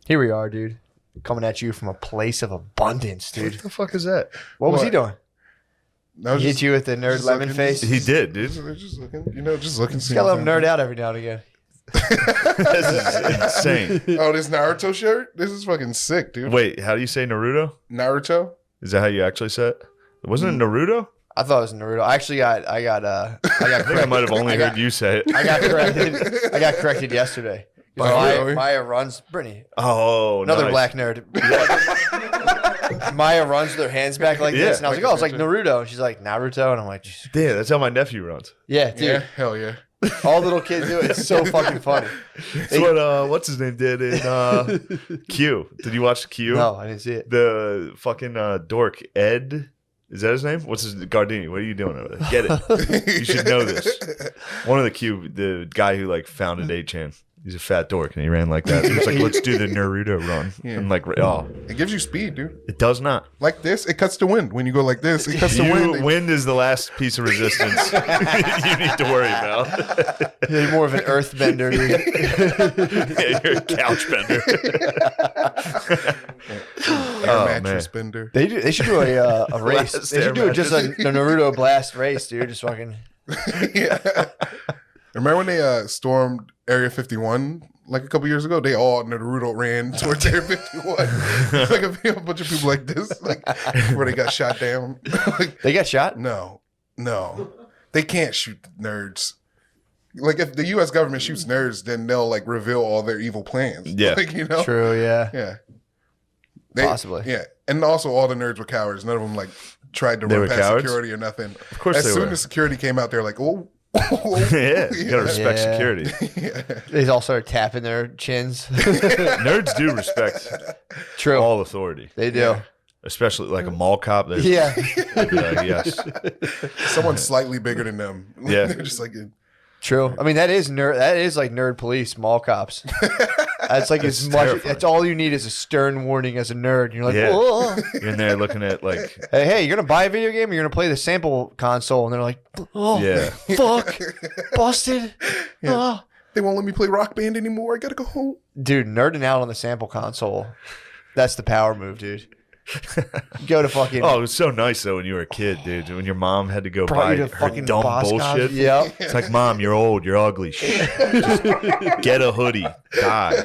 Here we are, dude. Coming at you from a place of abundance, dude. What the fuck is that? What was he doing? No, He hit you with the nerd lemon face? He did, dude. Just looking, just looking. Just gotta let him nerd out every now and again. This is insane. Oh, this Naruto shirt? This is fucking sick, dude. Wait, how do you say Naruto? Naruto? Is that how you actually say it? Wasn't it Naruto? I thought it was Naruto. I actually I got I think I might have only heard you say it. I got corrected yesterday. Maya runs, Brittany. Oh, Another nice. black nerd. Maya runs with her hands back like this, and I was like, "Oh, it's like Naruto." And she's like, "Naruto," and I'm like, Damn, that's how my nephew runs. "Yeah, dude, Yeah, hell yeah. all little kids do it. It's so fucking funny." That's what what's his name did in Q. Did you watch Q? No, I didn't see it. The fucking dork Ed. Is that his name? What's his Gardini? What are you doing over there? Get it. You should know this. One of the Q, the guy who like founded 8chan. He's a fat dork and he ran like that. So it's like, let's do the Naruto run. Yeah. And like, oh, It gives you speed, dude. it does not. Like this, it cuts to wind. When you go like this, it cuts to wind. Wind is the last piece of resistance you need to worry about. You're more of an earth bender, dude. Yeah, you're a couch bender. Air mattress bender. They should do a race. Blast They air should do just a Naruto blast race, dude. Just fucking. Yeah. Remember when they stormed Area 51 like a couple years ago? They all Naruto ran towards Area 51. Like a bunch of people like this, like where they got shot down. Like, They got shot. no, they can't shoot nerds. Like if the U.S. government shoots nerds, then they'll like reveal all their evil plans. Yeah. Like, you know. True. Yeah. Yeah. Possibly. Yeah, and also all the nerds were cowards. None of them like tried to They run were past cowards? security or nothing. Of course As they soon were. as security came out, they're like, "Oh, Yeah, you gotta respect Yeah. security. yeah. They all started tapping their chins. Nerds do respect True. all authority, They do. Yeah. especially like a mall cop. They'd be Yeah. like, yes, Someone slightly bigger than them. Yeah. They're just like, True. I mean, that is nerd. That is like nerd police, mall cops. That's like as much. terrifying. That's all you need is a stern warning as a nerd. You're like, Yeah. "Whoa." you're in there looking at like, Hey, you're gonna buy a video game. Or you're gonna play the sample console, and they're like, "Oh, yeah, fuck, busted." Oh. they won't let me play Rock Band anymore. I gotta go home. Dude, nerding out on the sample console. That's the power move, dude. Go to fucking. oh, it was so nice though when you were a kid, dude. When your mom had to go brought buy you to her fucking dumb Boss bullshit. Cos- Yep. It's like, Mom, you're old, you're ugly. Just get a hoodie, die.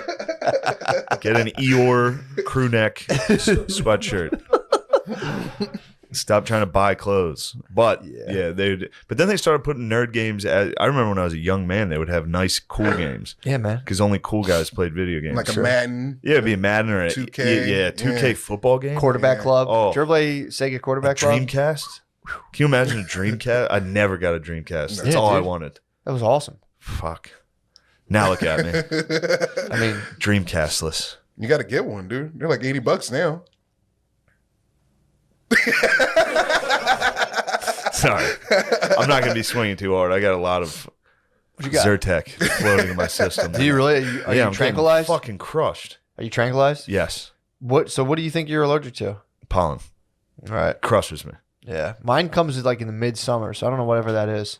Get an Eeyore crew neck sweatshirt. Stop trying to buy clothes. But yeah, they. But then they started putting nerd games. I remember when I was a young man, they would have nice, cool games Yeah, man. because only cool guys played video games. Like a Madden. Yeah, it'd be a Madden or a 2K. Yeah, 2K Yeah. football game. Quarterback Yeah. club. Oh. Did you ever play Sega Quarterback Club? Dreamcast. Can you imagine a Dreamcast? I never got a Dreamcast. That's Yeah, all I dude. wanted. That was awesome. Fuck. Now look at me. I mean, Dreamcastless. You gotta get one, dude. They're like $80 now. Sorry. I'm not going to be swinging too hard. I got a lot of what you got? Zyrtec floating in my system. Do you really? Are you I'm getting tranquilized? fucking crushed. Are you tranquilized? Yes. What? So what do you think you're allergic to? Pollen. All right. Crushes me. Yeah. Mine comes like in the midsummer, so I don't know whatever that is.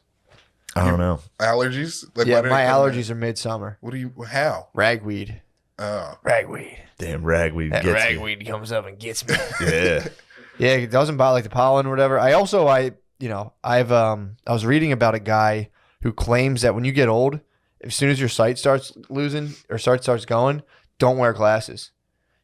I don't know. Allergies? Like, Yeah, why do they my come allergies are midsummer. What do you? How? Ragweed. Oh, Ragweed. Damn ragweed That gets ragweed comes up and gets me. me. Yeah. Yeah, it doesn't bother like the pollen or whatever. I was reading about a guy who claims that when you get old, as soon as your sight starts losing or starts going, don't wear glasses.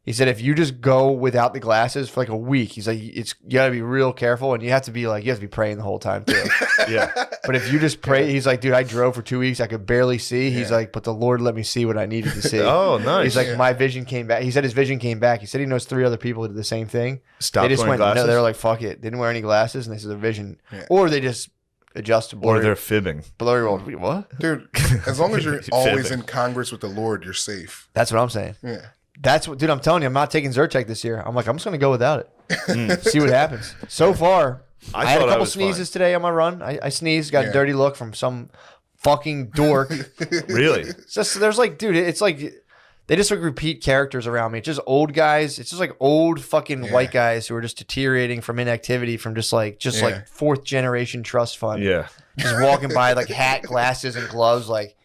He said if you just go without the glasses for like a week, he's like, you gotta be real careful and you have to be praying the whole time too. Yeah. But if you just pray, he's like, dude, I drove for 2 weeks, I could barely see. He's like, but the Lord let me see what I needed to see. Oh, nice. He's like, my vision came back. He said his vision came back. He said he knows 3 other people who did the same thing. Stop They just wearing went, glasses? no, they're like, fuck it. Didn't wear any glasses, and they said their vision. Yeah. Or they just adjust to or blurry. they're fibbing. blurry world. Wait, what? dude. As long as you're Fibbing. always in Congress with the Lord, you're safe. That's what I'm saying. Yeah. That's what, dude, I'm telling you, I'm not taking Zyrtec this year. I'm like, I'm just going to go without it. See what happens. So far, I had a thought couple was sneezes fine. today on my run. I sneezed, got Yeah. a dirty look from some fucking dork. Really? It's just, there's like, dude, it's like, they just like repeat characters around me. It's just old guys. It's just like old fucking Yeah. white guys who are just deteriorating from inactivity from just like Yeah. 4th generation trust fund. Yeah. Just walking by like hat, glasses, and gloves, like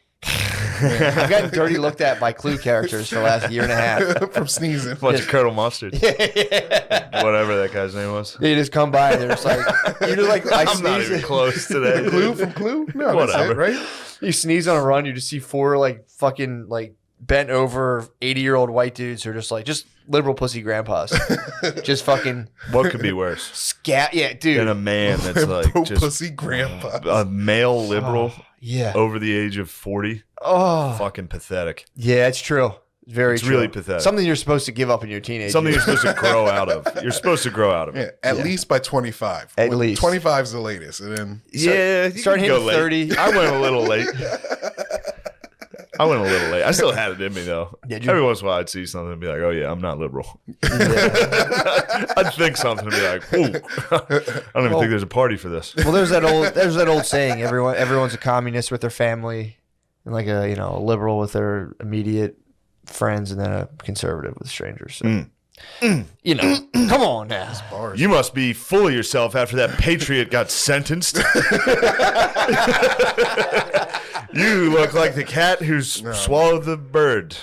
I've gotten dirty looked at by Clue characters for the last year and a half. From sneezing. Bunch of Colonel Mustard. Whatever that guy's name was. They just come by and they're just like, you're just like, I I'm not sneeze. even close today. Clue from Clue? No, Whatever. that's it, right? You sneeze on a run, you just see 4 like fucking like bent over 80-year-old white dudes who are just like just liberal pussy grandpas. Just fucking What could be worse scat. Yeah, than dude. a man that's like Pro just pussy grandpa. a male liberal Yeah. over the age of 40? Oh. Fucking pathetic. Yeah, it's true. It's very It's true. really pathetic. Something you're supposed to give up in your teenage Something years. you're supposed to grow out of. You're supposed to grow out of Yeah, it. at least by 25. At least. 25 is the latest. And then Yeah, you start can hitting go late. 30. I went a little late. I still had it in me though. Did you? Every once in a while, I'd see something and be like, "Oh yeah, I'm not liberal." Yeah. I'd think something and be like, "Ooh, I don't even think there's a party for this." Well, there's that old saying, everyone's a communist with their family, and like a a liberal with their immediate friends, and then a conservative with strangers. So, come on now. bars. You must be full of yourself after that patriot got sentenced. You look like the cat who's swallowed the bird,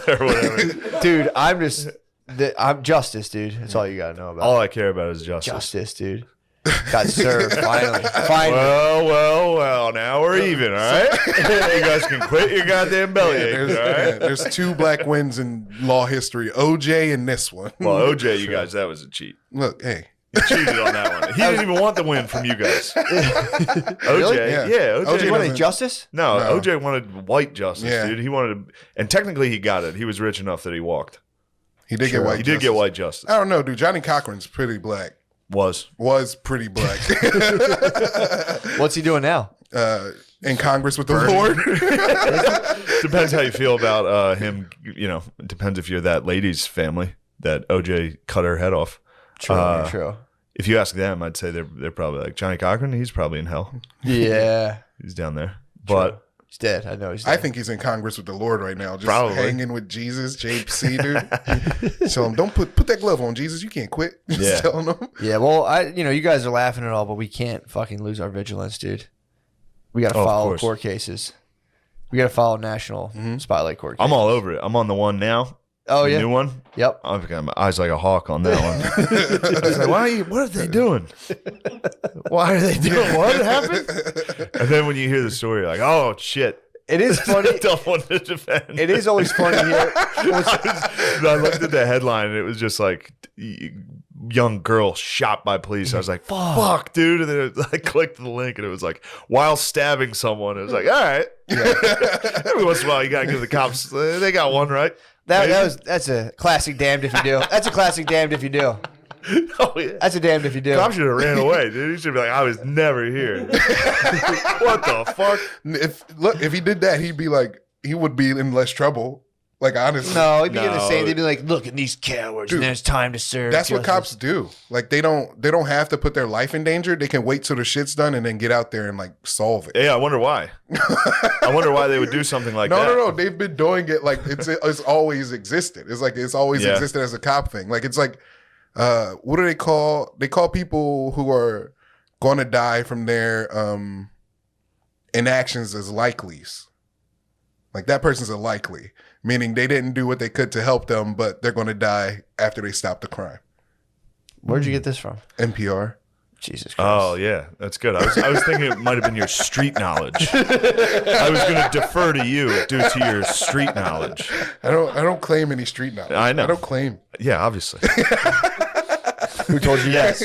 or whatever. Dude, I'm justice, dude. That's all you gotta know about. All I care about is justice. Justice, dude. Got served finally. Well. Now we're even, all right? You guys can quit your goddamn bellyache, all right? There's 2 black wins in law history, OJ and this one. Well, OJ, you guys, that was a cheat. Look, hey. You cheated on that one. He didn't even want the win from you guys. OJ, Really? yeah, Yeah. OJ. You wanted doesn't- justice? No, No. OJ wanted white justice, Yeah. dude. He wanted, and technically he got it. He was rich enough that he walked. He did Sure. get white He did get justice. white justice. I don't know, dude. Johnny Cochran's pretty black. Was Pretty black. What's he doing now? In Congress with the Lord. depends how you feel about him. It depends if you're that lady's family that OJ cut her head off. True. If you ask them, I'd say they're probably like Johnny Cochran. He's probably in hell. Yeah. He's down there, but. He's dead. I know he's dead. I think he's in Congress with the Lord right now, just Probably. hanging with Jesus, JC, dude. Tell him, don't put that glove on, Jesus. You can't quit. Just Yeah. telling him. Yeah, well, you guys are laughing at all, but we can't fucking lose our vigilance, dude. We got to Oh, of follow course. court cases. We got to follow national spotlight court cases. I'm all over it. I'm on the one now. Oh, The yeah. new one. Yep. I've got my eyes like a hawk on that one. I was like, what are they doing? Why are they doing what happened? And then when you hear the story, you're like, oh shit. It is funny. Don't want to defend. It is always funny here. I looked at the headline and it was just like young girl shot by police. I was like, fuck, dude. And then I clicked the link and it was like, while stabbing someone. It was like, all right. Every once in a while, you got to give the cops, they got one, right? That's a classic damned if you do. That's a classic damned if you do. Oh, yeah. That's a damned if you do. Cop should have ran away, dude. He should be like, I was never here. What the fuck? If he did that, he would be in less trouble. Like, honestly. No, he'd be in the No. same. They'd be like, look at these cowards. Dude, and there's time to serve. That's what justice." cops do. Like, they don't have to put their life in danger. They can wait till the shit's done and then get out there and like solve it. Yeah, I wonder why. I wonder why they would do something like that. No. They've been doing it like it's always existed. It's like it's always Yeah. existed as a cop thing. Like it's like what do they call? They call people who are going to die from their inactions as likelies. Like that person's a likely, meaning they didn't do what they could to help them, but they're going to die after they stop the crime. Where'd you get this from? NPR. Jesus Christ. Oh yeah, that's good. I was thinking it might have been your street knowledge. I was going to defer to you due to your street knowledge. I don't claim any street knowledge. I know. I don't claim. Yeah, obviously. Who told you that?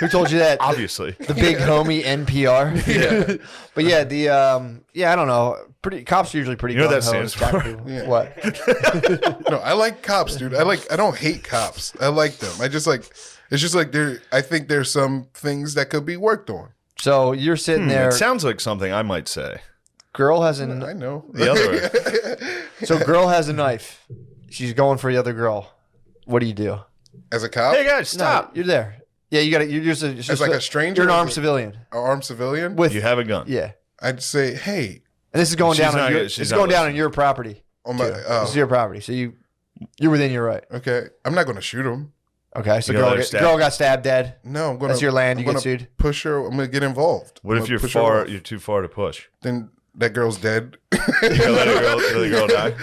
Who told you that? Obviously. The big homie NPR. Yeah. But yeah, I don't know. Cops are usually pretty. You know what that gung-ho stands to attack for? people. Yeah. What? No, I like cops, dude. I don't hate cops. I like them. It's just like I think there's some things that could be worked on. So you're sitting there. It sounds like something I might say. Girl has I a know. The other so girl has a knife. She's going for the other girl. What do you do? As a cop, Hey guys, stop. No, you're there. Yeah, you got to. You're just as like a stranger, You're an or armed as civilian. an armed civilian. With You have a gun. yeah, I'd say, hey, and this is going She's down not on your. gonna- This she's is not going down on listening. your property. on my. Too. This is your property, so you're within your right. Okay, I'm not going to shoot him. Okay, so You gonna let her girl stab? got stabbed dead. No, I'm going to. That's your land. You get gonna sued. Push her. I'm going to get involved. What I'm if gonna push her off. you're too far to push? Then that girl's dead. Let the girl die.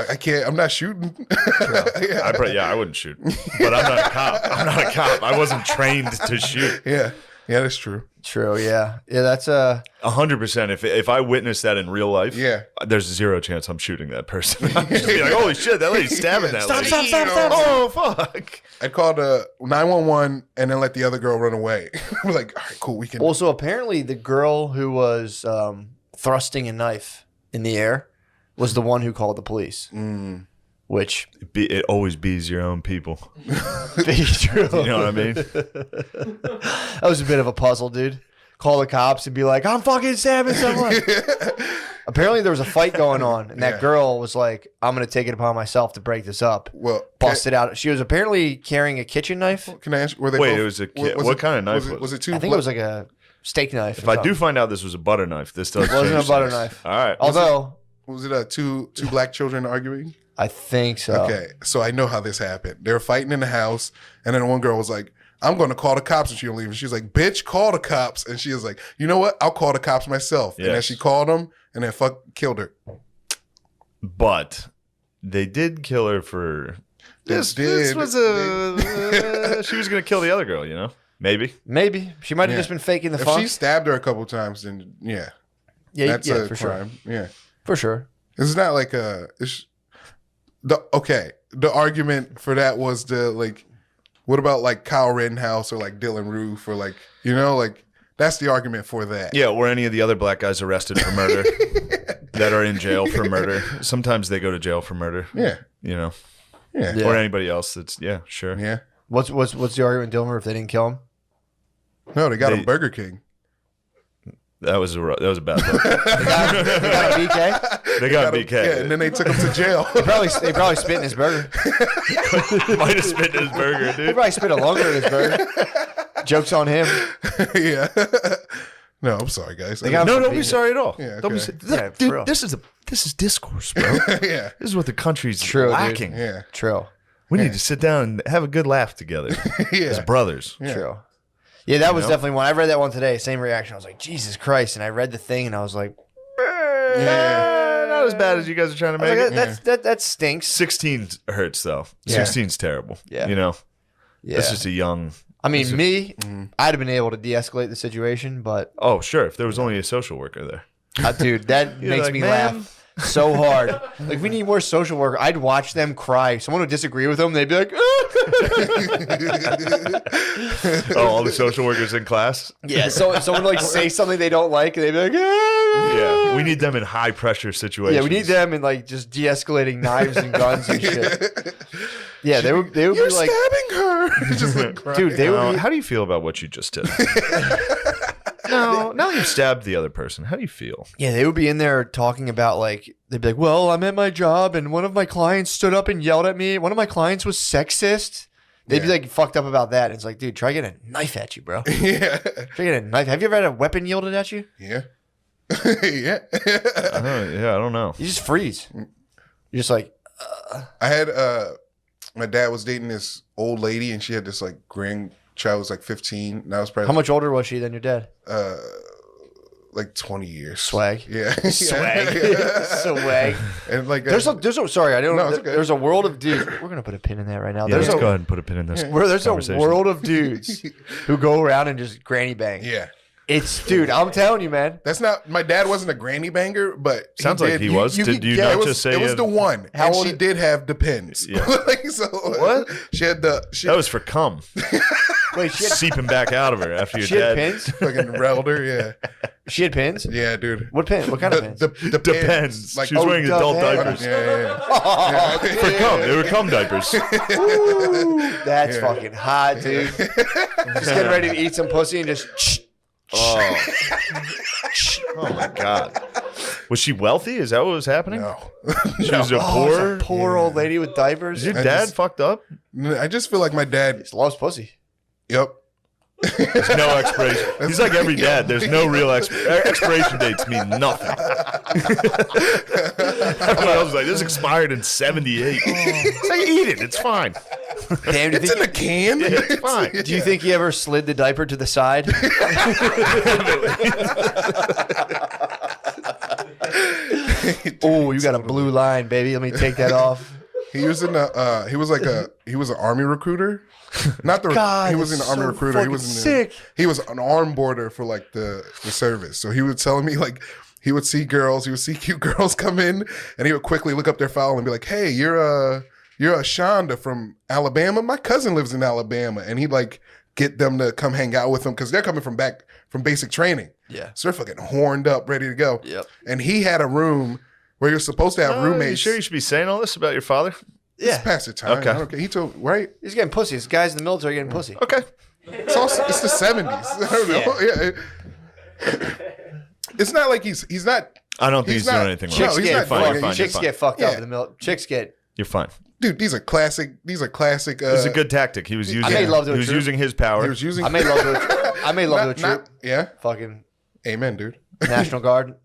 I can't. I'm not shooting. I wouldn't shoot, but I'm not a cop. I wasn't trained to shoot. Yeah, that's true. True. Yeah. That's 100%. If I witnessed that in real life, Yeah. there's zero chance I'm shooting that person. I'm just be like, holy shit, that lady's stabbing that lady. Stop. Oh fuck. I'd call the 911 and then let the other girl run away. I'm like, all right, cool, we can. Also, apparently, the girl who was thrusting a knife in the air was the one who called the police. Which It always bees your own people. be true. You know what I mean? That was a bit of a puzzle, dude. Call the cops and be like, I'm fucking stabbing someone. Apparently, there was a fight going on, and that girl was like, I'm going to take it upon myself to break this up. Well, Busted out. She was apparently carrying a kitchen knife. Can I ask? Were they Wait, both- it was a kid. was What it- kind of knife was it two? I think it was like a steak knife. If I do find out this was a butter knife, this does It wasn't change a butter things. knife. All right. Although, Was it two black children arguing? I think so. Okay, so I know how this happened. They were fighting in the house, and then one girl was like, I'm going to call the cops, and she don't leave. And she's like, bitch, call the cops. And she was like, you know what? I'll call the cops myself. And then Yes. she called them, and then killed her. But they did kill her for this. This was she was gonna kill the other girl, you know? Maybe. Maybe. She might have Yeah. just been faking the If funk. she stabbed her a couple times, then yeah, Yeah, that's yeah, a for sure. crime. Yeah, For sure. it's not like the argument for that was what about like Kyle Rittenhouse or like Dylan Roof or like that's the argument for that. Yeah, or any of the other black guys arrested for murder that are in jail for murder. Sometimes they go to jail for murder. Yeah, You know. yeah, Yeah. Or anybody else that's sure. yeah. What's the argument, Dilmer, if they didn't kill him? No, they got They- him Burger King. That was a bad look. They got a BK? They got him- BK. Yeah, and then they took him to jail. They probably spit in his burger. Might have spit in his burger, They dude. probably spit a longer in his burger. Joke's on him. Yeah. No, I'm sorry, guys. They got- No, don't be sorry at all. Yeah, Don't be okay. sorry. Yeah, for Dude, real. this is discourse, bro. Yeah, This is what the country's True, dude. lacking. yeah, True. We need to sit down and have a good laugh together as yeah. brothers. Yeah. True. Yeah, that was know? definitely one. I read that one today. Same reaction. I was like, Jesus Christ. And I read the thing and I was like, Not as bad as you guys are trying to I was make like, it. that stinks. 16 hurts though. Yeah. 16's terrible. Yeah. You know, Yeah. that's just a young. I mean, I'd have been able to de-escalate the situation, but Oh, sure. If there was only a social worker there. dude, that You're makes like, me "Man." laugh so hard. Like, we need more social work. I'd watch them cry. Someone would disagree with them. They'd be like, Oh, all the social workers in class. yeah. So if someone like say something they don't like, and they'd be like, Yeah, we need them in high pressure situations. yeah, we need them in like just de-escalating knives and guns and shit. Yeah, they would You're be like, stabbing her. Just like crying. dude, they would be, How do you feel about what you just did? No, now you stabbed the other person. How do you feel? yeah, they would be in there talking about like, they'd be like, well, I'm at my job and one of my clients stood up and yelled at me. One of my clients was sexist. They'd be Yeah. like fucked up about that. And it's like, dude, try getting a knife at you, bro. Yeah, Try getting a knife. Have you ever had a weapon yielded at you? yeah, yeah. I don't know. You just freeze. You're just like, I had my dad was dating this old lady, and she had this like grandchild was like 15. And I was probably how much older was she than your dad? like 20 years. Swag. Yeah, Swag. Yeah. Swag. And like There's a sorry, I don't No, know. it's okay. There's a world of dudes. We're gonna put a pin in that right now. Yeah, There's let's a go ahead and put a pin in this. there's a conversation. world of dudes who go around and just granny bang. yeah. It's dude, I'm telling you, man. That's not my dad wasn't a granny banger, but Sounds like he was. Did you yeah, not it was, just say it was it- the one? How and old she is- did have the pins. Yeah. Like, so What? She had the That was for cum Wait, she had, seeping back out of her after your she had dad. pins? fucking relder. Yeah, She had pins? yeah, dude. What pin? What kind of pins? The Depends. Like She was wearing adult depends. diapers. yeah. For cum. They were cum diapers. Ooh, that's Yeah. fucking hot, dude. Just getting ready to eat some pussy and just Oh. Oh my god. Was she wealthy? Is that what was happening? No, She was a oh, it's poor. a poor old lady with diapers. Is your I dad just- fucked up? I just feel like my dad. Just loves pussy. Yep. There's no expiration. He's like every dad. There's no real expiration dates mean nothing. Everyone else is like, this expired in 78. It's like, eat it. It's fine. Damn, do you, It's in think, a can. It's fine. do you think he ever slid the diaper to the side? Oh, you got a blue line, baby. Let me take that off. He was in the. He was an army recruiter. Not the. God, he was in the that's army so recruiter. He fucking was in sick. He was an arm boarder for like the service. So he was telling me like he would see girls. He would see cute girls come in, and he would quickly look up their file and be like, "Hey, you're a Shonda from Alabama. My cousin lives in Alabama," and he'd like get them to come hang out with him because they're coming from back from basic training. Yeah. So they're fucking horned up, ready to go. Yep. And he had a room where you're supposed to have You roommates. sure you should be saying all this about your father? Just Yeah. pass the time. Okay. I don't care. He told right. He's getting pussy. This guy's in the military getting pussy. Okay. It's the 70s. I don't know. Yeah. It's not like he's not. I don't think he's doing not- anything wrong. Chicks Chicks he's get not fucked. fucking- You're Chicks fine. get fucked up Yeah. in the military. Chicks get. You're fine. Dude, these are classic. It was a good tactic. He was using. made love to a he was troop. using his power. He was using. I made love to a. I made love to a troop. Yeah. Fucking Amen, dude. National Guard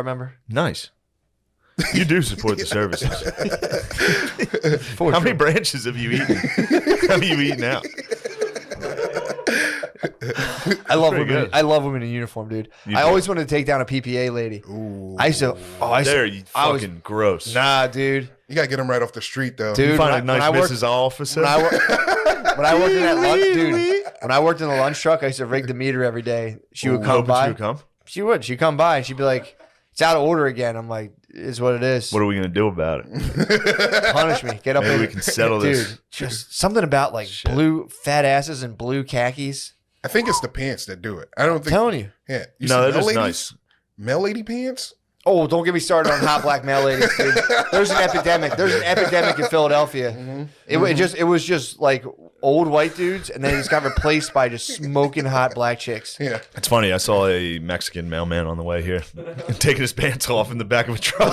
member. Nice. You do support the services. For How sure. many branches have you eaten? How have you eaten out? I love Pretty women. good. I love women in uniform, dude. You I do. always wanted to take down a PPA lady. Ooh. I used to. Oh, I used There, to. you I was- fucking gross. Nah, dude. You gotta get him right off the street, though. Dude, You find when a nice I worked, Mrs. Officer. when I worked in that lunch, dude. When I worked in the lunch truck, I used to rig the meter every day. She would come Hoping by. she would come. She would. She'd come by and she'd be like, "It's out of order again." I'm like, "Is what it is." What are we gonna do about it? Punish me. Get up. Maybe in we can settle dude, this. Just something about like blue fat asses and blue khakis. I think it's the pants that do it. I don't I'm think. telling you. Yeah. You No, see that male is ladies? nice. Male lady pants? Oh, don't get me started on hot black male ladies, dude. There's an epidemic. There's an epidemic in Philadelphia. It was just like old white dudes, and then it just got replaced by just smoking hot black chicks. Yeah. It's funny. I saw a Mexican mailman on the way here taking his pants off in the back of a truck.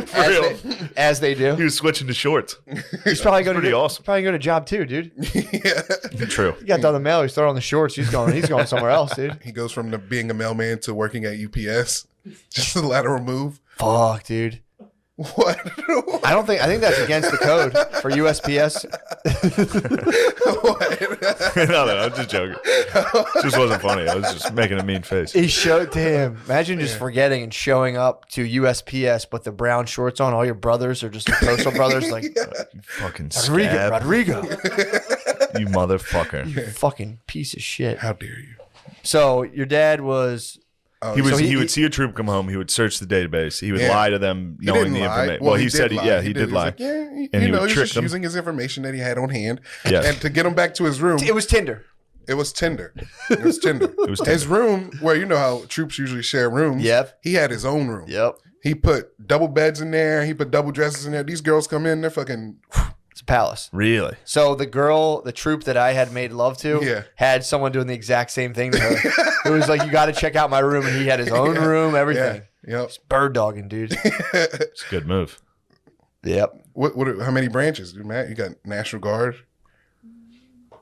For real. As they do. He was switching to shorts. He's probably going pretty to awesome. Probably going to job too, dude. Yeah. True. He got done the mail. He's throwing on the shorts. He's going somewhere else, dude. He goes from being a mailman to working at UPS. Just a lateral move. Fuck, dude. What? I think that's against the code for USPS. No, I'm just joking. It just wasn't funny. I was just making a mean face. He showed to him. Imagine just forgetting and showing up to USPS, but the brown shorts on. All your brothers are just the postal brothers. Like You fucking Rodrigo, scab. You motherfucker. you fucking piece of shit. How dare you? So your dad was. He was. So he would see a troop come home. He would search the database. He would Yeah. lie to them, He knowing didn't the lie. information. Well, He did said, lie. yeah, he did was lie. like, yeah, And he you know, would he's trick just them. using his information that he had on hand. Yes. And to get him back to his room, It was Tinder. it was Tinder. It was Tinder. was Tinder. His room, where you know how troops usually share rooms. Yep. He had his own room. Yep. He put double beds in there. He put double dresses in there. These girls come in, they're fucking. It's a palace. Really? So the troop that I had made love to, Yeah. had someone doing the exact same thing to her. It was like, you got to check out my room, and he had his own room, everything. Yeah. Yep. Bird dogging, dude. It's a good move. Yep. How many branches, dude, Matt? You got National Guard.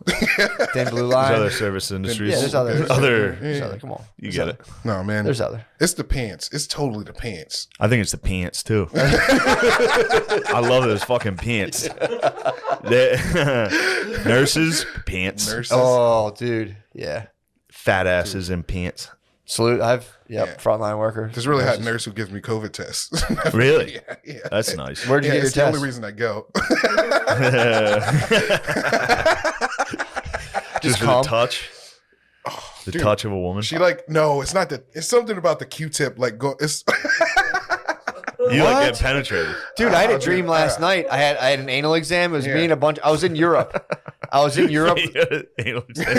Thin blue There's line. other service industries. Yeah, there's other. Other. Come on. You get it. No, man. There's other. It's the pants. It's totally the pants. I think it's the pants too. I love those fucking pants. Nurses, pants. Nurses. Oh, dude. Yeah. Fat asses in pants. Salute. Yeah. Frontline worker. There's a really hot nurse who gives me COVID tests. Really? Yeah. That's nice. Where'd you Yeah, get your it's the test? only reason I go. Just for calm? the touch. The dude. touch of a woman. She no, it's not it's something about the Q-tip. It's You like What? get penetrated. Dude, I had a dude, dream last night. I had an anal exam. It was Yeah. me and a bunch. I was in Europe. I was in Europe. Anal exam.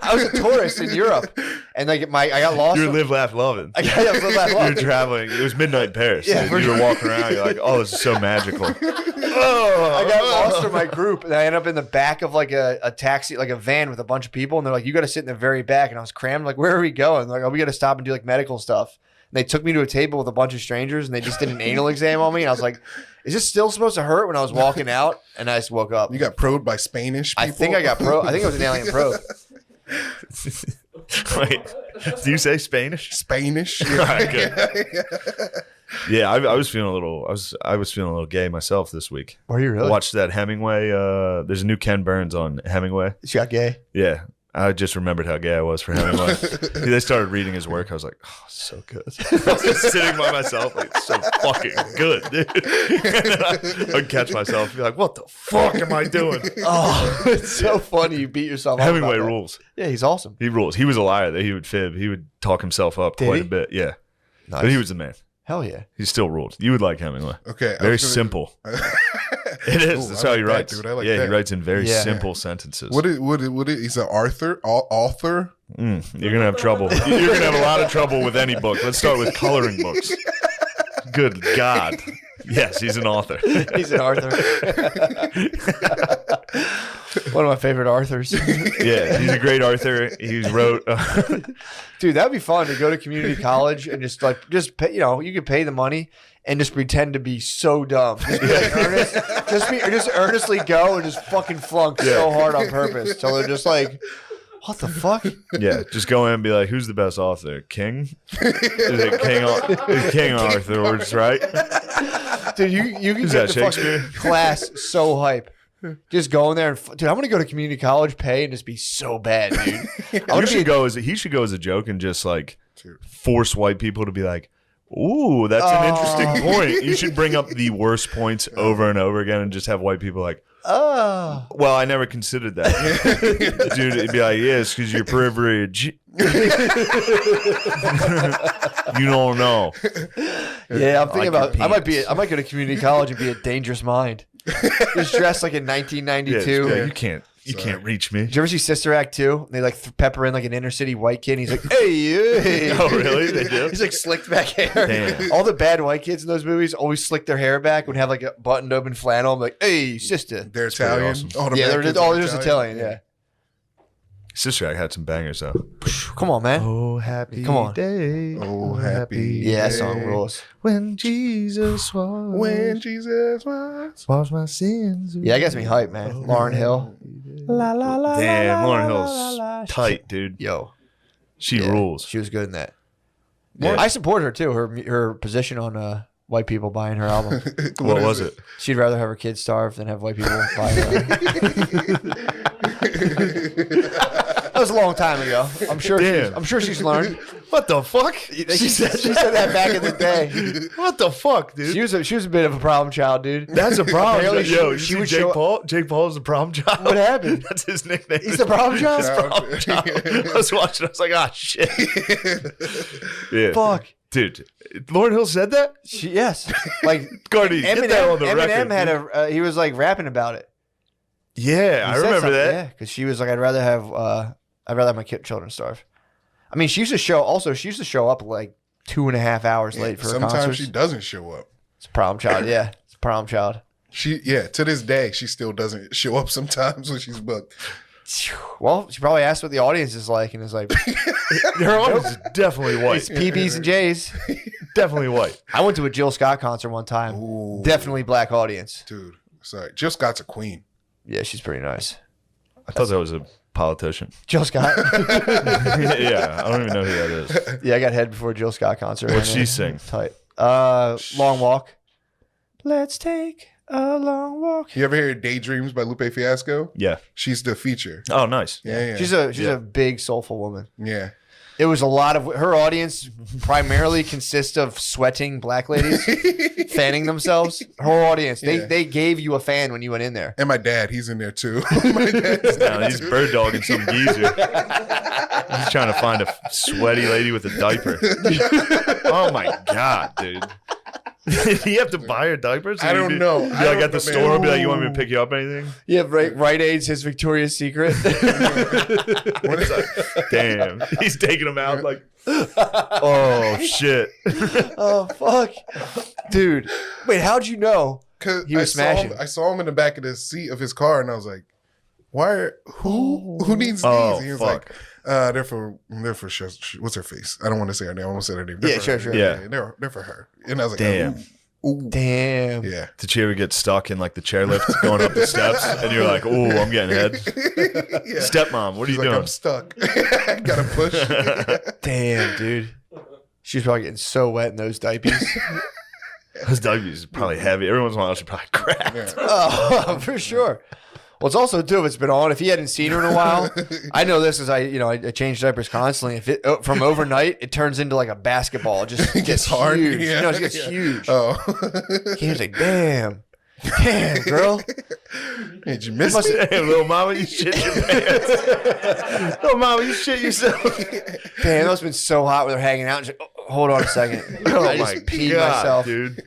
I was a tourist in Europe, and like I got lost. You live, laugh, loving. I got live, laugh, love. You're traveling. It was midnight in Paris. Yeah, and you were walking around. You're like, oh, this is so magical. I got lost in my group, and I ended up in the back of like a taxi, like a van with a bunch of people, and they're like, "You got to sit in the very back." And I was crammed. Like, where are we going? They're like, "Oh, we got to stop and do like medical stuff." And they took me to a table with a bunch of strangers, and they just did an anal exam on me. And I was like, "Is this still supposed to hurt?" When I was walking out, and I just woke up. you got probed by Spanish people. I think I got probe. I think it was an alien probe. Wait, do you say Spanish? Spanish. All right, good. Yeah, I was feeling a little. I was feeling a little gay myself this week. Were you I really? watched that Hemingway. There's a new Ken Burns on Hemingway. She got gay. Yeah, I just remembered how gay I was for Hemingway. They started reading his work. I was like, oh, so good. I was just sitting by myself, like, so fucking good, dude. I'd catch myself and be like, what the fuck am I doing? Oh, it's so funny. You beat yourself up. Hemingway about that. rules. Yeah, he's awesome. He rules. He was a liar that he would fib. He would talk himself up Did quite he? a bit. Yeah. Nice. But he was the man. Hell yeah. He still ruled. You would like Hemingway. Okay. Very simple. It is. Ooh, That's I how like he that, writes. dude. I like yeah, that. he writes in very Yeah. simple sentences. What he's an author? You're gonna have trouble. You're gonna have a lot of trouble with any book. Let's start with coloring books. Good God. Yes, he's an author. He's an Arthur. One of my favorite Arthurs. Yeah, he's a great author. He wrote. Dude, that'd be fun to go to community college and just pay, you could pay the money and just pretend to be so dumb. Just, just earnestly go and just fucking flunk so hard on purpose till they're just like, what the fuck? Yeah, just go in and be like, "Who's the best author? King? Is it King Arthur? Right? Dude, you can Is get that the fucking Shakespeare? class so hype. Just go in there and dude, I'm gonna go to community college, pay, and just be so bad, dude. He should go as a joke and just like force white people to be like, "Ooh, that's an interesting point." You should bring up the worst points over and over again and just have white people like, Oh, "Well, I never considered that." Dude, it'd be like, "Yes, because you're privileged." You don't know. yeah. I'm thinking Like your about. penis. I might go to community college and be a dangerous mind. Just dressed like in 1992. Yeah, you can't reach me. Did you ever see Sister Act 2? They like pepper in like an inner city white kid. And he's like, hey. Oh, really? They do? He's like slicked back hair. Damn. All the bad white kids in those movies always slick their hair back and have like a buttoned open flannel. I'm like, hey, sister. They're pretty Italian. awesome. All the Yeah, bad they're kids just are Italian. Yeah. Sister Act had some bangers though. Come on, man. Oh, happy Come on. day. Oh, happy Yeah, that day. song rules. When Jesus was. When Jesus was. Wash my sins. Yeah, that gets me hyped, man. Lauren Hill. La la la. Damn, la, Lauren la, Hill's la, la. tight, dude. Yo, She yeah, rules. She was good in that. Yeah. I support her too. Her position on white people buying her album. What was it? She'd rather have her kids starve than have white people buy her. That was a long time ago. I'm sure she's learned. What the fuck? She said that back in the day. What the fuck, dude? She was a bit of a problem child, dude. That's a problem. Apparently Yo, she you would see Jake show- Paul? Jake Paul is the problem child. What happened? That's his nickname. He's the problem child. Child. I was watching. I was like, ah, shit. Yeah. Fuck. Dude, Lauren Hill said that? Yes. Like Gardy, get that on the record. Eminem had he was like rapping about it. Yeah, I He said remember something, that. Yeah, because she was like, I'd rather have my children starve. I mean, she used to show up like 2.5 hours late for her Sometimes concerts. she doesn't show up. It's a problem child. Yeah, it's a problem child. To this day, she still doesn't show up sometimes when she's booked. Well, she probably asked what the audience is like, and is like, Her audience is definitely white. it's PBs and J's. Definitely white. I went to a Jill Scott concert one time. Ooh. Definitely black audience. Dude, sorry. Jill Scott's a queen. Yeah, she's pretty nice. I thought that was a politician. Jill Scott. Yeah, I don't even know who that is. Yeah, I got head before a Jill Scott concert. What'd she sing? Tight. Long Walk. Let's take a long walk. You ever hear Daydreams by Lupe Fiasco? Yeah. She's the feature. Oh, nice. Yeah. She's a big soulful woman. Yeah. It was a lot of her audience primarily consists of sweating black ladies fanning themselves. Her audience, they gave you a fan when you went in there. And my dad, he's in there too. My dad's Now he's bird dogging some geezer. He's trying to find a sweaty lady with a diaper. Oh my God, dude. Did he have to buy her diapers? I don't know. Be I like don't at the know, store, man. be like, "You want me to pick you up anything?" Yeah, Rite Aid's his Victoria's Secret. What is Damn, he's taking them out like, oh shit. Oh fuck, dude. Wait, how'd you know? Because He was smashing. I saw him in the back of the seat of his car, and I was like, who needs these? Oh, And he was fuck. like, they're for what's her face? I don't want to say her name. I won't say her name. They're Yeah, for sure, her. sure. Yeah. They're for her. And I was like, Damn. ooh. Damn. Yeah. Did you ever get stuck in like the chairlift going up the steps, and you're like, "Oh, I'm getting head." Yeah. Stepmom, what are She's you like, doing? I'm stuck. Gotta push. Damn, dude. She's probably getting so wet in those diapers. Those diapers are probably heavy. Every once in a while, she probably crack. Yeah. Oh, for sure. Well, it's also too if it's been on. If he hadn't seen her in a while, I know this as I change diapers constantly. If it from overnight, it turns into like a basketball. It just gets hard. huge. Yeah, It gets huge. Oh, He was like, damn, girl. did you miss me? Hey, little mama, you shit your pants. Little mama, you shit yourself. Damn, that must have been so hot when they're hanging out. And she's like, oh, hold on a second. Oh I my just peed God, myself. dude.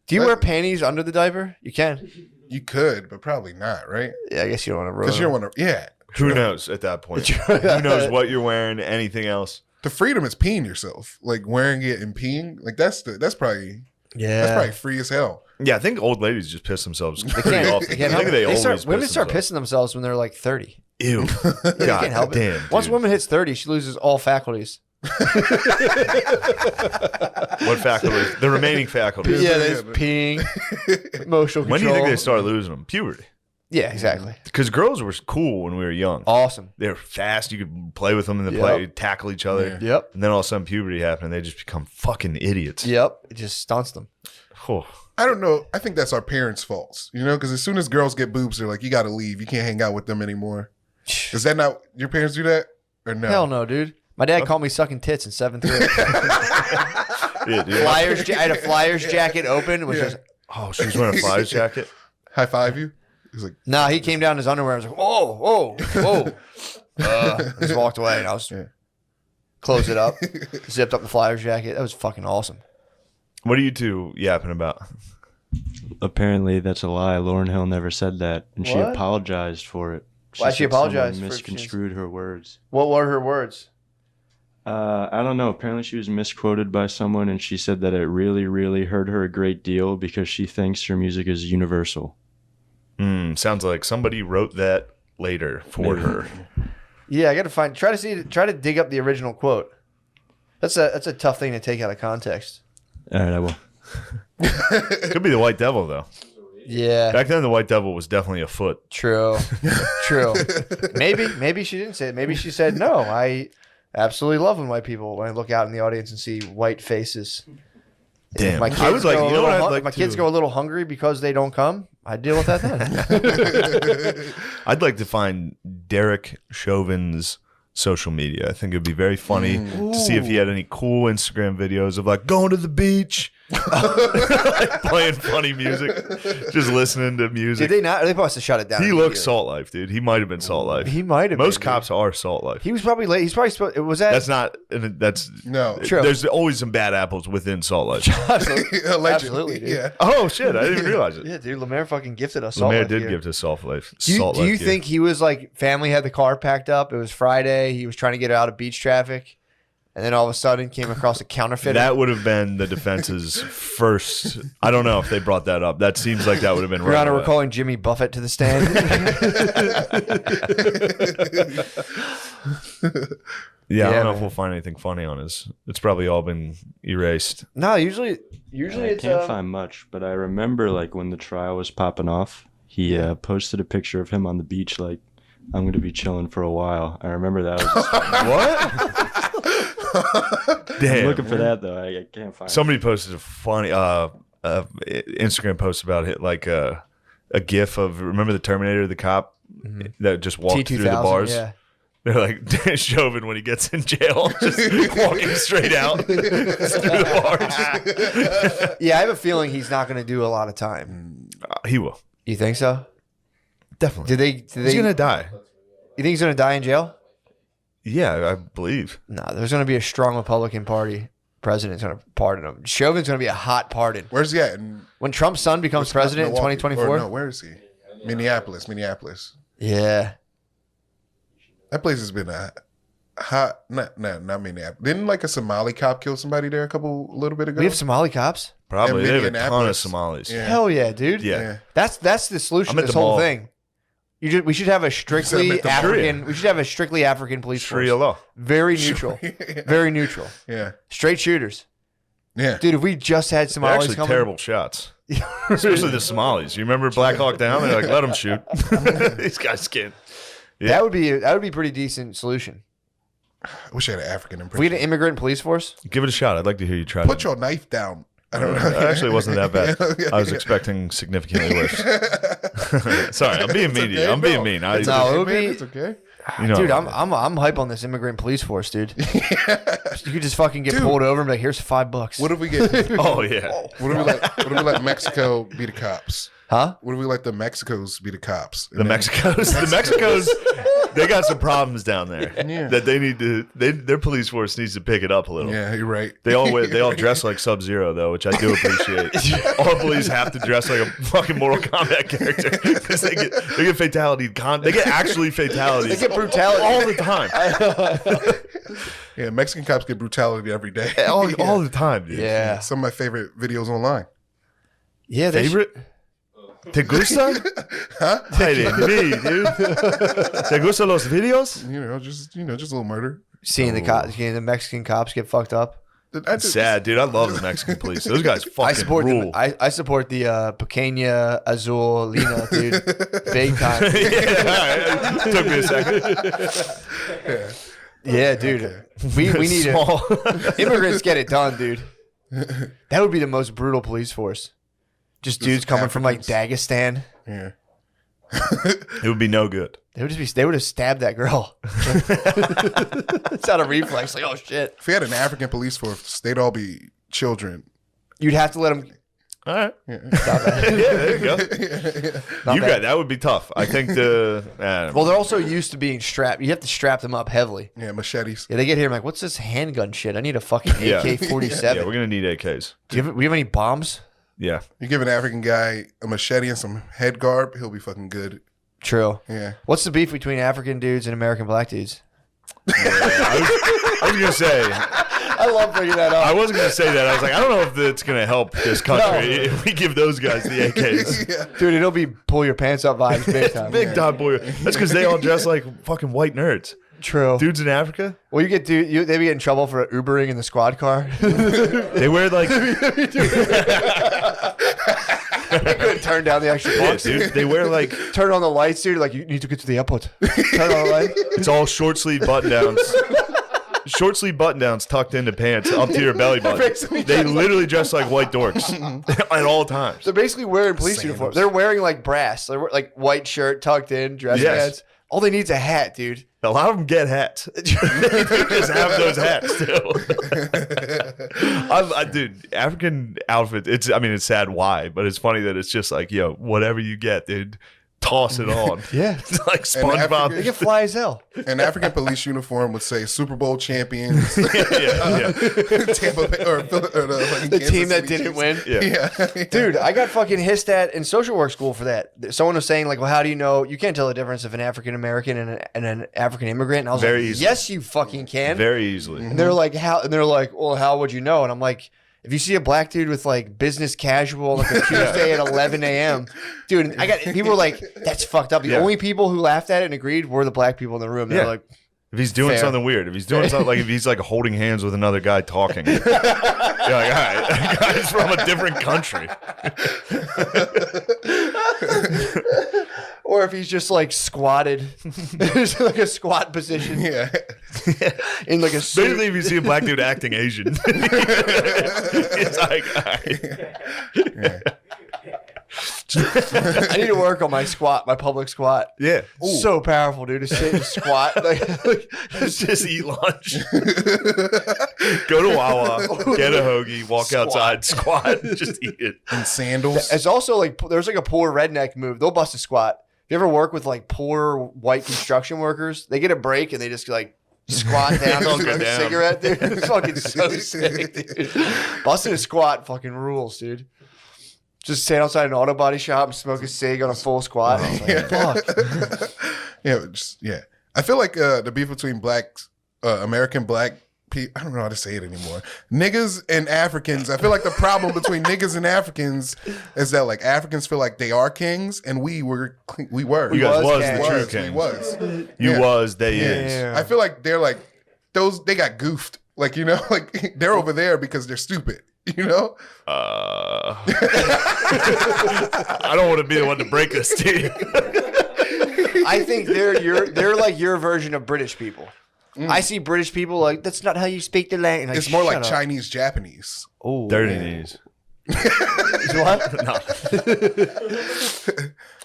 Do you wear panties under the diaper? You can. You could, but probably not, right? Yeah, I guess you don't want to ruin Because you don't want to. Yeah. Who knows at that point? Who knows what you're wearing? Anything else? The freedom is peeing yourself, like wearing it and peeing. Like that's probably free as hell. Yeah, I think old ladies just piss themselves They pretty can't, often. they can't I help think it. they always Women piss start themselves. pissing themselves when they're like 30. Ew. They God can't help damn. it. Once a dude. woman hits 30, she loses all faculties. What faculties? The remaining faculties. Yeah, there's peeing, emotional control. When do you think they start losing them? Puberty. Yeah, exactly. Because girls were cool when we were young. Awesome. They were fast. You could play with them in the Yep. play, tackle each other. Yeah. Yep. And then all of a sudden puberty happened and they just become fucking idiots. Yep. It just stunts them. Oh. I don't know. I think that's our parents' faults, because as soon as girls get boobs, they're like, you got to leave. You can't hang out with them anymore. Is that not your parents do that or no? Hell no, dude. My dad called me sucking tits in 7th grade. Yeah, dude. I had a Flyers jacket open. It was just, Oh, she was wearing a Flyers jacket? High five you. He's like, nah, he came down in his underwear. I was like, whoa. Just walked away and I was closed it up, zipped up the Flyers jacket. That was fucking awesome. What are you two yapping about? Apparently, that's a lie. Lauryn Hill never said that, and she What? apologized for it. Why'd she said someone apologize for- misconstrued her words. What were her words? I don't know. Apparently, she was misquoted by someone, and she said that it really, really hurt her a great deal because she thinks her music is universal. Sounds like somebody wrote that later for Maybe. her. Yeah, I got to try to dig up the original quote. That's a tough thing to take out of context. All right, I will. Could be the White Devil, though. Yeah. Back then, the White Devil was definitely a foot. True. Maybe she didn't say it. Maybe she said, no, I absolutely love when I look out in the audience and see white faces. Damn. If my kids I was like, go a you know little what I'd like my kids to- go a little hungry because they don't come, I deal with that then. I'd like to find Derek Chauvin's social media. I think it'd be very funny to see if he had any cool Instagram videos of like going to the beach, like playing funny music, just listening to music. Did they not? They must have shut it down. He immediately. looks Salt Life, dude. He might have been Salt Life. He might have. Most been, dude. cops are Salt Life. He was probably late. He's probably supposed. Was that? That's not. That's no. True. There's always some bad apples within Salt Life. Absolutely, Allegedly. Absolutely, dude. Yeah. Oh shit! I didn't even realize it. Yeah, dude. Lemaire fucking gifted us. Salt Lemaire Life did gear. give to Salt Life. Do you, Salt do you Life gear. think he was like family had the car packed up? It was Friday. He was trying to get out of beach traffic, and then all of a sudden came across a counterfeit. that would have been the defense's first? I don't know if they brought that up. That seems like that would have been Your right Honor, away. we're calling Jimmy Buffett to the stand. Yeah, I Yeah, don't know if man. we'll find anything funny on his. It's probably all been erased. No, usually I it's can't find much, but I remember like when the trial was popping off, he posted a picture of him on the beach like, I'm going to be chilling for a while. I remember that. What? I'm Damn. looking for that, though. I can't find it. Somebody posted a funny Instagram post about it, like a GIF of remember the Terminator, the cop that just walked through the T2000. bars. Yeah. They're like Chauvin when he gets in jail, just walking straight out through the bars. Yeah, I have a feeling he's not going to do a lot of time. He will You think so? definitely. Did they? He's gonna die. You think he's going to die in jail? Yeah, I believe. No, there's going to be a strong Republican Party president's going to pardon him. Chauvin's going to be a hot pardon. Where's he at? In When Trump's son becomes president in Milwaukee? 2024. Or no, where is he? Minneapolis. Yeah. That place has been a hot. Not Minneapolis. Didn't like a Somali cop kill somebody there a little bit ago? We have Somali cops. Probably And they have a ton of Minneapolis. Somalis. Yeah. Hell yeah, dude. Yeah. That's the solution I'm to at this the whole mall. thing. We should have a strictly at the African. We should have a strictly African police Sharia force. law. Very neutral. Very neutral. Yeah. Straight shooters. Yeah. Dude, if we just had They're Somalis actually coming, terrible shots. Especially the Somalis. You remember Black Hawk Down? They're like, let them shoot. These guys can't. that would be a pretty decent solution. I wish I had an African If we had impression. an immigrant police force, Give it a shot. I'd like to hear you try Put it. your knife down. I don't know. It actually wasn't that bad. Yeah. I was expecting significantly worse. Sorry, I'm being mean to you. okay. I'm being No. mean. It's No, okay, it would man. be- It's okay. You know, Dude, I'm hype on this immigrant police force, dude. You could just fucking get Dude. pulled over and be like, here's $5. What if we get? Oh yeah. What if we let Mexico be the cops? Huh? What if we let the Mexicos be the cops? The Mexicos, they got some problems down there Yeah. that they need to. Their police force needs to pick it up a little. Yeah, you're right. They all dress like Sub-Zero though, which I do appreciate. All police have to dress like a fucking Mortal Kombat character because they get fatality. They get actually fatalities. They get brutality. all the time. Yeah, Mexican cops get brutality every day. all the time, dude. Yeah. Some of my favorite videos online. Yeah, they Favorite? ¿Te gusta? Huh? Ay, de mí, dude. ¿Te gustan los videos? Just a little murder. seeing the Mexican cops get fucked up. Sad, dude. I love the Mexican police. Those guys fucking I support rule. I support the Pequeña Azulina, dude. Big time. Yeah, all right. Took me a second. Yeah, dude. We need it. Small. Immigrants get it done, dude. That would be the most brutal police force. Just dudes coming from like Dagestan. Yeah. It would be no good. They would have stabbed that girl. It's not a reflex. Like, oh shit. If we had an African police force, they'd all be children. You'd have to let them. All right. Stop Yeah, that. there you go. Not You bad. got that would be tough. I think Well, they're also used to being strapped. You have to strap them up heavily. Yeah, machetes. Yeah, they get here. I'm like, what's this handgun shit? I need a fucking Yeah. AK-47. yeah, we're gonna need AKs. We have any bombs? Yeah. You give an African guy a machete and some head garb, he'll be fucking good. True. Yeah. What's the beef between African dudes and American black dudes? I was gonna say. I love bringing that up. I wasn't gonna say that. I was like, I don't know if it's gonna help this country if we give those guys the AKs. Dude, it'll be pull your pants up vibes big time. Big time boy. That's because they all dress like fucking white nerds. True. Dudes in Africa, Well, they be get in trouble for Ubering in the squad car. they wear like They couldn't turn down the extra yeah, blocks. dude. They wear like Turn on the lights, dude. Like, you need to get to the airport. Turn on the light. it's all short sleeve button downs. Short sleeve button downs tucked into pants up to your belly button. basically They dressed literally dress like white dorks at all times. They're basically wearing police Sandals. uniforms. They're wearing like brass. They're like white shirt tucked in, dress Yes. pants. All they need is a hat, dude. A lot of them get hats. They just have those hats too. Dude, African outfit. It's sad why, but it's funny that it's just like, yo, whatever you get, dude, toss it on. Yeah. It's like African- SpongeBob. They get fly as hell. An African police uniform would say Super Bowl champions, yeah. Tampa Bay, or the fucking The Kansas team that City didn't Chiefs. win. Yeah. Dude, I got fucking hissed at in social work school for that. Someone was saying, like, well, how do you know? You can't tell the difference of an African American and an African immigrant. And I was Very like, easily. yes, you fucking can. Very easily. And they're like, how? And they're like, well, how would you know? And I'm like, if you see a black dude with like business casual, like a Tuesday at 11 a.m., dude, and people were like, that's fucked up. The Yeah. only people who laughed at it and agreed were the black people in the room. They're Yeah. like, If he's doing Fair. something weird, if he's doing something like if he's like holding hands with another guy talking, you're like, all right, that guy's from a different country. or if he's just like squatted, just like a squat position Yeah. in like a suit. Basically, if you see a black dude acting Asian, it's like, all right. I need to work on my squat, my public squat. Yeah. So powerful, dude, to sit and squat. Just eat lunch. Go to Wawa, get a hoagie, walk Squat. outside, squat, just eat it. And sandals. It's also like there's like a poor redneck move. They'll bust a squat. You ever work with like poor white construction workers? They get a break and they just like squat down, Don't smoke go a down. cigarette, dude. It's fucking so sick, dude. Busting a squat fucking rules, dude. Just stand outside an auto body shop and smoke a cig on a full squat. I was like, fuck. Yeah. I feel like the beef between American black people, I don't know how to say it anymore. Niggas and Africans. I feel like the problem between niggas and Africans is that like Africans feel like they are kings and we were. You guys was the true We king. was. You Yeah. was, they is. Yeah. I feel like they're like they got goofed. Like, you know, like they're over there because they're stupid. You know? I don't want to be the one to break this to you. I think they're like your version of British people. I see British people like that's not how you speak the language. It's more like Chinese, Japanese. Oh, Dirty knees. What? No.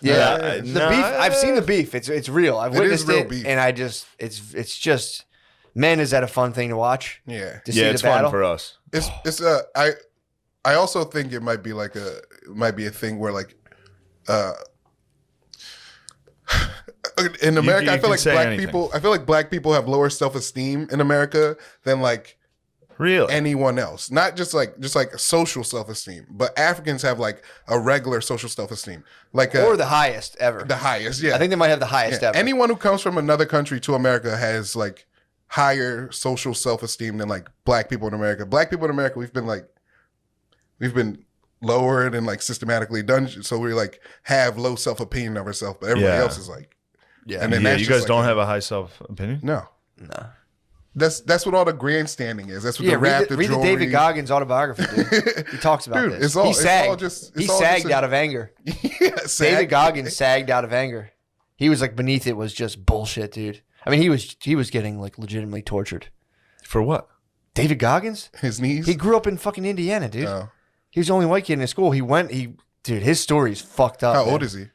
Yeah, Yeah, the nah. beef. I've seen the beef. It's real. I've It is witnessed real it, beef. and it's just, man, is that a fun thing to watch? Yeah. To see Yeah, the it's battle? fun for us. It's I also think it might be like a thing where like in America, you I feel can like say black anything. people. I feel like black people have lower self esteem in America than like Really? anyone else. Not just like social self esteem, but Africans have like a regular social self esteem, like Or the highest ever. the highest. Yeah, I think they might have the highest yeah. ever. Anyone who comes from another country to America has like higher social self esteem than like black people in America. Black people in America, we've been lowered and like systematically done, so we like have low self opinion of ourselves, but everybody Yeah. else is like, yeah. and then Yeah, that's you just guys like don't have a high self opinion? no. No. That's what all the grandstanding is. That's what Yeah, the rap, read the jewelry. David Goggins autobiography, dude. He talks about Dude, this. it's all- he it's sagged. all just- he it's all sagged just a- out of anger. Yeah, David Goggins sagged out of anger. He was like, beneath it was just bullshit, dude. I mean, he was getting like legitimately tortured. For what? David Goggins? His knees. He grew up in fucking Indiana, dude. Oh. He was the only white kid in his school. Dude, his story's fucked up. How man. old is he?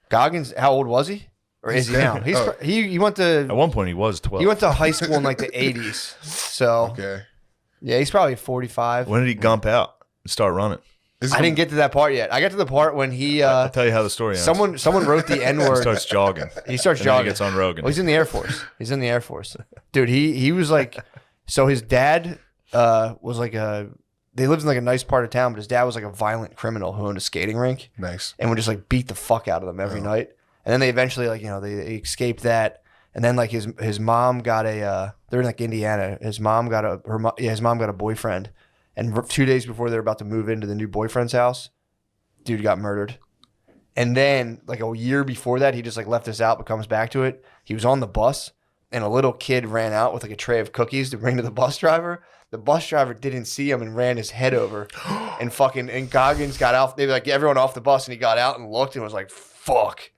Goggins? How old was he? Or is he now? He's Oh. he went to At one point, he was 12. he went to high school in like the 80s. So Okay. yeah, he's probably 45. When did he gump out and start running? Is I he- didn't get to that part yet. I got to the part when he I'll tell you how the story ends. someone wrote the N He word. starts jogging. He starts And then he jogging. gets on Rogan. Well, he's in the Air Force. He's in the Air Force, dude. He was like, so his dad was like they lived in like a nice part of town, but his dad was like a violent criminal who owned a skating rink Nice. and would just like beat the fuck out of them every night. And then they eventually like they escaped that. And then like his mom got they're in like Indiana. His mom got a boyfriend, and 2 days before they're about to move into the new boyfriend's house, dude got murdered. And then like a year before that, he just like left us out, but comes back to it. He was on the bus, and a little kid ran out with like a tray of cookies to bring to the bus driver. The bus driver didn't see him and ran his head over, and Goggins got out. They were like everyone off the bus, and he got out and looked and was like, "Fuck,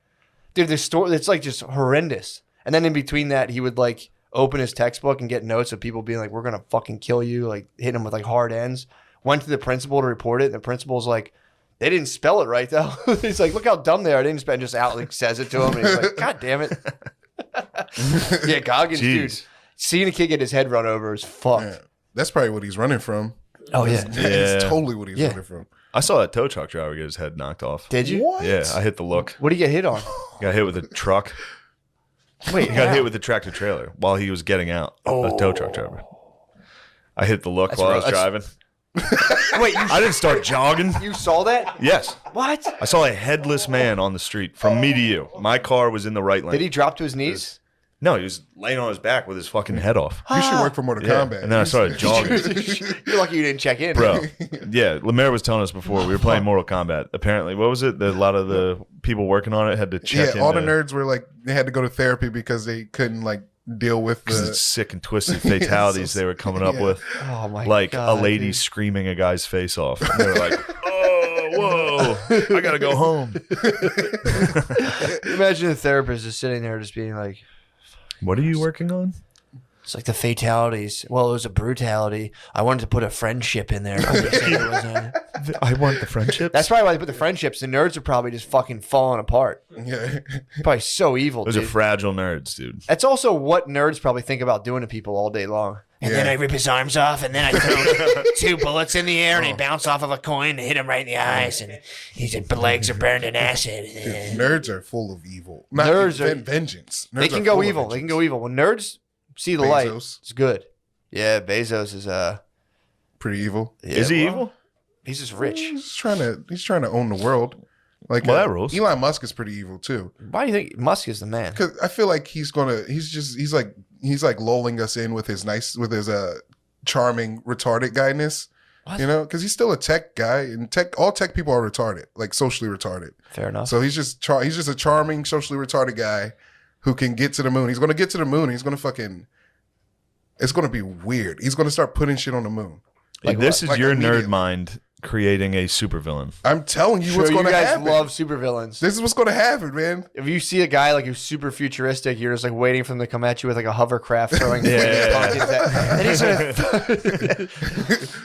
dude, this story. It's like just horrendous." And then in between that, he would like open his textbook and get notes of people being like, "We're gonna fucking kill you," like hitting him with like hard ends. Went to the principal to report it, and the principal's like, "They didn't spell it right though." He's like, "Look how dumb they are. They didn't spell." Just out like says it to him, and he's like, "God damn it." Yeah, Goggins, dude. Jeez. Seeing a kid get his head run over is fucked. Yeah. That's probably what he's running from. Oh yeah. That's Yeah. totally what he's Yeah. running from. I saw a tow truck driver get his head knocked off. Did you? What? Yeah, I hit the look. What did you get hit on? Got hit with a truck. Wait, He got how? hit with a tractor trailer while he was getting out. A tow truck driver. I hit the look That's while I rough. was driving. Wait, I didn't start jogging. you saw that? Yes. What? I saw a headless man on the street from me to you. My car was in the right lane. Did he drop to his knees? No, he was laying on his back with his fucking head off. You should work for Mortal Yeah. Kombat. And then I started jogging. You're lucky you didn't check in. Bro, yeah, Lemaire was telling us before we were playing Mortal Kombat. Apparently, what was it? A lot of the people working on it had to check in. all the nerds were like, they had to go to therapy because they couldn't like deal with Because the. it's sick and twisted fatalities they were coming up Yeah. with. Oh my Like god. a lady dude. screaming a guy's face off. And they were like, oh, whoa, I got to go home. Imagine the therapist just sitting there just being like, What are you working on? it's like the fatalities. Well, it was a brutality. I wanted to put a friendship in there. But they said it wasn't. I want the friendships. That's probably why they put the friendships. The nerds are probably just fucking falling apart. Yeah. Probably so evil, Those dude. are fragile nerds, dude. That's also what nerds probably think about doing to people all day long. And then Yeah. I rip his arms off, and then I throw 2 bullets in the air, and they bounce off of a coin and hit him right in the eyes, and his legs are burned in acid. Nerds are full of evil. Not Nerds are- vengeance. They Nerds can are go full of evil. They can vengeance. go evil. When nerds see the light, Bezos. it's good. Yeah, Bezos is Pretty evil. yeah, Is he well, evil? He's just rich. He's trying to own the world. Like Well, that rules. Elon Musk is pretty evil too. Why do you think Musk is the man? Because I feel like he's like lulling us in with his charming retarded guyness. What? You know, because he's still a tech guy, and all tech people are retarded, like socially retarded. Fair enough. So he's just a charming, socially retarded guy who can get to the moon. He's going to get to the moon. He's going to it's going to be weird. He's going to start putting shit on the moon. Like this what? is Like your immediately. nerd mind creating a supervillain. I'm telling you what's Sure, going you to guys happen. love supervillains. This is what's going to happen, man. If you see a guy like who's super futuristic, you're just like waiting for them to come at you with like a hovercraft throwing Yeah. pumpkins at, and he's gonna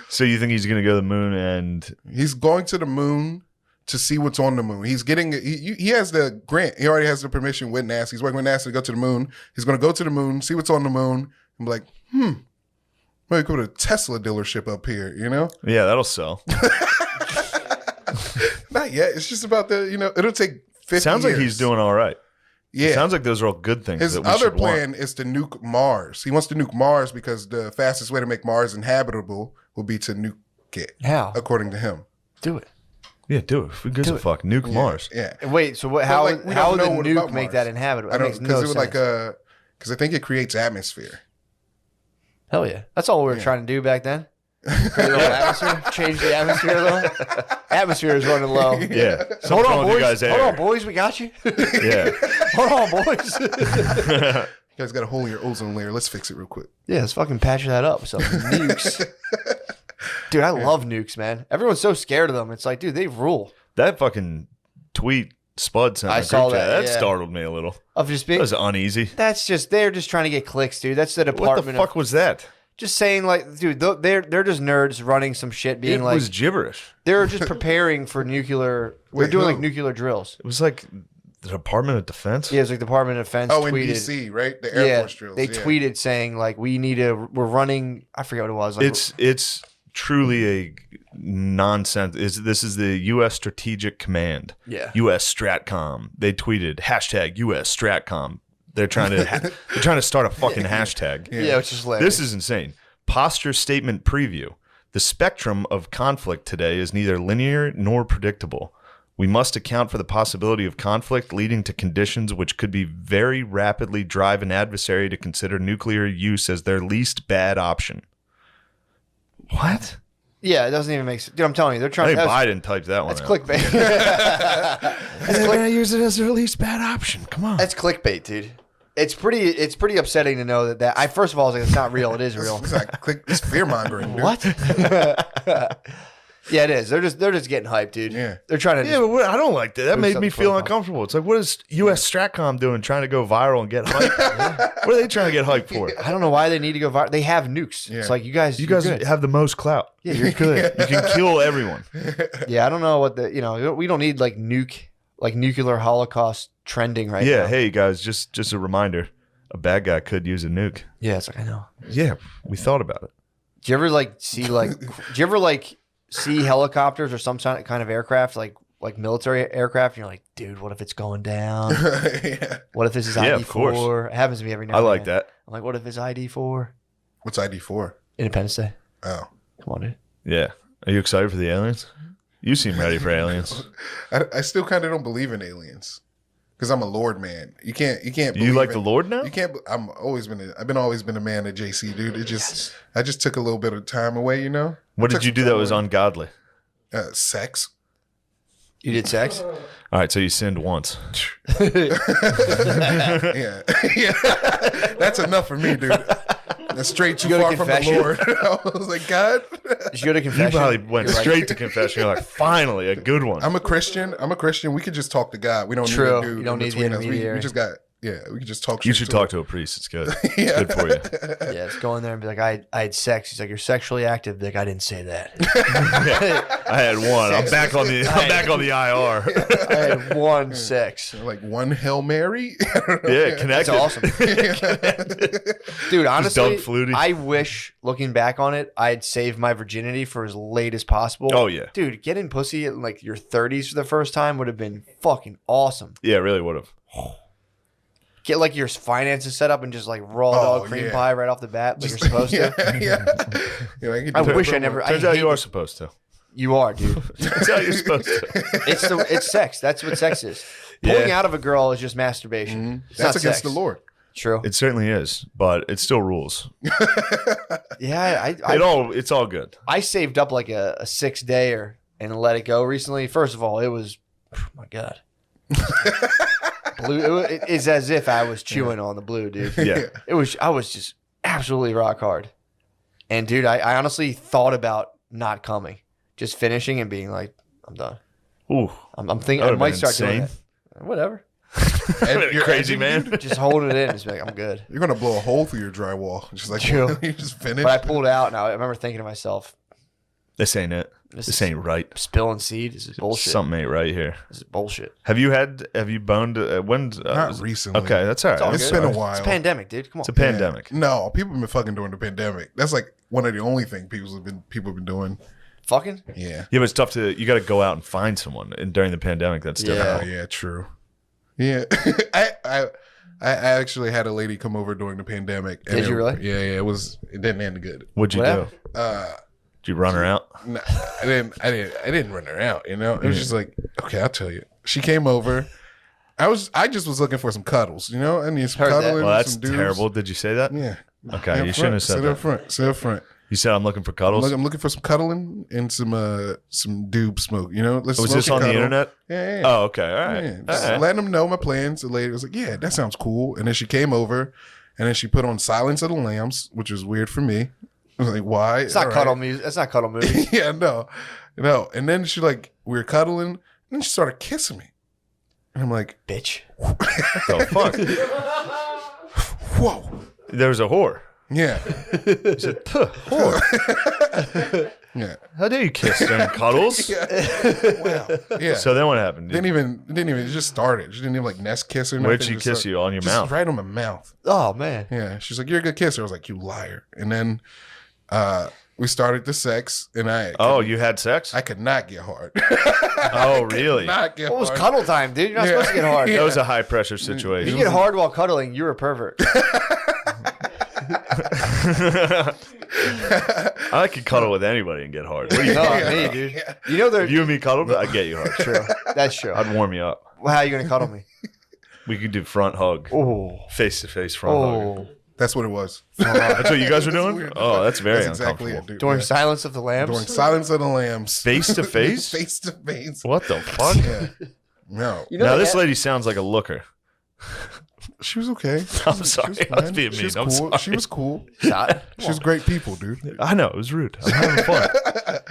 So you think he's going to go to the moon and He's going to the moon to see what's on the moon. He's getting. He has the grant. He already has the permission with NASA. He's working with NASA to go to the moon. He's going to go to the moon, see what's on the moon, and be like, maybe go to a Tesla dealership up here. You know, yeah, that'll sell. not yet. It's just about the. It'll take 50 Sounds like years. he's doing all right. Yeah. Sounds like those are all good things. His that we other should want. plan is to nuke Mars. He wants to nuke Mars because the fastest way to make Mars inhabitable will be to nuke it, how according to him. do it. Yeah, do it. Who gives Do a it. fuck? Nuke Mars. Yeah. Wait, so what? How like, we how don't would the know what nuke about make Mars. that inhabitable? I That don't makes because no it was sense. like because I think it creates atmosphere. Hell yeah, that's all we were trying to do back then. Create a little atmosphere, change the atmosphere a little. Atmosphere is running low. Yeah. Hold on, You boys. guys Hold air. on, boys. We got you. Yeah. Hold on, boys. You guys got a hole in your ozone layer. Let's fix it real quick. Yeah, let's fucking patch that up. So nukes. Dude, I love nukes, man. Everyone's so scared of them. It's like, dude, they rule. That fucking tweet Spud sent. I in the saw group chat, that, That yeah. startled me a little. Of just That being. was uneasy. That's just they're just trying to get clicks, dude. That's the What department. the fuck was that? Just saying, like, dude, they're just nerds running some shit, being It like was gibberish. they're just preparing for nuclear. They're Wait, doing who? like nuclear drills. It was like the Department of Defense. Yeah, it's like Department of Defense Oh, in tweeted. DC, right? The Air Force drills. they yeah. tweeted saying like we need to. We're running. I forget what it was. Like, It's truly a nonsense. This is the U.S. Strategic Command. Yeah. U.S. Stratcom. They tweeted hashtag U.S. Stratcom. They're trying to start a fucking hashtag. yeah, which is hilarious. This is insane. Posture statement preview. The spectrum of conflict today is neither linear nor predictable. We must account for the possibility of conflict leading to conditions which could be very rapidly drive an adversary to consider nuclear use as their least bad option. What? Yeah, it doesn't even make sense. Dude, I'm telling you, they're I trying. think That's Biden typed that one that's out. clickbait. They're going to use it as their least bad option. Come on. That's clickbait, dude. It's pretty upsetting to know that. I first of all was like, it's not real. It is real. It's like it's fear mongering. What? Yeah, it is. They're just getting hyped, dude. Yeah. They're trying to. Yeah, but I don't like that. That made me something feel fun. uncomfortable. It's like, what is U.S. Stratcom doing trying to go viral and get hype? What are they trying to get hype for? I don't know why they need to go viral. They have nukes. Yeah. It's like you guys. You you're guys good. have the most clout. Yeah, you're good. You can kill everyone. Yeah, I don't know what we don't need like nuclear holocaust trending right now. Yeah, hey guys, just a reminder. A bad guy could use a nuke. Yeah, it's like I know. Yeah, we thought about it. Do you ever see helicopters or some kind of aircraft like military aircraft? And you're like, dude, what if it's going down? Yeah. What if this is Yeah, of ID4? course. It happens to me every now I and like then. that. I'm like, what if it's ID4? What's ID for? Independence Day. Oh, Come on, dude. Yeah. Are you excited for the aliens? You seem ready for aliens. I still kind of don't believe in aliens because I'm a Lord man. You can't. You like the Lord now? You can't. I've always been a man of JC, dude. I just took a little bit of time away. You know. What Took did you some do time that was away. ungodly? Sex. You did sex? All right, so you sinned once. Yeah, yeah. That's enough for me, dude. That's straight too You go far to from the confession? Lord. I was like, God. Did you go to You confession? probably went You're like- straight to confession. You're like, finally, a good one. I'm a Christian. We could just talk to God. We don't True. need a dude You don't in need the between us. intermediary. We just got. Yeah, we can just talk. You shit should talk to a priest. It's good. It's Yeah. good for you. Yeah, just go in there and be like, I had sex. He's like, you're sexually active. Like, I didn't say that. I had one. I'm back on the IR. I had one sex. Like one Hail Mary. Yeah, That's connected. awesome. Dude, honestly, dump Flutie. I wish, looking back on it, I'd saved my virginity for as late as possible. Oh, yeah. Dude, getting pussy in like your 30s for the first time would have been fucking awesome. Yeah, really would have. Get like your finances set up and just like raw Oh, dog cream yeah. pie right off the bat like you're supposed yeah, to. yeah. You're like, I you do wish it I never. I Turns out hate you are it. supposed to. You are, dude. Turns out you're supposed to. It's sex. That's what sex is. Pulling Yeah. out of a girl is just masturbation. It's That's not against sex. the Lord. True. It certainly is, but it still rules. Yeah, It's all good. I saved up like a 6-dayer and let it go recently. First of all, it was, oh my God. Blue. It's as if I was chewing on the blue, dude. Yeah. I was just absolutely rock hard. And dude, I honestly thought about not coming. just finishing and being like, I'm done. Ooh, I'm thinking That I would've might been start doing insane. that. Whatever. You're crazy edging, man. dude? Just hold it in. Just be like, I'm good. You're gonna blow a hole through your drywall. Just like True. you just finished. But I pulled out, and I remember thinking to myself, this ain't it. This ain't right. spilling seed. This is bullshit. Something ain't right here. This is bullshit. Have you boned? When's Not recently. Okay, that's all right. all It's good. been a while. It's a pandemic, dude. Come on. It's a pandemic. Yeah. No, people have been fucking during the pandemic. That's like one of the only things people have been doing. Fucking? Yeah. Yeah, but it's tough to. You got to go out and find someone, and during the pandemic, that's Yeah. difficult. Oh yeah, true. Yeah. I actually had a lady come over during the pandemic. and Did you really? Yeah. It didn't end good. What'd you What do? happened? Did you run her out? No, I didn't run her out. You know, it was just like, okay, I'll tell you. She came over. I just was looking for some cuddles. You know, I need some Heard that. cuddling. Well, that's some dudes. terrible. Did you say that? Yeah. Okay, you Up shouldn't have front. said Sit that. up front. Sit up front. You said I'm looking for cuddles. I'm looking for some cuddling and some doob smoke. You know, let's Was smoke this and on the cuddle. internet? Yeah. Oh, okay. All right. Yeah, All just right. letting them know my plans. The lady was like, "Yeah, that sounds cool." And then she came over, and then she put on "Silence of the Lambs," which was weird for me. I was like, "Why?" It's not All cuddle right. music. That's not cuddle movie. Yeah, no. And then we were cuddling, and then she started kissing me, and I'm like, Bitch. What the fuck? "Whoa, There was a whore. yeah, He said, "Puh, whore. yeah, How dare you kiss during cuddles?" wow, yeah." So then what happened? didn't even. It just started. She didn't even like nest kiss or nothing. Where'd she Just kiss started- you? On your just mouth? right on my mouth. Oh, man. Yeah, she's like, "You're a good kisser." I was like, "You liar!" And then we started the sex, and Oh, you had sex? I could not get hard. Oh, really? Not get What was hard. cuddle time, dude? You're not Yeah. supposed to get hard. That was a high pressure If situation. you get hard while cuddling, you're a pervert. I could cuddle with anybody and get hard. What do you No, think? me, dude. You know If you and me cuddled, I'd get you hard. True. That's true. I'd warm you up. Well, how are you going to cuddle me? We could do front hug, Oh. face to face front hug. Oh. That's what it was. That's what you guys were That's doing? weird. Oh, that's very That's exactly uncomfortable. it, dude. During Yeah. Silence of the Lambs? During Silence of the Lambs. Face to face? Face to face. What the fuck? Yeah. No. You know Now they this had- lady sounds like a looker. She was okay. I'm sorry. I was fine. being She mean. was I'm cool. sorry. She was cool. Shot. She was great people, dude. I know it was rude. I'm having fun.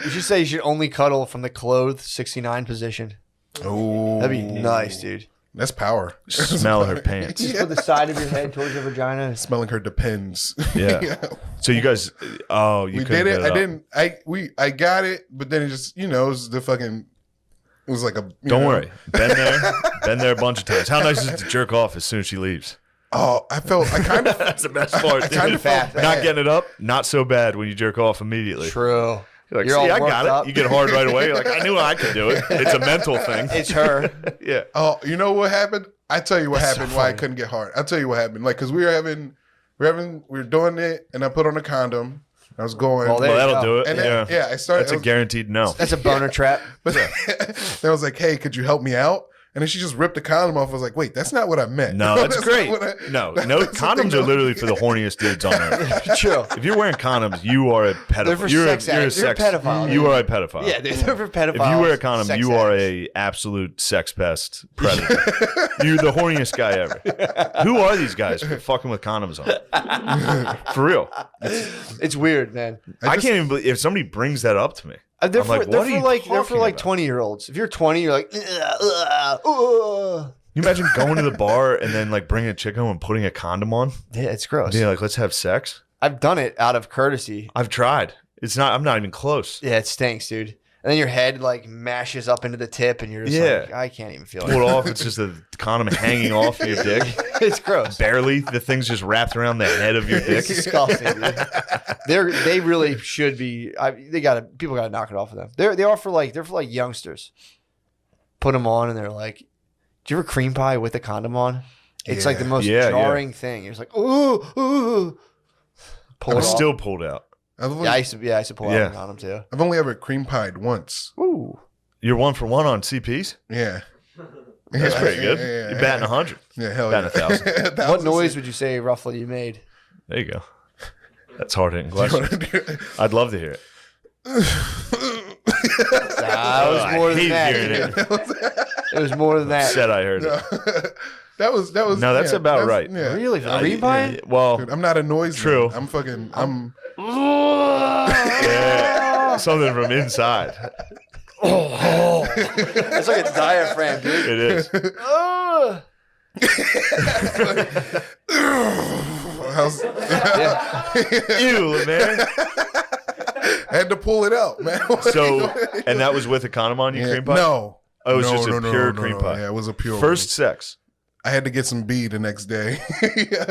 You should say you should only cuddle from the clothed 69 position. Oh. That'd be nice, dude. That's power. Smell her pants. Just put the side of your head towards your vagina. Smelling her depends. Yeah. So you guys, oh, you We couldn't did it. get I up. didn't. I got it, but then it just, it was the fucking. It was like a. Don't worry. Been there a bunch of times. How nice is it to jerk off as soon as she leaves? Oh, I kind of. That's the best part. I kind dude. of felt Not Not bad. getting it up, not so bad when you jerk off immediately. True. You're like, You're see, all I got worked it. up. You get hard right away. You're like, I knew I could do it. It's a mental thing. It's her. Yeah. Oh, you know what happened? I tell you what That's so happened. Why I funny. couldn't get hard. I'll tell you what happened. Like, cause we were doing it, and I put on a condom. I was going. Well, there Well, you that'll go. do it. and then, Yeah. I started. That's a guaranteed no. That's a boner trap. But then I was like, "Hey, could you help me out?" And then she just ripped the condom off. I was like, "Wait, that's not what I meant." No, that's not great. what I- No, that's condoms something are literally for the horniest dudes on earth. True. If you're wearing condoms, you are a They're for pedophile. You're sex addicts. You're a pedophile. You are a pedophile. Yeah, they're for pedophiles. If you wear a condom, sex you are addicts. a absolute sex pest predator. You're the horniest guy ever. Who are these guys for fucking with condoms on? For real. It's weird, man. I can't even believe if somebody brings that up to me. They're I'm for, like, they're what are for you like they're for talking like about? 20-year-olds. If you're 20, you're like, ugh. You imagine going to the bar and then like bringing a chick home and putting a condom on? Yeah, it's gross. Yeah, like let's have sex. I've done it out of courtesy. I've tried. It's not. I'm not even close. Yeah, it stinks, dude. And then your head like mashes up into the tip, and you're just like, I can't even feel Pull it. it off. It's just a condom hanging off your dick. It's gross. Barely. The thing's just wrapped around the head of your It's dick. disgusting, dude. They really should be. People gotta knock it off of them. They're for like youngsters. Put them on, and they're like, "Do you ever cream pie with a condom on?" It's like the most Yeah, jarring thing. You're just like, ooh. Pull I'm it off. still pulled out. I've only, Yeah, I used to pull out a condom too. I've only ever cream pied once. Ooh. You're 1 for 1 on CPs. Yeah. That's pretty good. Yeah, You're batting 100. Yeah, hell Batting yeah. 1,000. What noise would you say roughly you made? There you go. That's hard hitting question. I'd love to hear it. That was more I than hate that. hearing it. It was more than that. Said I heard it. that was. No, that's about right. Yeah. Really? For the cream pie? Well, Dude, I'm not a noise. True. Man. I'm fucking. I'm. yeah. something from inside. It's like a diaphragm, dude. It is. Ew, man. I had to pull it out, man. So, and that was with a condom on you, cream pie? No. Oh, it was No, just no, a no, pure no, cream no. pie. Yeah, it was a pure First one. sex. I had to get some B the next day.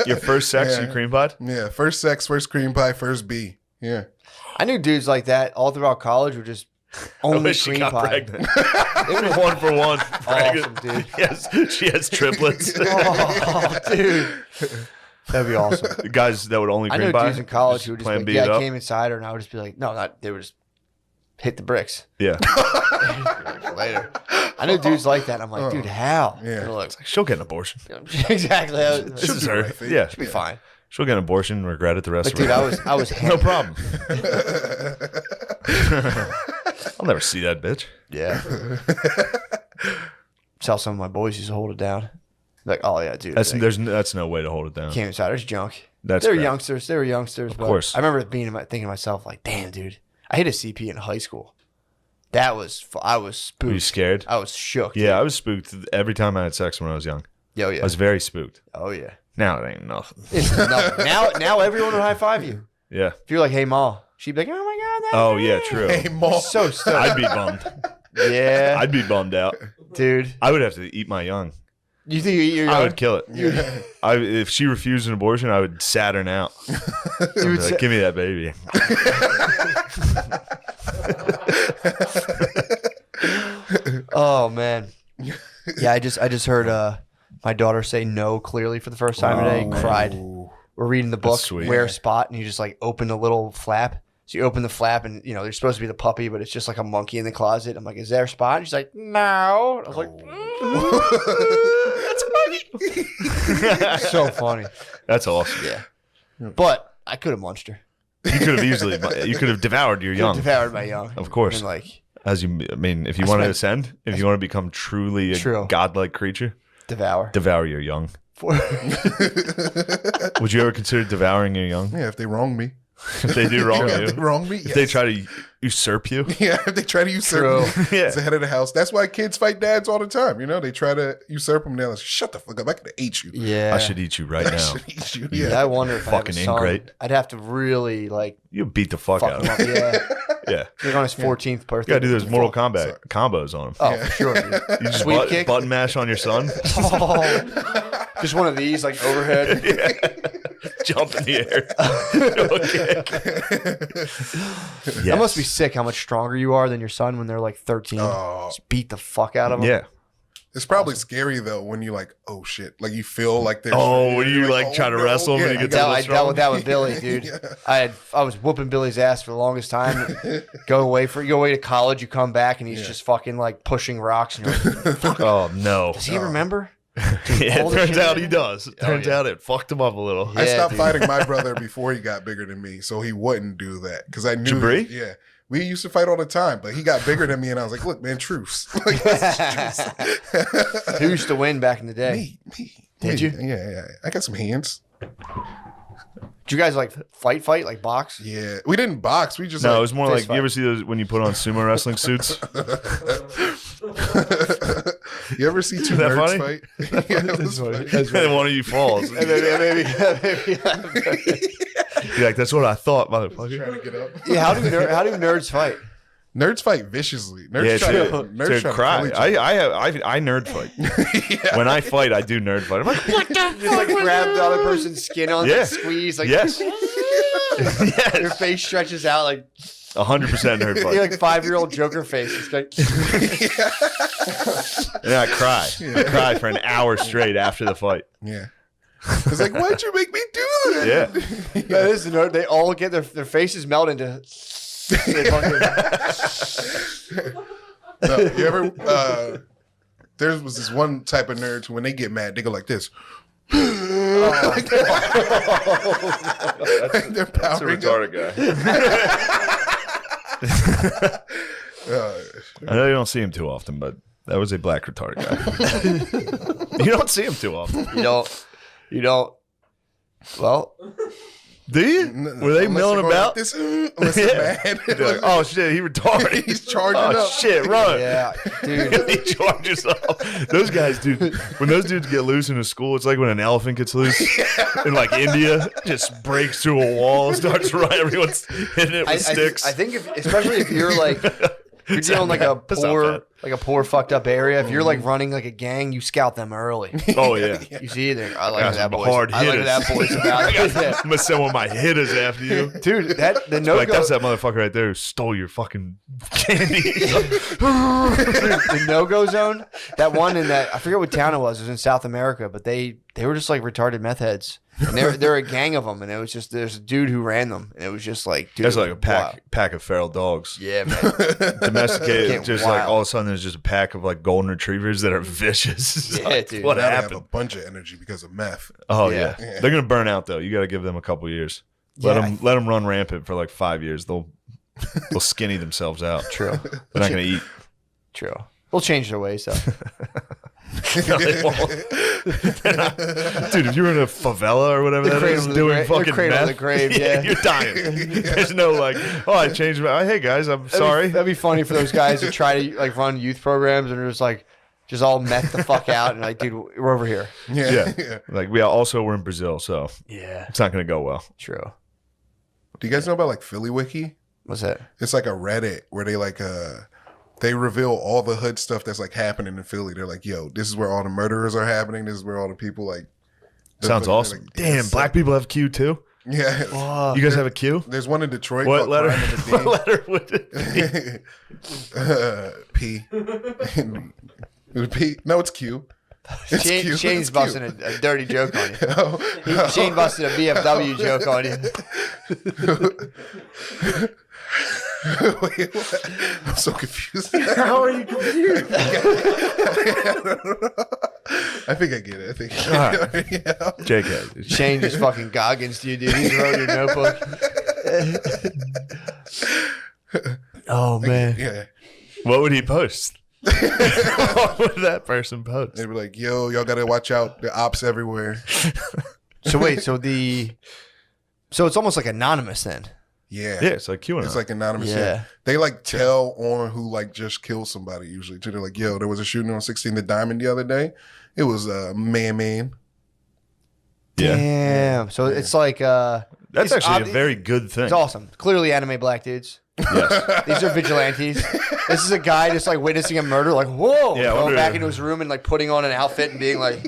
Your first sex, Yeah. you cream pie? Yeah, first sex, first cream pie, first B. Yeah. I knew dudes like that all throughout college were just I only wish she cream got pie. pregnant. They were 1 for 1. Awesome, dude. Yes, she has triplets. Oh, dude. That'd be awesome. The guys that would only I cream know pie. dudes in college who would just be plan like, B yeah, it I up. came inside her, and I would just be like, no, not. They would just hit the bricks Yeah. later. I know dudes like that. I'm like, dude, how? Yeah. And look, She'll get an abortion. exactly. This She'll is do her. right thing. Yeah. Should be fine. She'll get an abortion and regret it the rest But of dude, her life. I was No problem. Yeah. I'll never see that bitch. Yeah. That's how some of my boys used to hold it down. Like, oh yeah, dude. That's like, that's no way to hold it down. came inside. There's junk. That's They were crap. youngsters. They were youngsters. Of but course. I remember thinking to myself, like, damn, dude, I hit a CP in high school. That was, I was spooked. Were you scared? I was shook. Yeah, I was spooked every time I had sex when I was young. Yo, yeah. I was very spooked. Oh, yeah. Now it ain't nothing. It's nothing. Now everyone would high five you. Yeah. If you're like, hey, Ma, she'd be like, oh my God. That's Oh yeah, great." true. Hey, Mom. So stoked. I'd be bummed. Yeah. I'd be bummed out. Dude. I would have to eat my young. You think you eat your I young? would kill it. Yeah. If she refused an abortion, I would Saturn out. You I'd be would like, say- give me that baby. Oh, man. Yeah, I just heard my daughter say no clearly for the first time today. Cried. We're reading the book, sweet. Where Spot, and you just like open a little flap. So you open the flap, and you know there's supposed to be the puppy, but it's just like a monkey in the closet. I'm like, "Is there Spot?" And she's like, "No." I was like, "That's so funny." That's awesome. Yeah, but I could have munched her. You could have easily, you could have devoured your young. Devoured my young. Of course. And like If you want to ascend, if you want to become truly a True. godlike creature, devour. devour your young. For- Would you ever consider devouring your young? Yeah, if they wrong me. If they do wrong to If they you? wrong me, If they try to usurp you? Yeah, if they try to usurp me True. Yeah. as the head of the house. That's why kids fight dads all the time. You know, they try to usurp them. They're like, shut the fuck up. I could have ate you. yeah, I should eat you right I now. should eat you. Yeah, Yeah. I wonder if Fucking I have a son, ingrate. I'd have to really like You beat the fuck fuck out him of up. him. Yeah, Yeah. like on his 14th birthday. You gotta do those Mortal Fuck, Kombat sorry. combos on him. Oh, for sure. Dude. You just Sweep kick. button mash on your son. Oh, just one of these, like overhead. Jump in the air. Yes. That must be sick. How much stronger you are than your son when they're like 13. Oh. Just beat the fuck out of them. Yeah. It's probably scary though when you're like, oh shit, like you feel like there's. Oh, when you you're like try to wrestle him and he gets I a little dealt strong. with that with Billy, dude. Yeah. I was whooping Billy's ass for the longest time. Go away to college, you come back and he's just fucking like pushing rocks and you're like, Oh no. does he remember? Yeah, all it the turns shit out in he does. It turns yeah. out it fucked him up a little. Yeah. I stopped dude. fighting my brother before he got bigger than me, so he wouldn't do that because I knew. Jabri? Yeah, we used to fight all the time, but he got bigger than me, and I was like, "Look, man, truce." Like, truce. Who used to win back in the day? Me. Did Me. you? Yeah. I got some hands. Did you guys like fight, like box? Yeah, we didn't box. We just No, like, it was more fist like you ever see those when you put on sumo wrestling suits? You ever see two that nerds funny? fight? Yeah, it was funny. And then one of you falls. maybe. You're like, that's what I thought, motherfucker. Trying to get up. Yeah, how do nerds fight? Nerds fight viciously. Nerds Yeah, try to, to, nerds to try cry. to kill each I nerd fight. other. When I fight, I do nerd fight. I'm like, what the Just like grab the other person's skin on, Yeah. and squeeze, like Yes. your Yes. face stretches out like 100% nerd you're fight. like 5-year-old Joker face. It's like And then I cry. I cry for an hour straight after the fight. Yeah. It's like, why'd you make me do that? Yeah. that is the nerd. They all get their faces melt into. They fucking- No, you ever? There was this one type of nerds when they get mad, they go like this. Like they're That's a powering up. retarded guy. I know you don't see him too often, but that was a black retarded guy. You don't see him too often. You don't. Well, Do you? Were they milling about? This, unless they're mad. They're like, oh shit, he retarded. He's charging oh up. shit, run. Yeah, dude. He charges up. Those guys, dude. When those dudes get loose in a school, it's like when an elephant gets loose in like India, just breaks through a wall, starts running. Everyone's hitting it with sticks. I think, especially if you're like, you're dealing like a That's not poor, fucked up area. If you're like running like a gang, you scout them early. Oh yeah. You see, I like Got that some boys. hard I like hitters. that boys about it. Yeah. I'm gonna send one of my hitters after you. Dude, the no Like go, that's that motherfucker right there who stole your fucking candy. the no go zone. That one in that I forget what town it was. It was in South America, but they were just like retarded meth heads. And they're a gang of them, and it was just there's a dude who ran them, and it was just like dude, That's like a wow. pack of feral dogs. Yeah, man. Domesticated, Getting just like wild. all of a sudden there's just a pack of like golden retrievers that are vicious. Yeah, Like, dude. what Now they have a happened? bunch of energy because of meth. Oh Yeah. yeah. They're gonna burn out though. You got to give them a couple years. Yeah, Let them run rampant for like 5 years. They'll skinny themselves out. True, They're not gonna eat. true. We'll change their ways though. No, they won't. Dude, if you were in a favela or whatever that cradle is to the doing gra- fucking cradle to meth, the grave, yeah. you're dying. There's no like, oh, I changed my. Hey guys, I'm sorry. That'd be funny for those guys who try to like run youth programs and are just like just all meth the fuck out and like, dude, we're over here. Yeah. Like we're in Brazil, so Yeah, it's not gonna go well. true. Do you guys know about like Philly Wiki? What's that? It's like a Reddit where they like they reveal all the hood stuff that's like happening in Philly. They're like, yo, this is where all the murderers are happening. This is where all the people like. Sounds they're awesome. like, Damn, it's black people have Q too. Yeah. You guys have a Q? There's one in Detroit. What called letter? Crime of the What Day. letter would it be? P. It was P. No, it's Q. It's Q. Shane's It's busting Q. a dirty joke on you. Oh, Shane busted a VFW joke on you. Wait, what? I'm so confused. How are you confused? I think I get it. I think. Yeah. JK. Shane just fucking goggins to you, dude. He's wrote your notebook. Oh man. Yeah. What would he post? What would that person post? They'd be like, yo, y'all gotta watch out. The ops everywhere. So wait, so it's almost like anonymous then. Yeah. Yeah, it's like QAnon. It's like anonymous. Yeah. Yeah. They like tell on who like just killed somebody usually too. They're like, yo, there was a shooting on 16 the Diamond the other day. It was man. Yeah. Damn. So it's like That's it's actually a very good thing. It's awesome. Clearly anime black dudes. Yes. These are vigilantes. This is a guy just like witnessing a murder, like, whoa, Yeah, I going wonder- back into his room and like putting on an outfit and being like,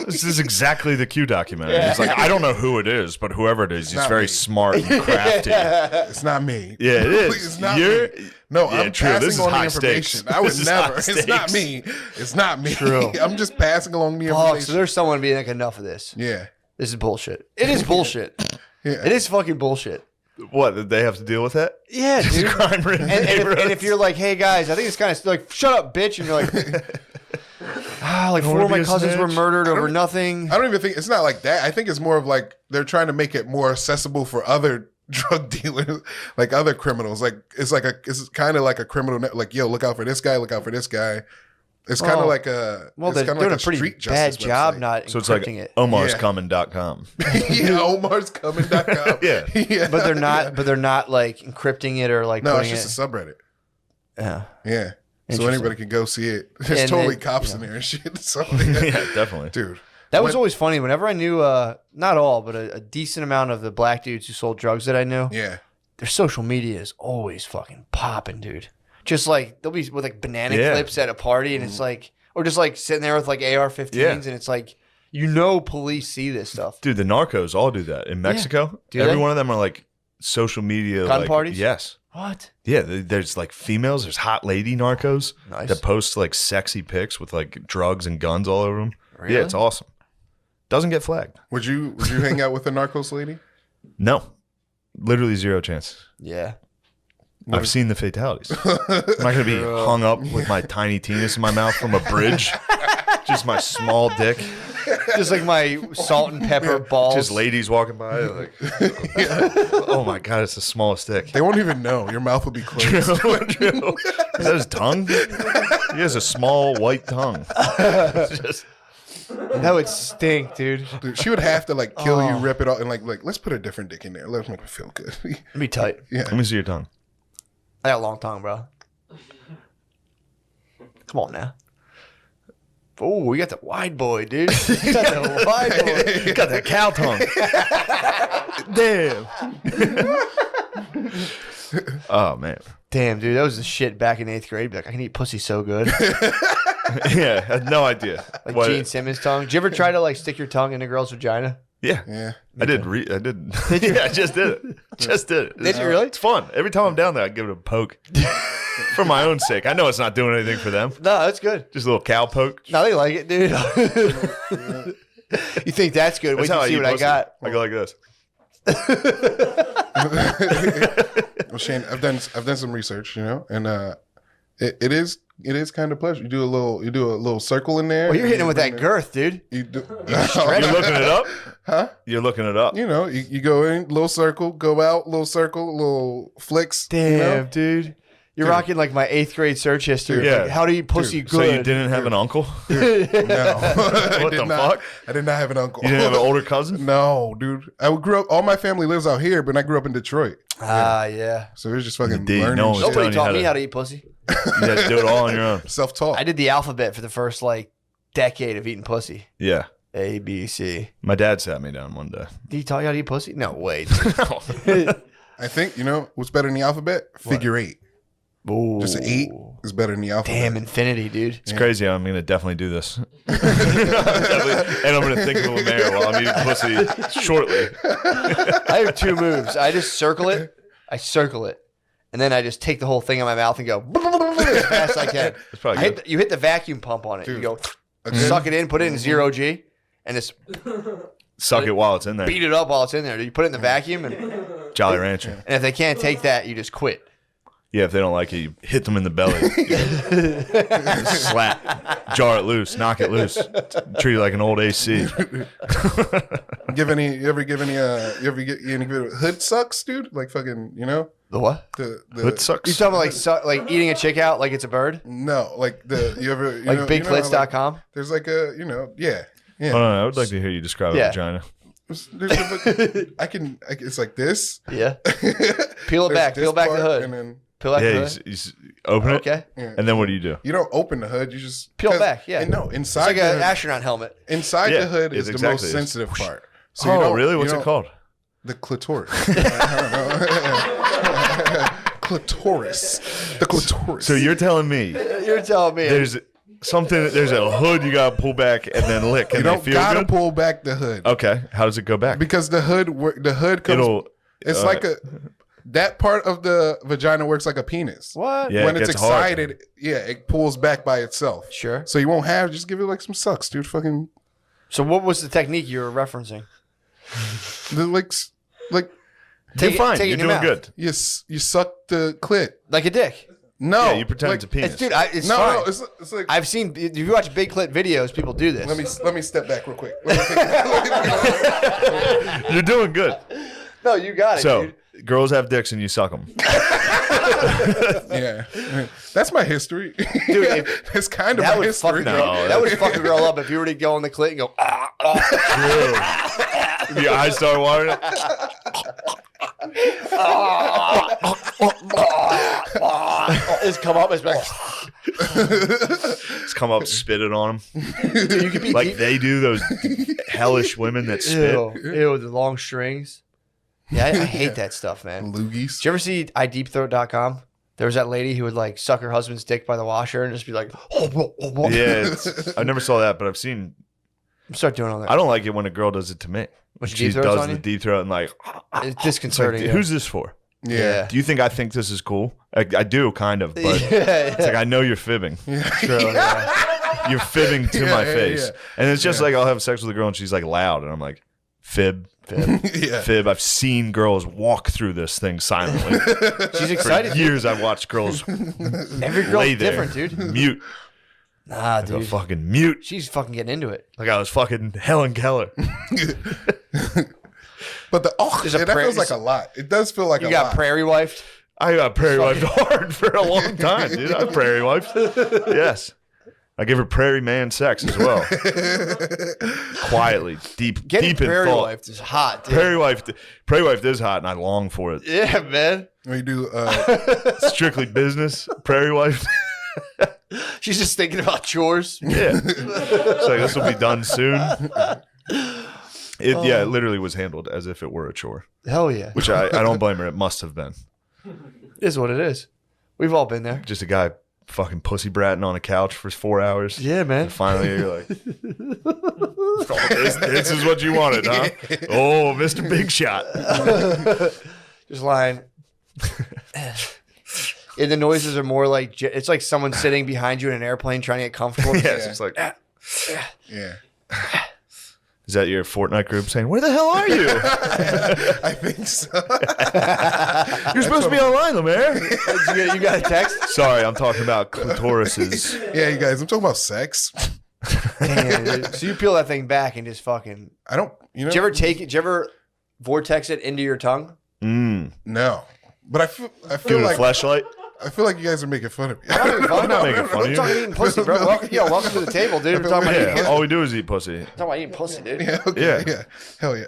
This is exactly the Q documentary. It's like, I don't know who it is, but whoever it is, he's not very me. smart and crafty. It's not me. Yeah, it is. It's not You're- me. No, Yeah, I'm true. This passing is on the high information. stakes. I would This is never. high It's not stakes. me. It's not me. True. I'm just passing along the oh, information. so there's someone being like, enough of this. Yeah. This is bullshit. It is bullshit. Yeah. It is fucking bullshit. What, did they have to deal with that? Yeah, dude. Crime-ridden And neighborhoods? if you're like, hey guys, I think it's kind of like, shut up, bitch, and you're like, like Don't four wanna of my be a cousins were snitch. murdered over nothing. I don't even think it's not like that. I think it's more of like they're trying to make it more accessible for other drug dealers, like other criminals. Like it's kind of like a criminal net. Like, yo, look out for this guy. Look out for this guy. It's kind of Well, like a Well, it's they're kinda doing like a pretty street bad justice job website. not So it's like encrypting it. omarscoming.com. Yeah, omarscoming.com. Yeah. yeah, But they're not like encrypting it or like no, it's putting just a subreddit. Yeah. Yeah, so Interesting. anybody can go see it. There's And totally they- cops you in know. there and shit. So Yeah, definitely. dude, That was When- always funny. Whenever I knew, not all, but a decent amount of the black dudes who sold drugs that I knew, yeah, their social media is always fucking popping, dude. Just like they'll be with like banana Yeah. clips at a party, and it's like, or just like sitting there with like AR-15s, Yeah. and it's like, you know, police see this stuff. Dude, the narcos all do that. In Mexico, Do every they? one of them are like social media. Gun like, parties? Yes. What? Yeah, there's like females. There's hot lady narcos Nice. that post like sexy pics with like drugs and guns all over them. Really? Yeah, it's awesome. Doesn't get flagged. would you hang out with a narcos lady? No, literally zero chance. Yeah. I've seen the fatalities. I'm not gonna be hung up with my tiny penis in my mouth from a bridge. Just my small dick. Just like my salt and pepper balls. Just ladies walking by. Like, oh my god, it's the smallest dick. They won't even know. Your mouth will be closed. Is that his tongue? He has a small white tongue. It's just That would stink, dude. Dude, she would have to like kill you, Oh. rip it off, and like let's put a different dick in there. Let's make it feel good. It'd be tight. Yeah. Let me see your tongue. I got a long tongue, bro. Come on now. Oh, we got the wide boy, dude. You got the wide boy. You got that cow tongue. Damn. Oh man. Damn, dude, that was the shit back in 8th grade. Be like, I can eat pussy so good. Yeah, I had no idea. Like What- Gene Simmons' tongue. Did you ever try to like stick your tongue in a girl's vagina? Yeah. Yeah. I did. I did. Yeah, I just did it. Just did it. Did you really? It's fun. Every time I'm down there, I give it a poke for my own sake. I know it's not doing anything for them. No, that's good. Just a little cow poke. No, they like it, dude. You think that's good? Wait That's how till you see eat what I pussy. got. I go like this. Well, Shane, I've done some research, and it is kind of pleasure. You do a little circle in there. Well, you're hitting him with bring that the- girth, dude. You do, You're looking it up? huh? You're looking it up. You go in, little circle, go out, little circle, little flicks. Damn, dude. You're Dude. rocking like my 8th grade search history. Yeah. Like, how do you pussy Dude, So good? you didn't have an uncle? No. I What did the not. fuck? I did not have an uncle. You didn't have an older cousin? No, dude. I grew up. All my family lives out here, but I grew up in Detroit, Ah, yeah. so it was just fucking Dude, learning. no one's shit. telling Nobody you taught how me to- how to eat pussy. You had to do it all on your own. Self-taught. I did the alphabet for the first like decade of eating pussy. Yeah. A, B, C. My dad sat me down one day. Did he taught you how to eat pussy? No, wait. I think what's better than the alphabet? Figure 8. Ooh. Just an 8 is better than the alphabet. Damn, infinity, dude. It's crazy. I'm going to definitely do this. And I'm going to think of Lemaire while I'm eating pussy shortly. I have 2 moves. I just circle it. And then I just take the whole thing in my mouth and go as fast as I can. It's probably good. You hit the vacuum pump on it. You Dude. go Okay. suck it in, put it in 0G, and just Suck it while it's in there. beat it up while it's in there. You put it in the vacuum, and Jolly Rancher. if they can't take that, you just quit. Yeah, if they don't like it, you hit them in the belly. Slap. Jar it loose. Knock it loose. Treat it like an old AC. You ever get any hood sucks, dude? Like fucking, The what? the Hood sucks. You talking about like eating a chick out like it's a bird? No, like you ever Like how, bigclits.com? like, there's like a yeah. Hold on, I would like to hear you describe Yeah. a vagina. It's like this. Yeah. Peel it There's back. this Peel back the part, hood. and then Peel back the Yeah, hood. you open it, Okay. yeah. and then what do you do? You don't open the hood. You just Peel 'cause- back, yeah. And no, It's inside like the an hood, astronaut helmet. inside Yeah, the hood it's is the exactly most this. sensitive part. So you Oh, don't- really? you What's it don't- called? The clitoris. I don't know. Clitoris. The clitoris. So you're telling me You're telling me. there's a hood you gotta pull back and then lick, you and they don't feel gotta good? pull back the hood Okay, how does it go back? because the hood comes. It'll. It's like that part of the vagina works like a penis. What? Yeah, When it it's gets hard. excited, it pulls back by itself. Sure. So you won't have. Just give it like some sucks, dude. Fucking So what was the technique you were referencing? like You're fine. take it You're in your doing mouth. good. you suck the clit. Like a dick. No, Yeah, you pretend it's a penis. Dude, it's No, fine. no, it's like. I've seen, if you watch big clit videos, people do this. Let me step back real quick. Let me You're doing good. No, you got it, So dude. girls have dicks and you suck them. yeah, that's my history. Dude, if- it's kind of That my would, history. fuck, No, that would fuck a girl up if you were to go on the clit and go, Your eyes start watering. just come up, it's like, Just come up, spit it on them. dude, you could be Like they do, those hellish women that spit. Ew, the long strings. Yeah, I hate that stuff, man. Loogies. Did you ever see iDeepthroat.com? There was that lady who would like suck her husband's dick by the washer and just be like, Yeah, I never saw that, but I've seen. start doing all that. I don't like it when a girl does it to me. When she She deep throats does on the you? deep throat and like, It's it's like, disconcerting. who's this for? Yeah. Do you think I think this is cool? I do, kind of, but yeah, it's like I know you're fibbing. true, yeah. You're fibbing to Yeah, my yeah, face, yeah. and it's just like I'll have sex with a girl and she's like loud, and I'm like, fib. Yeah. Fib. I've seen girls walk through this thing silently. She's For excited. years, I've watched girls Every girl's lay there, different, dude. mute, Nah, go dude. fucking mute, She's fucking getting into it. like I was fucking Helen Keller. But There's a that prayer- feels like a lot. It does feel like You a got lot. prairie wifed. I got prairie wifed hard for a long time, dude. I prairie wifed. Yes, I give her prairie man sex as well. Quietly, deep Getting in prairie thought. wife is hot, dude. Prairie wife is hot, and I long for it. Yeah, man. We do. Strictly business. Prairie wife. She's just thinking about chores. Yeah. It's like, this will be done soon. Yeah, it literally was handled as if it were a chore, Hell yeah. which I don't blame her. It must have been. It is what it is. We've all been there. Just a guy fucking pussy bratting on a couch for 4 hours. Yeah, man. And finally, you're like, oh, this is what you wanted, huh? Oh, Mr. Big Shot. Just lying. And the noises are more like it's like someone sitting behind you in an airplane trying to get comfortable. Yeah, it's just like, Yeah. is that your Fortnite group saying, where the hell are you? I think so. You're supposed to be online, Lemaire. You got a text? Sorry, I'm talking about clitorises. Yeah, you guys. I'm talking about sex. Damn, dude. So you peel that thing back and just fucking. I don't. You know. Did you ever take it? Did you ever vortex it into your tongue? No. But I feel Give it a like flashlight. I feel like you guys are making fun of me. I'm not making fun of I'm you. talking eating pussy, bro. Welcome to the table, dude. We're talking about, Yeah, all we do is eat pussy. talking about eating pussy, dude. Yeah. Okay, Yeah. yeah. Hell yeah.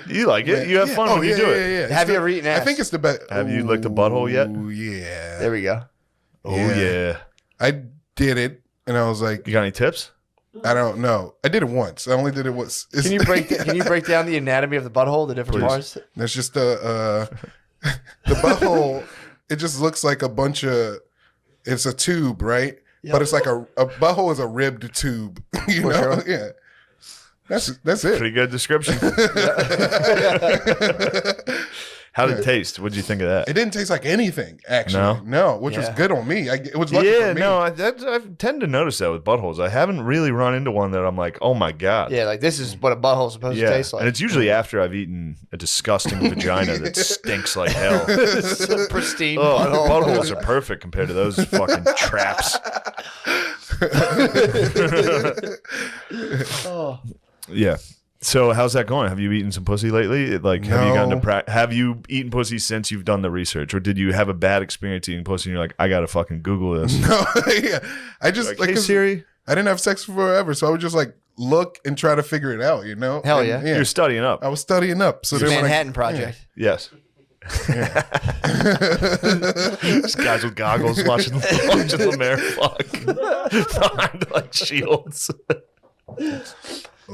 You like it. You have fun when you do it. Have you ever eaten ass? I think it's the best. Have you licked a butthole yet? Oh yeah. There we go. Oh, yeah. I did it, and I was like, You got any tips? I don't know. I did it once. I only did it once. Can you break down the anatomy of the butthole, the different Please. parts? There's just the butthole. It just looks like a bunch of. It's a tube, right? Yep. But it's like a butthole is a ribbed tube. You For know? sure. Yeah. That's it. Pretty good description. How did it taste? What did you think of that? It didn't taste like anything, actually. No, which was Yeah. good on me. It was lucky Yeah, for me. no, I tend to notice that with buttholes. I haven't really run into one that I'm like, oh my God. Yeah, like this is what a butthole's supposed to taste like. And it's usually after I've eaten a disgusting vagina that stinks like hell. It's a pristine Oh, butthole. buttholes are perfect compared to those fucking traps. Oh. Yeah. So how's that going? Have you eaten some pussy lately? Like, have you gotten No. to have you eaten pussy since you've done the research, or did you have a bad experience eating pussy and you're like, I gotta fucking Google this? No, yeah. I just Like, hey 'cause Siri, I didn't have sex forever, so I would just like look and try to figure it out, you know? Hell And, yeah. you're studying up. I was studying up. So The then when Manhattan Project. Yes. These guys with goggles watching Lemaire fuck behind like shields.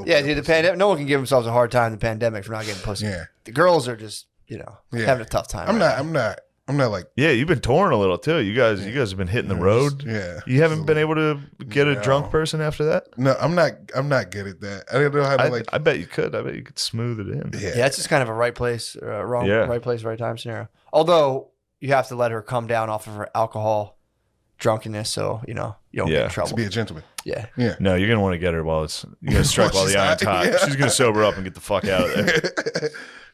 Yeah, dude, the pandemic. No one can give themselves a hard time in the pandemic for not getting pussy. Yeah. The girls are just, having a tough time. I'm right not like Yeah, you've been touring a little too. You guys have been hitting the road. Yeah. You haven't been able to get a drunk person after that? No, I'm not good at that. I don't know how to I bet you could. I bet you could smooth it in. Yeah. Yeah, it's just kind of a right place, Yeah. right place, right time scenario. Although you have to let her come down off of her alcohol drunkenness, so you don't get in Yeah. To trouble. be a gentleman. Yeah, No, you're gonna want to get her while you're gonna strike While while she's the iron's hot, hot. yeah. She's gonna sober up and get the fuck out of there.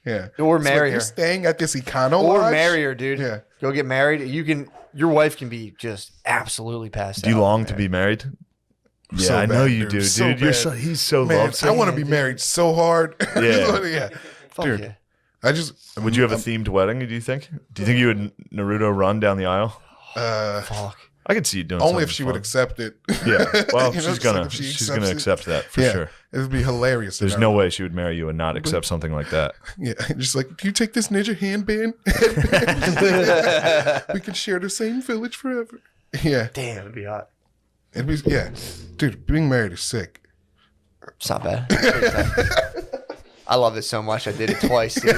Yeah. or It's like, marry you're her, staying at this econo or lodge? marry her, dude. Yeah. Go get married. Your wife can be just absolutely passed Do you out. long to be married? Yeah, So I know bad, you dude. do, So dude. bad. He's so Man, lovesick. I want to be married so hard. Yeah. Yeah. Fuck Dude. yeah. I just Would you have a themed wedding? Do you think? Do you think you would Naruto run down the aisle? Fuck. I could see you doing only if something she fun. would accept it. Yeah, well, You know, she's just like gonna if she she's accepts gonna it. accept that for Yeah. sure. It would be hilarious. There's no way she would marry you and not accept something like that. Yeah, just like, do you take this ninja handband? We can share the same village forever. Yeah, Damn, it'd be hot. it'd be dude. Being married is sick. It's not bad. It's pretty tight. I love it so much. I did it twice, dude.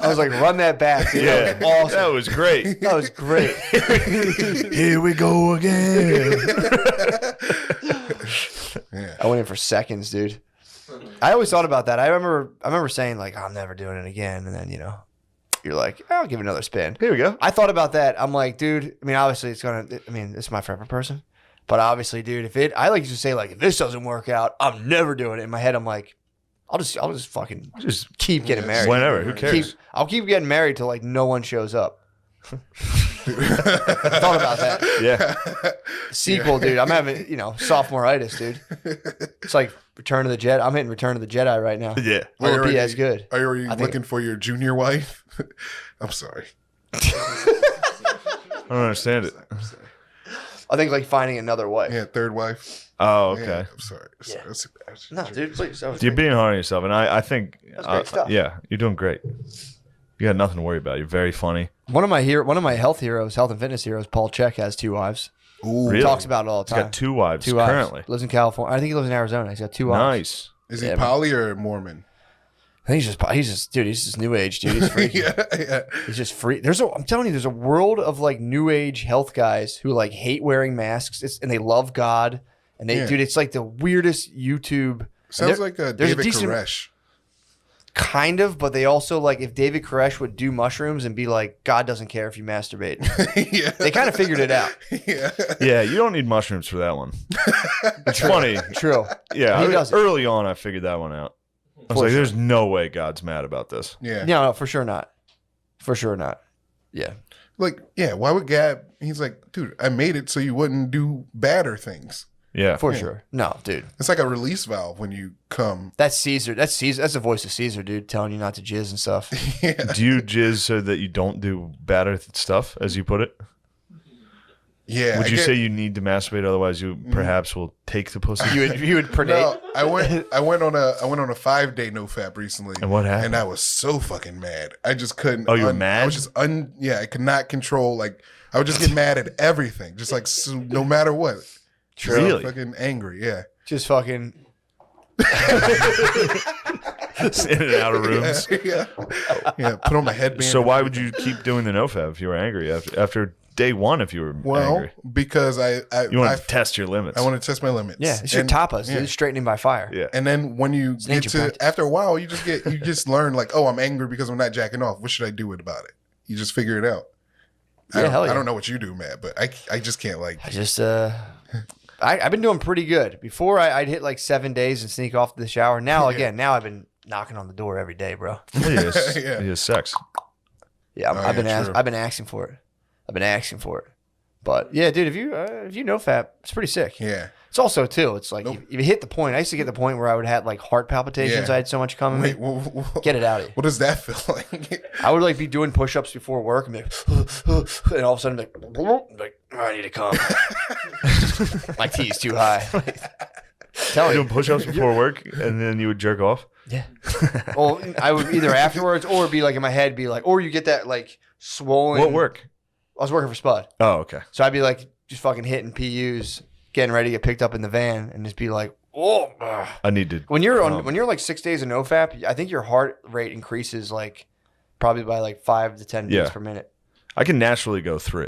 I was like, run that back, dude. Yeah, That was awesome. that was great. That was great. Here we go again. Yeah, I went in for seconds, dude. I always thought about that. I remember saying like, I'm never doing it again, and then you're like, I'll give it another spin. Here we go. I thought about that. I'm like, dude. I mean, obviously, it's my forever person, but obviously, dude, I like to say like, if this doesn't work out, I'm never doing it. In my head, I'm like, I'll just fucking Just keep getting married. whenever. Who cares? I'll keep getting married till like no one shows up. Thought about that. Yeah. Sequel, dude. I'm having, sophomore-itis, dude. It's like Return of the Jedi. I'm hitting Return of the Jedi right now. Yeah. Will it be already- as good? Are you already I think- looking for your junior wife? I'm sorry. I don't understand it. I think like finding another wife. Yeah, third wife. Oh, Yeah, okay. I'm sorry. Yeah. That's- No, dude, please. That was You're great. being hard on yourself, and I think That's great stuff. yeah, you're doing great. You got nothing to worry about. You're very funny. One of my health and fitness heroes, Paul Check, has 2 wives. Ooh, Really? He talks about it all the He's time. got 2 wives 2 wives. currently. Lives in California. I think he lives in Arizona. He's got 2 wives. Nice. is he Yeah, poly or Mormon? I think he's just new age, dude. He's freaky. yeah. He's just free. I'm telling you, there's a world of like new age health guys who like hate wearing masks and they love God. And Yeah. dude, it's like the weirdest YouTube. Sounds like there's David decent- Koresh. Kind of, but they also like if David Koresh would do mushrooms and be like, God doesn't care if you masturbate. yeah. They kind of figured it out. yeah. Yeah, you don't need mushrooms for that one. It's funny. True. Yeah, He does it. early on, I figured that one out. I was For like, sure. "There's no way God's mad about this." Yeah. No, for sure not. For sure not. Yeah. Like, yeah, why would Gab? He's like, dude, I made it so you wouldn't do badder things. Yeah, For sure. No, dude. It's like a release valve when you come. That's Caesar. That's Caesar. That's the voice of Caesar, dude, telling you not to jizz and stuff. yeah. Do you jizz so that you don't do badder stuff, as you put it? Yeah. Would I you get- say you need to masturbate, otherwise you perhaps will take the pussy? You would predate. No, I went on a 5-day nofap recently. And what happened? And I was so fucking mad. I just couldn't. Oh, you were I mad? was just I could not control. Like I would just get mad at everything, just like no matter what. True. Really? Fucking angry. Yeah. Just fucking. In and out of rooms. yeah. Yeah. Put on my headband. So why would you keep doing the nofab if you were angry after day one? If you were Well, angry, because you want to test your limits. I want to test my limits. Yeah, it's your And- tapas. yeah. Dude, straightening by fire. yeah. And then when you an get ancient to practice. after a while, you just learn like, oh, I'm angry because I'm not jacking off. What should I do about it? You just figure it out. Yeah, hell yeah. I don't know what you do, Matt, but I just can't like. I just I've been doing pretty good. Before I'd hit like 7 days and sneak off to the shower. Now now I've been knocking on the door every day, bro. Yes, Yeah. yes, sex. Yeah, Oh, I've been yeah, true. I've been asking for it. But yeah, dude, if you know fap, it's pretty sick. Yeah. It's also too. It's like Nope. you hit the point. I used to get the point where I would have like heart palpitations. Yeah. I had so much coming. Wait, what, Get it out of you. What does that feel like? I would like be doing push-ups before work and be like, and all of a sudden like oh, I need to come. My T is too high. Tell Doing you. push-ups before work, and then you would jerk off. Yeah. Well, I would either afterwards or be like in my head, be like, or you get that like swollen. What work? I was working for Spud, Oh, okay. so I'd be like just fucking hitting PUs, getting ready to get picked up in the van, and just be like, oh. Ugh. I need to. When you're when you're like 6 days of nofap, I think your heart rate increases like probably by like 5 to 10 beats Yeah. per minute. I can naturally go 3.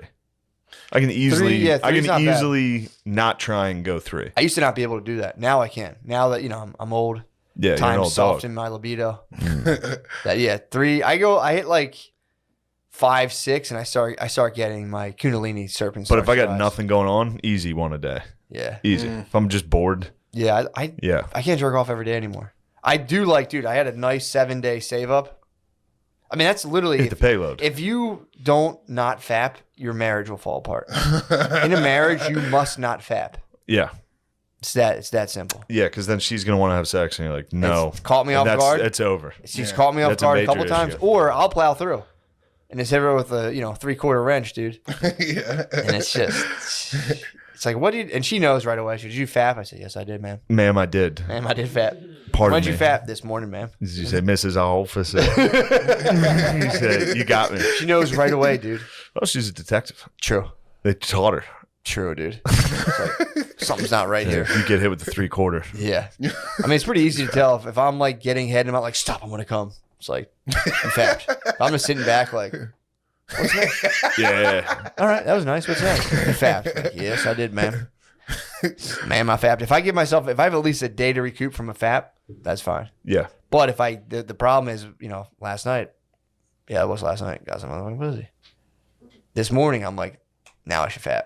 I can easily. yeah, I three's can not bad. easily not try and go 3. I used to not be able to do that. Now I can. Now that I'm old, Yeah, you're an time's old dog. softened my libido. That 3. I hit like 5, 6, and I start getting my Kundalini serpent. But if I got starts to rise. nothing going on, easy one a day. Yeah, Easy. If I'm just bored, yeah, I yeah. can't jerk off every day anymore. I do like, dude. I had a nice 7-day save up. I mean, that's literally Hit the payload. if you don't not fap, your marriage will fall apart. In a marriage, you must not fap. Yeah. It's that simple. Yeah, because then she's going to want to have sex, and you're like, no. It's caught me And off guard. It's over. She's Yeah. caught me off That's a guard a major couple times, issue. or I'll plow through and just hit her with a 3/4 wrench, dude. yeah. And it's just, it's like, what did? And she knows right away. She goes, "Did you fap?" I said, "Yes, I did, ma'am. Ma'am, I did. Ma'am, I did fap. Pardon When'd you me. fap this morning, ma'am?" Did you say, Mrs. Officer? You said, you got me. She knows right away, dude. Well, she's a detective. True, They taught her. true, dude. It's like, something's not right here. You get hit with the 3/4. Yeah. I mean, it's pretty easy to tell if I'm like getting head and I'm like, stop, I'm going to come. It's like, I'm fapped. If I'm just sitting back like, what's next? Yeah. All right, that was nice. What's next? You fapped. Like, yes, I did, ma'am. Ma'am, I fapped. If I have at least a day to recoup from a fap, that's fine. Yeah. But if the problem is, last night, it was last night, got some motherfucking pussy. This morning, I'm like, now I should fap.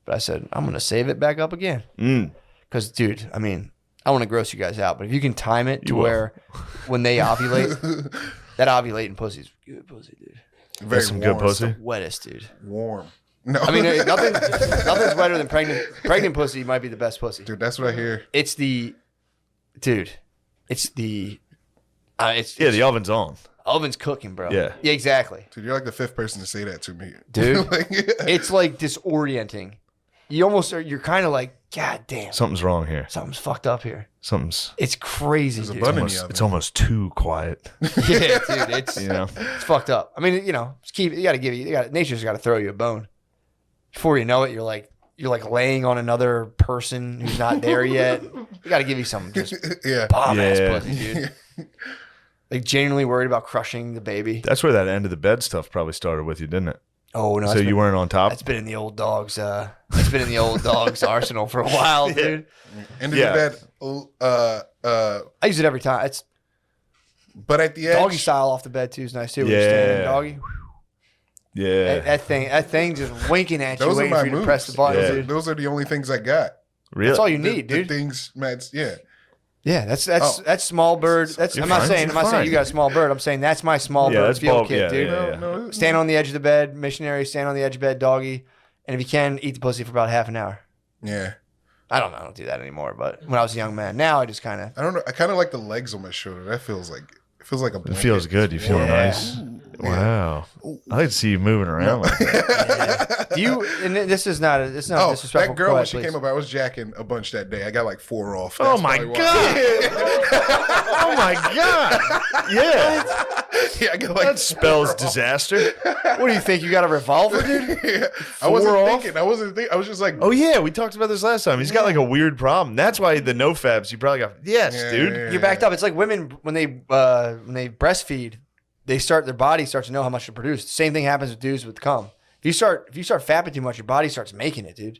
But I said, I'm going to save it back up again. Mm. Because, dude, I mean, I want to gross you guys out, but if you can time it to You will. where when they ovulate, that ovulating pussy is good pussy, dude. Very That's some warm. good pussy. Wettest, dude. Warm. No. I mean, nothing's wetter than pregnant. Pregnant pussy might be the best pussy. dude, that's what I hear. It's the, dude, it's the, it's Yeah, the oven's on. oven's cooking, bro. Yeah. exactly. Dude, you're like the 5th person to say that to me. Dude. Like, It's like disorienting. you almost are. You're kind of like, God damn, Something's wrong here. something's fucked up here. Something's. It's crazy, There's a dude. bun in the Almost, oven. it's almost too quiet. Yeah, dude, it's You know. it's fucked up. I mean, you know, just keep. You got to give you. Nature's got to throw you a bone. Before you know it, you're like laying on another person who's not there yet. You got to give you some just Yeah. bomb ass Yeah. pussy, dude. Like genuinely worried about crushing the baby. That's where that end of the bed stuff probably started with you, didn't it? Oh no, So you weren't on top. that's been in the old dogs. That's been in the old dogs arsenal for a while, dude. Into Yeah. the bed. I use it every time. It's But at the edge, doggy style off the bed too is nice too. When you're standing Yeah. doggy. Yeah. That thing just winking at you, those are waiting my for you to moves. press the button, Yeah. dude. Those are the only things I got. Really? That's all you The- need, the dude. things, Matt. Yeah. Yeah, that's Oh. that's small bird. That's You're I'm not fine. saying You're fine. you got a small bird. I'm saying that's my small Yeah, bird that's field bulk, kit, yeah, dude. yeah. No, Stand on the edge of the bed, missionary. Stand on the edge of bed, doggy, and if you can, eat the pussy for about half an hour. yeah. I don't do that anymore. But when I was a young man, now I just kind of. I don't know. I kind of like the legs on my shoulder. That feels like a. It Blanket. feels good. You feel Yeah. nice. Wow. I like to see you moving around like that. Do you? And this is not. It's not Oh, disrespectful. that girl Go when ahead, she please. came up, I was jacking a bunch that day. I got like 4 off. Oh That's my probably why. God. Oh my God. Yeah. Yeah, I got like That spells 4 off. disaster. What do you think? You got a revolver, dude? Yeah. I wasn't 4 off? thinking. I wasn't thinking. I was just like, Oh yeah, we talked about this last time. He's got like a weird problem. That's why the no fabs. You probably got yes, Yeah, dude. yeah. You're backed up. It's like women when they breastfeed, their body starts to know how much to produce. The same thing happens with dudes with cum. If you start fapping too much, your body starts making it, dude.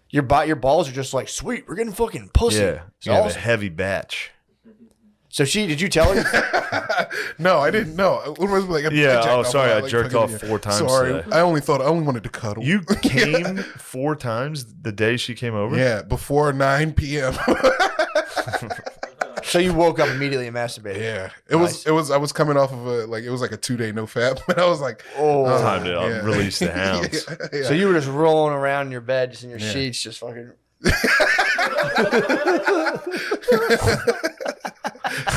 Your balls are just like, sweet, we're getting fucking pussy. Yeah, It's you have a awesome. heavy batch. So did you tell her? no, I didn't know. What was like? Yeah. jacked Oh, off a sorry, lot, I like, jerked fucking- off 4 times Sorry, today. I only wanted to cuddle. You came 4 times the day she came over. yeah, before 9 p.m. So you woke up immediately and masturbated. Yeah, it was. I was coming off of it was like a 2-day no fap, but I was like, Oh. Time to release the hounds. Yeah. So you were just rolling around in your bed, just in your Yeah. sheets, just fucking.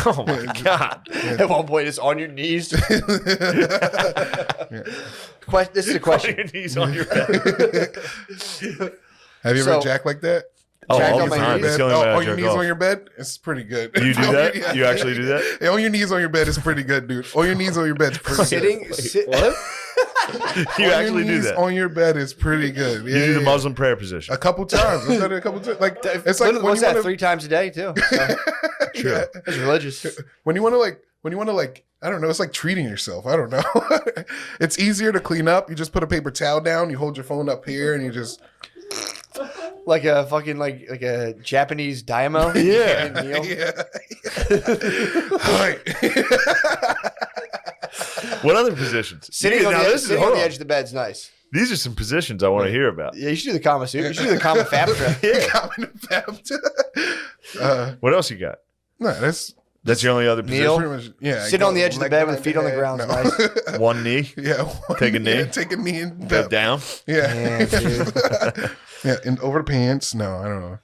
Oh my God. At one point, it's on your knees. This is a On question. your knees on your bed. Have you So- ever jacked like that? Oh, Jack all on the my time. knees? It's the only way I on your jerk knees off. on your bed? It's pretty good. You do that? Yeah. You actually do that? Yeah, on your knees on your bed is pretty good, dude. On your knees on your bed is pretty good. What? You On actually your do knees that. on your bed is pretty good. Yeah, You do the yeah. Muslim prayer position. A couple times. I've done it a couple times. Like it's like when What's you that? wanna, 3 times a day too. So, True. it's religious. When you want to like I don't know, it's like treating yourself. I don't know. It's easier to clean up. You just put a paper towel down, you hold your phone up here and you just Like a fucking like a Japanese daimyo. Yeah. And kneel. yeah. Hi. What other positions? Sitting on, Now, the, this is- sitting hold on the on. edge of the bed's nice. These are some positions I want to hear about. Yeah, you should do the Kama Sutra. You should do the Kama Fab trip. What else you got? No, that's That's your only other Kneel. position? pretty much yeah. Sit go on the edge of the leg bed with behind feet on the head. ground is No. nice. One knee, Yeah. Take a knee? Yeah, take a knee and go down. Yeah. Yeah, dude. Yeah, and over the pants. No, I don't know.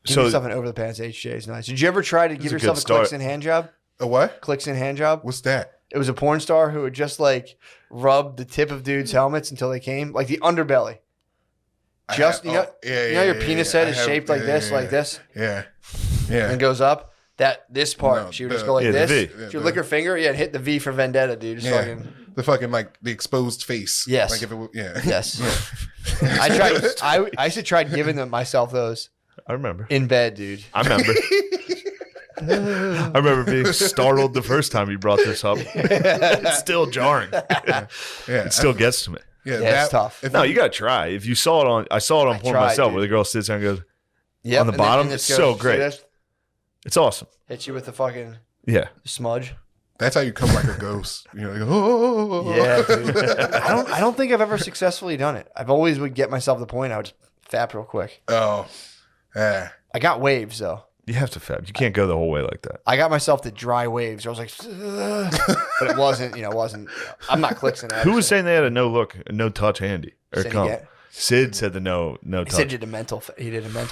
Give So yourself an over the pants HJ is nice. Did you ever try to give a yourself good a clicks start. in hand job? A what? Clicks in hand job? What's that? It was a porn star who would just like rub the tip of dudes' helmets until they came, like the underbelly. Just you know, your penis head is shaped like this, Yeah, yeah. and goes up. This part, No, she would just the- go like Yeah, the this. V. She would lick her finger, and hit the V for Vendetta, dude. Just Yeah. fucking The fucking like the exposed face. Yes. Like if it was, yeah. yes. I tried. I used to try giving myself those I remember. in bed, dude. I remember. I remember being startled the first time you brought this up. It's still jarring. Yeah. It still gets to me. Yeah, Yeah, it's tough. if No, you- you gotta try. If you saw it on, I saw it on porn tried, myself, dude. where the girl sits there and goes, Yep, On the and then- bottom? and It's this so goes- great. this, "It's awesome." hit you with the fucking Yeah. smudge. That's how you come like a ghost. You're like, oh. Yeah, dude. I don't think I've ever successfully done it. I've always would get myself to the point I would just fap real quick. Oh. Yeah. I got waves though. You have to fab. You can't go the whole way like that. I got myself to dry waves. I was like, "Ugh." But it wasn't. I'm not clicking that. Who was saying they had a no look, no touch handy or Say it come? again. Sid said the no He touch. said he did a mental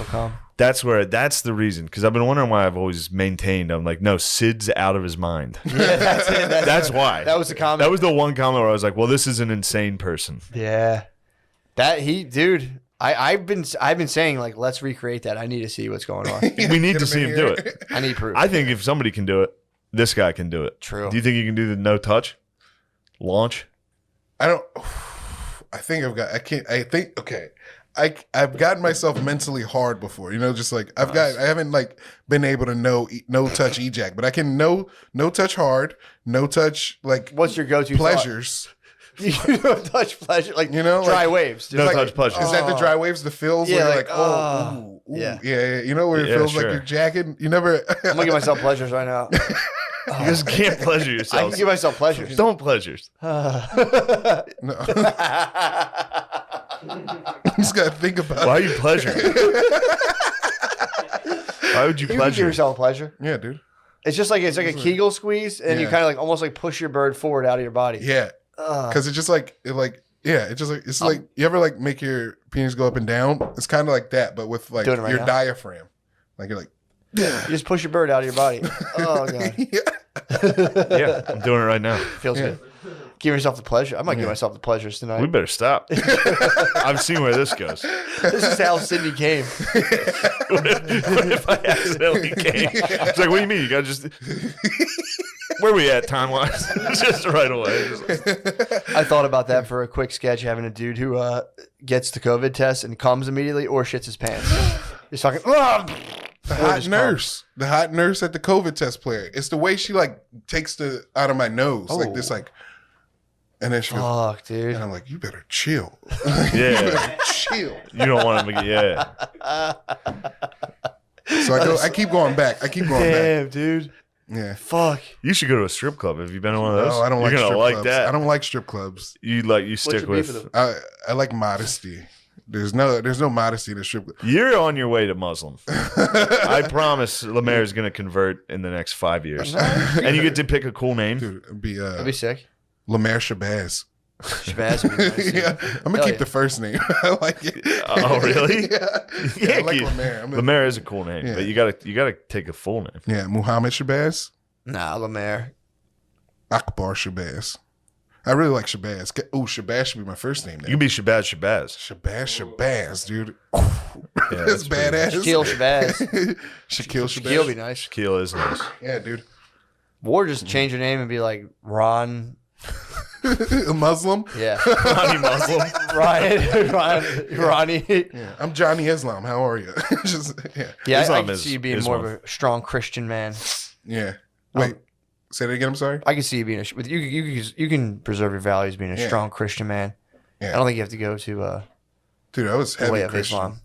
calm. That's the reason. Because I've been wondering why I've always maintained. I'm like, no, Sid's out of his mind. Yeah, that's it. That's why. That was the comment. That was the one comment where I was like, well, this is an insane person. Yeah. Dude, I've been saying like let's recreate that. I need to see what's going on. We need Get to him see in him do here. it. I need proof. I think if somebody can do it, this guy can do it. True. Do you think you can do the no touch launch? I don't. I think I've got. I can't. I think. Okay. I've gotten myself mentally hard before. You know, just like I haven't like been able to no touch ejac, but I can no touch hard, no touch like What's your go-to pleasures. You don't touch pleasure, like You know, dry like- waves. Just No like, touch pleasure. Is that the dry waves? The feels Yeah, where you're like, like, ooh, yeah. yeah. You know where it Yeah, feels sure. like you're jacking. You never. I'm gonna give myself pleasures right now. You just can't pleasure I yourself. can give myself pleasures. Don't pleasures. No. You just gotta think about Why are it. you pleasuring? Why would you You can give pleasure? yourself pleasure. Yeah, dude. It's just like it's like a Kegel squeeze, and you Yeah. kind of like almost like push your bird forward out of your body. Yeah, because it's just like it's like you ever like make your penis go up and down. It's kind of like that, but with like Doing it right your now. diaphragm. Like you're like, You just push your bird out of your body. Oh god, yeah. Yeah, I'm doing it right now. feels good. Give yourself the pleasure. I might give myself the pleasures tonight. We better stop. I've seen where this goes. This is how Sydney came. What if I accidentally came? It's like, what do you mean? You got to just. Where we at time wise? Just right away. I thought about that for a quick sketch, having a dude who gets the COVID test and comes immediately or shits his pants. He's talking. The hot nurse at the COVID test player. It's the way she like takes the out of my nose like this, like, and then she goes, Fuck, dude. and I'm like, you better chill. Yeah. Chill. You don't want him to get. Yeah. So I keep going back. Damn, dude. Yeah. Fuck. You should go to a strip club. Have you been to one of those? No, I don't You're like gonna strip like clubs. that. I don't like strip clubs. You stick your beef with with. them? I like modesty. There's no modesty in a strip club. You're on your way to Muslim. I promise Lemaire is going to convert in the next 5 years. And you get to pick a cool name. Dude, it'd be That'd be sick. Lemaire Shabazz. Shabazz would be nice. Yeah, I'm gonna Hell keep yeah. the first name. I like it. Oh, really? Yeah, I like keep- Lemaire. Lemaire is a cool name, Yeah. but you gotta take a full name. Yeah, Muhammad Shabazz, Nah, Lemaire. Akbar Shabazz. I really like Shabazz. Oh, Shabazz should be my first name. You Then. can be Shabazz Shabazz. Shabazz, dude. Yeah, That's pretty badass. Shaquille Shabazz. Shaquille Shaquille Shabazz. would be nice. Shaquille is nice. Yeah, dude. Or just change your name and be like Ron. A Muslim. Yeah. Ronnie Muslim. Ronnie. Yeah. I'm Johnny Islam. How are you? Just yeah. Yeah, I Islam can is see you being Islam. more of a strong Christian man. Yeah. Wait. Say that again. I'm sorry. I can see you being you can preserve your values being a Yeah. strong Christian man. Yeah. I don't think you have to go to Dude, I was the heavy way of Christian. Islam.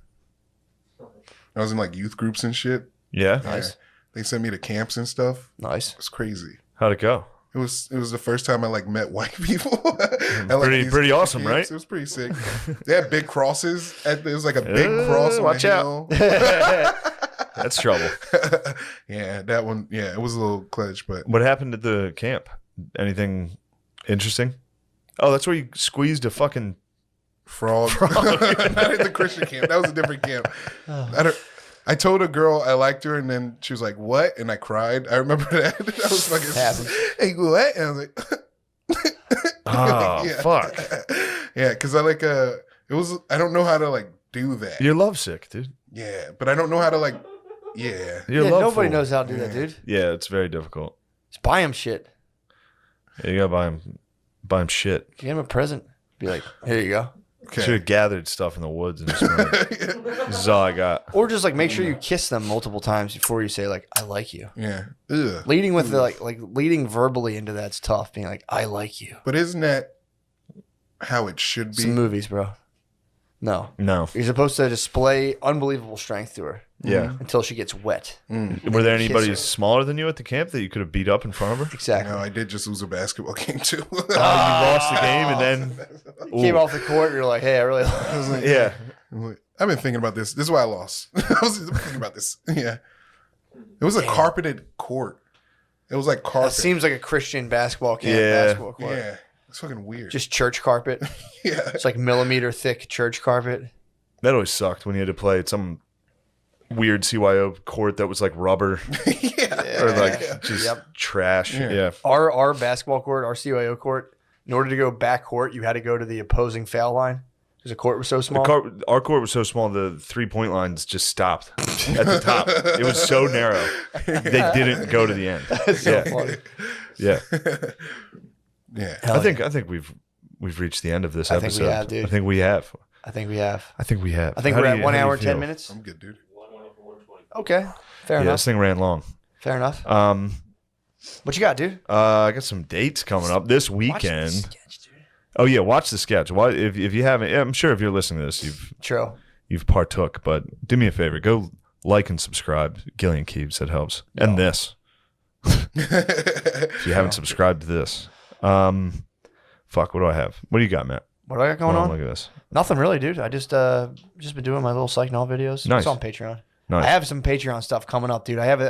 I was in like youth groups and shit. Yeah. Nice. Yeah. They sent me to camps and stuff. Nice. It's crazy. How'd it go? It was the first time I like met white people. At, like, Pretty awesome, camps. right? It was pretty sick. They had big crosses. It was like a big cross on watch a out. hill. That's trouble. Yeah, that one. Yeah, it was a little clutch, but What happened at the camp? Anything interesting? Oh, that's where you squeezed a fucking. frog. Not at the Christian camp. That was a different camp. I told a girl I liked her, and then she was like, "What?" And I cried. I remember that. I was Happened. fucking, "Hey, what?" And I was like, Oh, Yeah. fuck. Yeah, because I like it was. I don't know how to like do that. You're lovesick, dude. Yeah, but I don't know how to like. Yeah, You're Yeah, loveful. nobody knows how to do that, dude. Yeah, it's very difficult. Just buy him shit. Yeah, you gotta buy him shit. Get him a present. Be like, here you go. okay. Should have gathered stuff in the woods and just went, this is all I got. Or just like make sure you kiss them multiple times before you say like, I like you. Yeah. Ugh. Leading with the like leading verbally into that's tough. Being like, I like you. But isn't that how it should be? Some movies, bro. No. No. You're supposed to display unbelievable strength to her Yeah. until she gets wet. Were there anybody Kiss her. smaller than you at the camp that you could have beat up in front of her? Exactly. No, I did just lose a basketball game too. Oh, you lost the game and then. Came Ooh. off the court. You're like, hey, I really. I was like, Yeah. I've been thinking about this. This is why I lost. I was thinking about this. Yeah. It was a carpeted court. It was like That carpet. seems like a Christian basketball camp. Yeah. Basketball court. Yeah. It's fucking weird. Just church carpet. yeah. It's like millimeter thick church carpet. That always sucked when you had to play at some weird CYO court that was like rubber yeah. or like just Yep. trash. Yeah. Yeah. Our basketball court, our CYO court, in order to go back court, you had to go to the opposing foul line. Because the court was so small. Our court was so small, the 3-point lines just stopped at the top. It was so narrow. They didn't go to the end. That's so funny. Yeah. Yeah. Hell I think we've reached the end of this I think episode. we have, dude. I think we have. I think we have. I think we have. I think How we're do at you- 1 how do you hour and 10 feel? minutes. I'm good, dude. Okay. Fair Yeah, enough. this thing ran long. Fair enough. What you got, dude? I got some dates coming up this Watch the weekend. sketch, dude. Oh yeah, watch the sketch. If you haven't, I'm sure if you're listening to this, True. you've partook. But do me a favor, go like and subscribe. Gillian Keeves, that helps. And this, if you haven't subscribed to this, fuck. What do I have? What do you got, Matt? What do I got going Hold on? Look at this. Nothing really, dude. I just been doing my little psych novel videos. Nice. It's on Patreon. Nice. I have some Patreon stuff coming up, dude. I have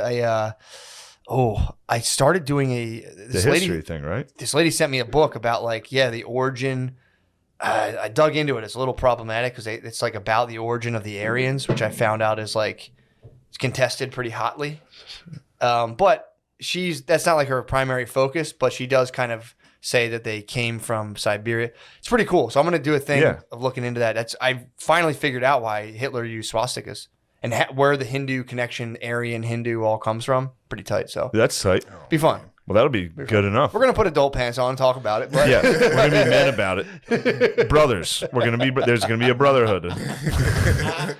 I started doing The this history lady. thing, right? This lady sent me a book about the origin. I dug into it. It's a little problematic because it's like about the origin of the Aryans, which I found out is like it's contested pretty hotly. But that's not like her primary focus, but she does kind of say that they came from Siberia. It's pretty cool. So I'm going to do a thing of looking into that. I finally figured out why Hitler used swastikas and where the Hindu connection, Aryan Hindu all comes from. Pretty tight. So That's tight. be fun. Well, that'll be good enough. We're going to put adult pants on and talk about it. But Yeah, we're gonna be men about it. Brothers. There's gonna be a brotherhood. But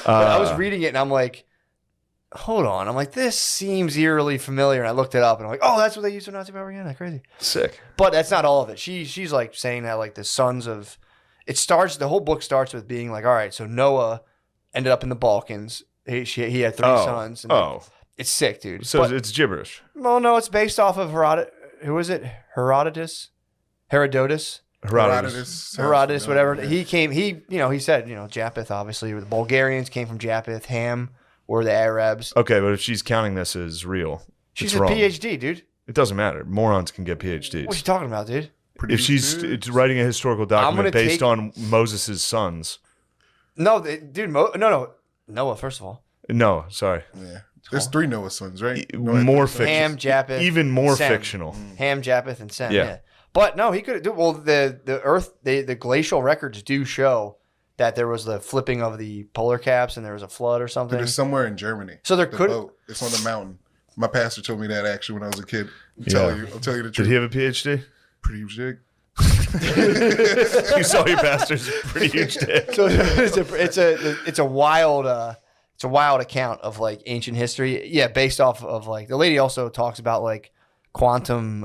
I was reading it and I'm like, hold on. I'm like, this seems eerily familiar. And I looked it up and I'm like, oh, that's what they used for Nazi propaganda. Crazy. Sick. But that's not all of it. She's like saying that like the sons of the whole book starts with being like, all right, so Noah ended up in the Balkans. He had 3 sons. And it's sick, dude. So But- it's gibberish. well, no, it's based off of who is it? Herodotus, Herodotus. whatever. He said, Japheth, obviously. The Bulgarians came from Japheth. Ham were the Arabs. Okay, but if she's counting this as real, She's it's a wrong. PhD, dude. It doesn't matter. Morons can get PhDs. What you talking about, dude? If she's writing a historical document based on Moses' sons. No, dude, Noah, first of all. No, sorry. Yeah. There's 3 Noah sons, right? More fictional. Ham, Japheth, Even more Sem. fictional. Ham, Japheth, and Sem. Yeah. Yeah. But no, he could have. Well, the glacial records do show that there was the flipping of the polar caps and there was a flood or something. There's somewhere in Germany. So there The could. boat. It's on the mountain. My pastor told me that actually when I was a kid. I'll Yeah. tell you the Did truth. he have a PhD? Pretty jig. You saw your pastor's pretty huge dick. So it's a wild account of like ancient history. Yeah, based off of like the lady also talks about like quantum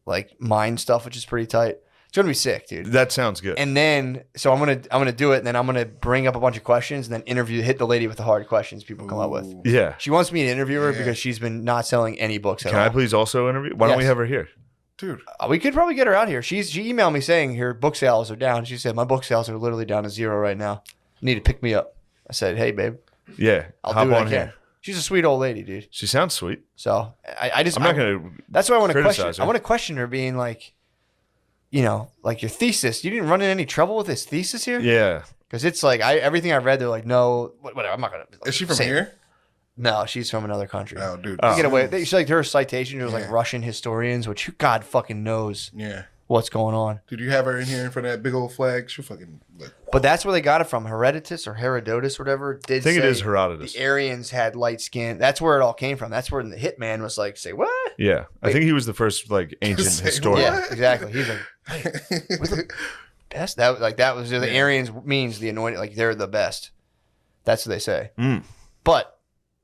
like mind stuff, which is pretty tight. It's gonna be sick, dude. That sounds good. And then so I'm gonna do it, and then I'm gonna bring up a bunch of questions, and then hit the lady with the hard questions people come up with. Yeah. She wants me to interview her Yeah. because she's been not selling any books at Can all. I please also interview? Why don't we Yes. have her here? Dude. We could probably get her out here. She emailed me saying her book sales are down. She said my book sales are literally down to 0 right now. You need to pick me up. I said, hey babe, Yeah. I'll hop do what I on can. here. She's a sweet old lady, dude. She sounds sweet. So I just I'm not gonna. That's why I want to question. criticize her. I want to question her, being like, like your thesis. You didn't run into any trouble with this thesis here, Yeah. because it's like everything I read. They're like, no, whatever. I'm not gonna. Is she from say it. here? No, she's from another country. Oh, dude. You get away. She's like her citation was like Yeah. Russian historians, which who God fucking knows Yeah. what's going on. Dude, you have her in here in front of that big old flag. She'll fucking look. But that's where they got it from. Herodotus or Herodotus, whatever. Did I think it say is Herodotus. The Aryans had light skin. That's where it all came from. That's where the hitman was like, say what? Yeah. I think he was the first like ancient Say historian. Yeah, exactly. He's like, we're the best. That was the Aryans means the anointed. Like they're the best. That's what they say. Mm. But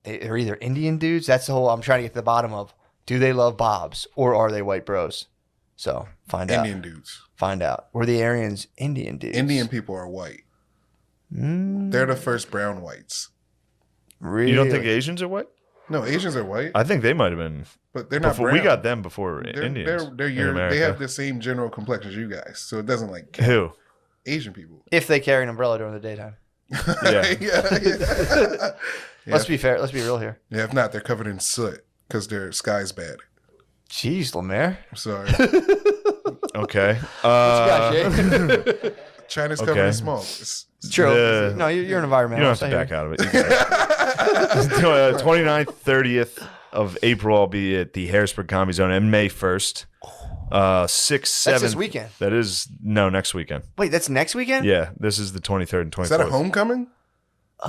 they're either Indian dudes. That's the whole. I'm trying to get to the bottom of. Do they love Bobs or are they white bros? So find out. Indian dudes. Find out. Were the Aryans Indian dudes? Indian people are white. They're the first brown whites. Really? You don't think Asians are white? No, Asians are white, I think they might have been. but they're not Before, brown. we got them before Indians. They're in America. they have the same general complexion as you guys, so it doesn't like Who? Asian people. If they carry an umbrella during the daytime. Yeah. yeah. Let's be fair. Let's be real here. Yeah, if not, they're covered in soot because their sky's bad. Jeez, Lemaire. I'm sorry. Okay. China's covered Okay. in smoke. It's True. No, you're an environmentalist. You don't have to back out of it. You got it. 29th, 30th of April, I'll be at the Harrisburg Comedy Zone, and May 1st. 6, That's 7. this weekend. That is next weekend. Wait, that's next weekend? Yeah, this is the 23rd and 24th. Is that a homecoming?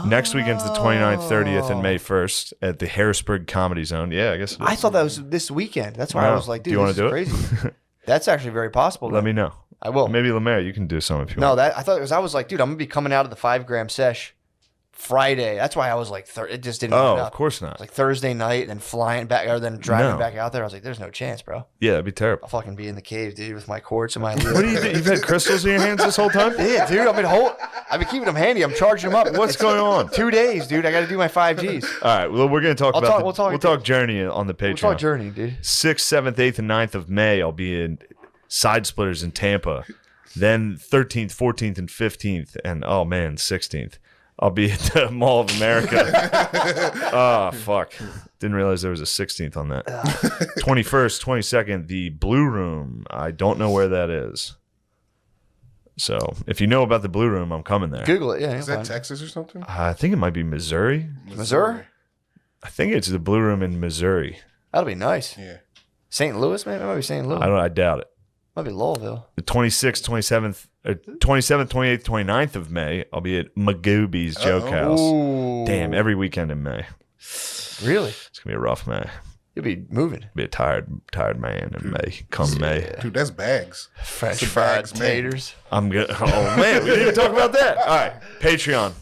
Next weekend's the 29th, 30th, and May 1st at the Harrisburg Comedy Zone. Yeah, I guess. It I is. thought that was this weekend. That's why I Wow. was like, Do dude, you wanna this is do it? crazy. That's actually very possible. Let me know. I will. Maybe Lemaire, you can do something if you No, want. that I thought it was. I was like, dude, I'm gonna be coming out of the 5-gram sesh Friday. That's why I was like, it just didn't. Oh, line up. of course It not. was like Thursday night, and then flying back, or then driving No. back out there. I was like, there's no chance, bro. Yeah, that'd be terrible. I'll fucking be in the cave, dude, with my quartz and my. What do you think? You've had crystals in your hands this whole time? Yeah, dude. I've been keeping them handy. I'm charging them up. What's going on? 2 days, dude. I got to do my 5Gs. All right. Well, we're going to talk about. We'll talk Journey on the Patreon. It's all journey, dude. 6th, 7th, 8th, and 9th of May, I'll be in Side Splitters in Tampa. Then 13th, 14th, and 15th, and 16th. I'll be at the Mall of America. Oh, fuck. Didn't realize there was a 16th on that. 21st, 22nd, the Blue Room. I don't know where that is. So if you know about the Blue Room, I'm coming there. Google it. Yeah, Is that Texas or something? I think it might be Missouri. Missouri? I think it's the Blue Room in Missouri. That'll be nice. Yeah. St. Louis, maybe? It might be St. Louis. I doubt it. Might be Louisville. The 27th, 28th, 29th of May, I'll be at Magooby's Joke House. Ooh. Damn, every weekend in May. Really? It's going to be a rough May. You'll be moving. Be a tired man in May. Come May. Dude, that's bags. French Some fried bags, man. taters. I'm good. Oh, man, we didn't even talk about that. All right, Patreon.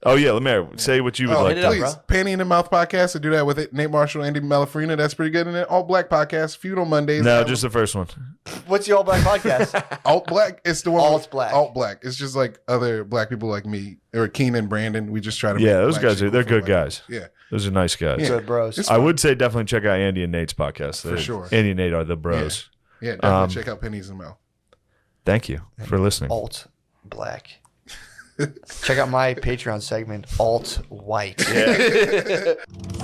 Oh, yeah, Lemaire, say what you would like hit it to. up, Please, bro. Panty in the Mouth podcast. I do that with it. Nate Marshall, Andy Malafrina. That's pretty good. And then All Black podcast. Feud on Mondays. No, just the first one. What's the All Black podcast? Alt Black. It's the one. Alt Black. Alt Black. It's just like other black people like me or Keenan, Brandon. We just try to. Yeah, make those black guys shit they're cool good for black guys. people. Yeah, Those are nice guys. Yeah. Good bros. It's I would say definitely check out Andy and Nate's podcast. For sure. Andy and Nate are the bros. yeah. Definitely check out Pennies in the Mouth. Thank you for listening. Alt Black. Check out my Patreon segment, Alt White.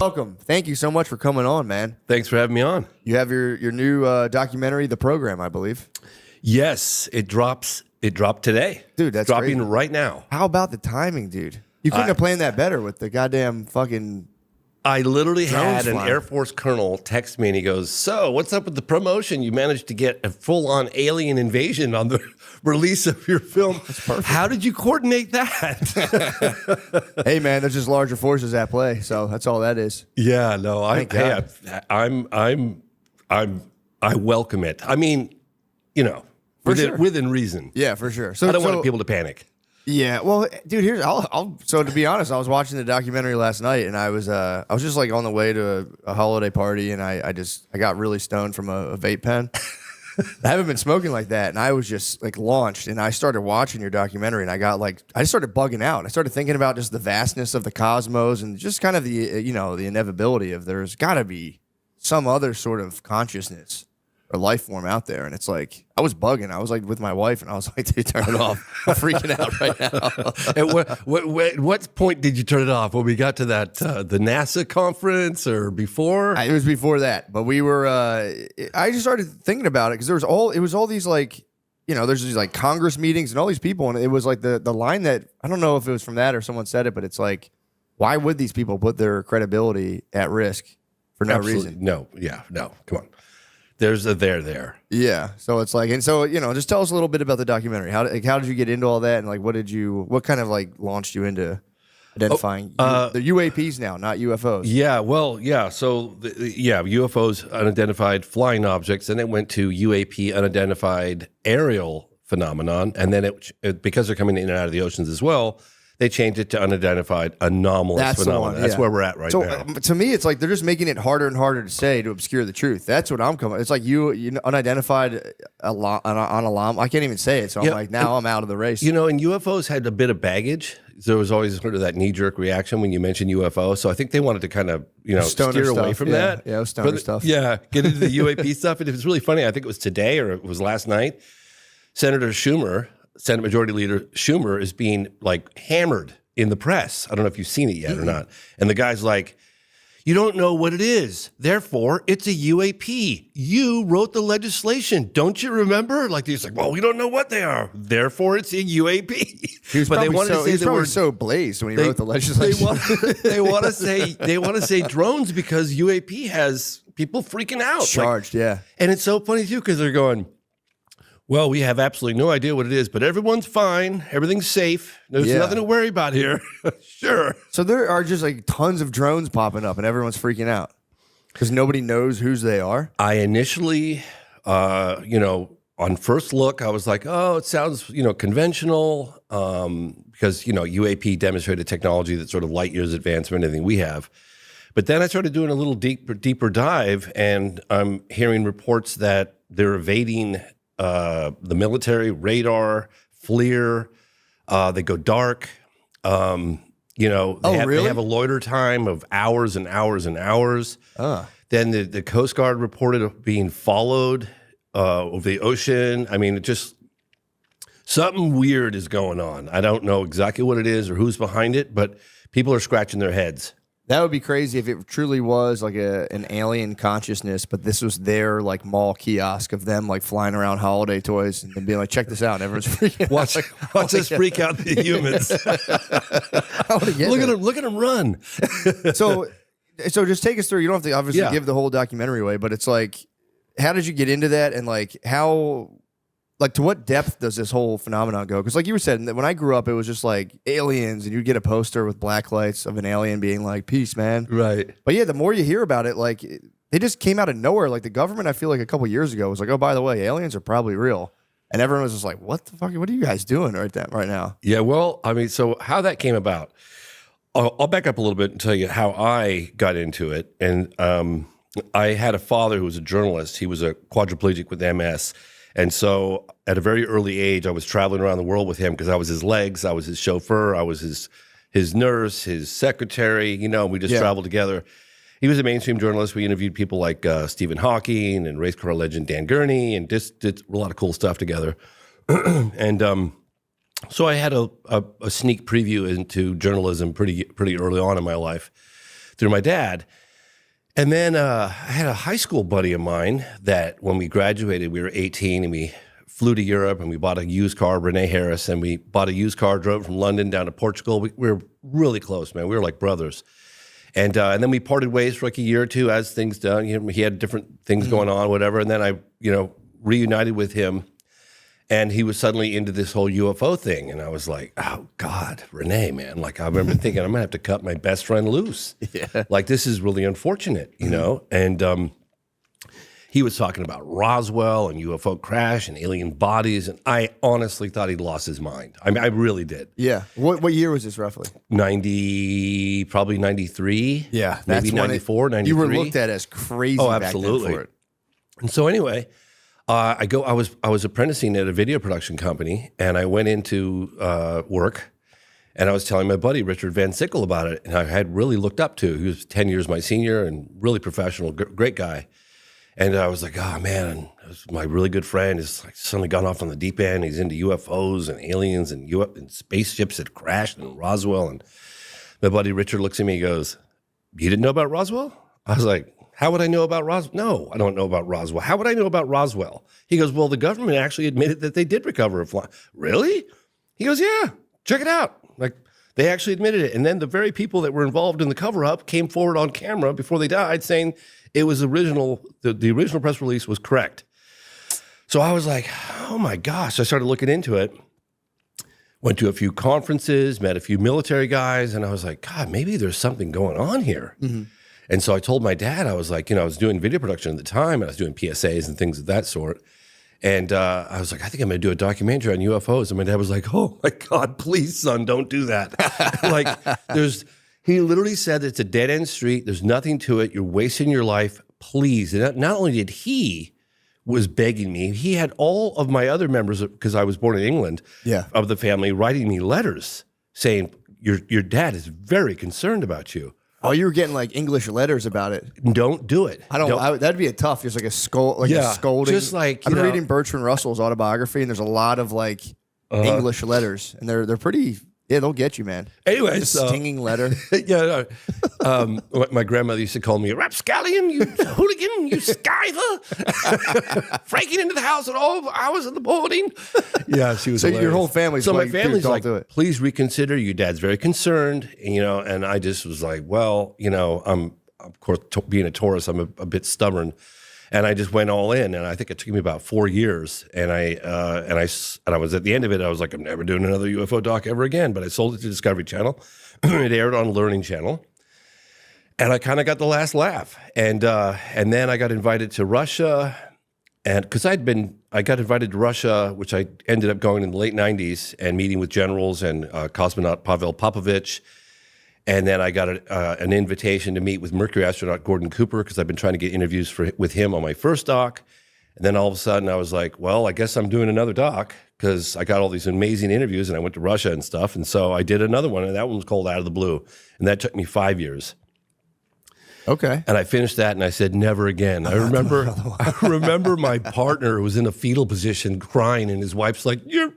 Welcome. Thank you so much for coming on, man. Thanks for having me on. You have your new documentary, The Program, I believe. Yes, it drops. It dropped today. Dude, that's dropping crazy. right now. How about the timing, dude? You couldn't have planned that better with the goddamn fucking... I literally Drones had an flying. Air Force colonel text me and he goes, "So, what's up with the promotion? You managed to get a full-on alien invasion on the release of your film. How did you coordinate that?" Hey, man, there's just larger forces at play, so that's all that is. Yeah, no, Thank God. I welcome it. I mean, sure. within reason. Yeah, for sure. So I don't want people to panic. Yeah, well, dude, so to be honest, I was watching the documentary last night, and I was just like on the way to a holiday party, and I got really stoned from a vape pen. I haven't been smoking like that, and I was just like launched, and I started watching your documentary, and I just started bugging out. I started thinking about just the vastness of the cosmos, and just kind of the the inevitability of there's got to be some other sort of consciousness or life form out there. And it's like, I was bugging. I was like with my wife, and I was like, dude, turn it off. I'm freaking out right now. At what point did you turn it off? When we got to that the NASA conference or before? It was before that, but we were. I just started thinking about it because it was all these like, there's these like Congress meetings and all these people, and it was like the line that I don't know if it was from that or someone said it, but it's like, why would these people put their credibility at risk for no Absolutely. reason? No, come on. There's a there. Yeah, so it's like, and so just tell us a little bit about the documentary. How did you get into all that, and like what kind of like launched you into identifying the UAPs now, not UFOs? Yeah, well, yeah. So, UFOs, unidentified flying objects, and it went to UAP, unidentified aerial phenomenon, and then it because they're coming in and out of the oceans as well, they changed it to unidentified anomalous That's the phenomenon. one, That's yeah. where we're at right So now. to me, it's like they're just making it harder and harder to say to obscure the truth. That's what I'm coming. It's like unidentified alarm. I can't even say it. So I'm Yeah, like, now I'm out of the race. And UFOs had a bit of baggage. There was always sort of that knee-jerk reaction when you mentioned UFO. So I think they wanted to kind of, Stoner steer away stuff, from yeah. that. Yeah, it was stoner stuff. Yeah, get into the UAP stuff. And it was really funny. I think it was today or it was last night. Senate Majority Leader Schumer is being like hammered in the press. I don't know if you've seen it yet or not. And the guy's like, "You don't know what it is. Therefore, it's a UAP. You wrote the legislation. Don't you remember?" Like he's like, "Well, we don't know what they are. Therefore, it's a UAP." He was but they probably wanted to say he was the probably word. so blazed when he wrote the legislation. They want to say drones because UAP has people freaking out. Charged, yeah. And it's so funny too, because they're going, well, we have absolutely no idea what it is, but everyone's fine. Everything's safe. There's Yeah. nothing to worry about here. Sure. So there are just like tons of drones popping up and everyone's freaking out because nobody knows whose they are. I initially, on first look, I was like, oh, it sounds, conventional, because, UAP demonstrated technology that's sort of light years advanced from anything we have. But then I started doing a little deeper dive, and I'm hearing reports that they're evading the military, radar, FLIR. They go dark. They have a loiter time of hours and hours and hours. Then the Coast Guard reported being followed over the ocean. I mean, it just something weird is going on. I don't know exactly what it is or who's behind it, but people are scratching their heads. That would be crazy if it truly was like an alien consciousness, but this was their like mall kiosk of them like flying around holiday toys and being like, check this out. And everyone's freaking out. Watch us freak out the humans. Look at them run. So just take us through. You don't have to obviously give the whole documentary away, but it's like, how did you get into that? And like, how, like, to what depth does this whole phenomenon go? Because like you were saying, when I grew up, it was just like aliens, and you'd get a poster with black lights of an alien being like, peace, man. Right. But yeah, the more you hear about it, like, they just came out of nowhere. Like the government, I feel like a couple years ago was like, oh, by the way, aliens are probably real. And everyone was just like, what the fuck? What are you guys doing right now? Yeah, well, I mean, so how that came about, I'll back up a little bit and tell you how I got into it. And I had a father who was a journalist. He was a quadriplegic with MS. And so at a very early age, I was traveling around the world with him because I was his legs, I was his chauffeur, I was his nurse, his secretary, we just traveled together. He was a mainstream journalist. We interviewed people like Stephen Hawking and race car legend Dan Gurney, and just did a lot of cool stuff together. And so I had a sneak preview into journalism pretty early on in my life through my dad. And then I had a high school buddy of mine that when we graduated, we were 18 and we flew to Europe and we bought a used car, Renee Harris, and we bought a used car, drove from London down to Portugal. We were really close, man. We were like brothers. And then we parted ways for like a year or two as things done. He had different things going on, whatever. And then I, reunited with him. And he was suddenly into this whole UFO thing. And I was like, oh, God, Renee, man. Like, I remember thinking, I'm going to have to cut my best friend loose. Yeah. Like, this is really unfortunate, And he was talking about Roswell and UFO crash and alien bodies. And I honestly thought he'd lost his mind. I mean, I really did. Yeah. What year was this roughly? Probably 93. Yeah. Maybe 94, 93. You were looked at as crazy back then for it. And so anyway... I was apprenticing at a video production company, and I went into work, and I was telling my buddy Richard Van Sickle about it, and I had really looked up to. He was 10 years my senior and really professional, great guy. And I was like, oh man, my really good friend is like suddenly gone off on the deep end. He's into UFOs and aliens and spaceships that crashed in Roswell. And my buddy Richard looks at me and goes, you didn't know about Roswell? I was like, how would I know about Roswell? No, I don't know about Roswell. How would I know about Roswell? He goes, well, the government actually admitted that they did recover a fly. Really? He goes, yeah, check it out. Like, they actually admitted it. And then the very people that were involved in the cover-up came forward on camera before they died saying it was original, the original press release was correct. So I was like, oh my gosh. I started looking into it. Went to a few conferences, met a few military guys, and I was like, God, maybe there's something going on here. Mm-hmm. And so I told my dad, I was like, I was doing video production at the time, and I was doing PSAs and things of that sort. And I was like, I think I'm going to do a documentary on UFOs. And my dad was like, oh my God, please, son, don't do that. He literally said it's a dead end street. There's nothing to it. You're wasting your life. Please. And not only did he was begging me, he had all of my other members, because I was born in England, of the family, writing me letters saying, your dad is very concerned about you. Oh, you were getting like English letters about it. Don't do it. That'd be a tough. Just like a scolding. Just like I've been reading Bertrand Russell's autobiography, and there's a lot of like English letters, and they're pretty. Yeah, they'll get you, man. Anyway, a stinging letter. My grandmother used to call me a rapscallion, you hooligan, you skiver, breaking into the house at all hours of the morning. Yeah, she was. So hilarious. Your whole family's my family's don't like, do it. Please reconsider. Your dad's very concerned, and I just was like, well, of course, being a tourist, I'm a bit stubborn. And I just went all in, and I think it took me about 4 years. And I was at the end of it. I was like, I'm never doing another UFO doc ever again. But I sold it to Discovery Channel. It aired on Learning Channel, and I kind of got the last laugh. And then I got invited to Russia, and because I got invited to Russia, which I ended up going in the late '90s and meeting with generals and cosmonaut Pavel Popovich. And then I got an invitation to meet with Mercury astronaut Gordon Cooper because I've been trying to get interviews with him on my first doc. And then all of a sudden I was like, well, I guess I'm doing another doc because I got all these amazing interviews and I went to Russia and stuff. And so I did another one, and that one was called Out of the Blue. And that took me 5 years. Okay. And I finished that and I said, never again. I remember my partner was in a fetal position crying, and his wife's like, you're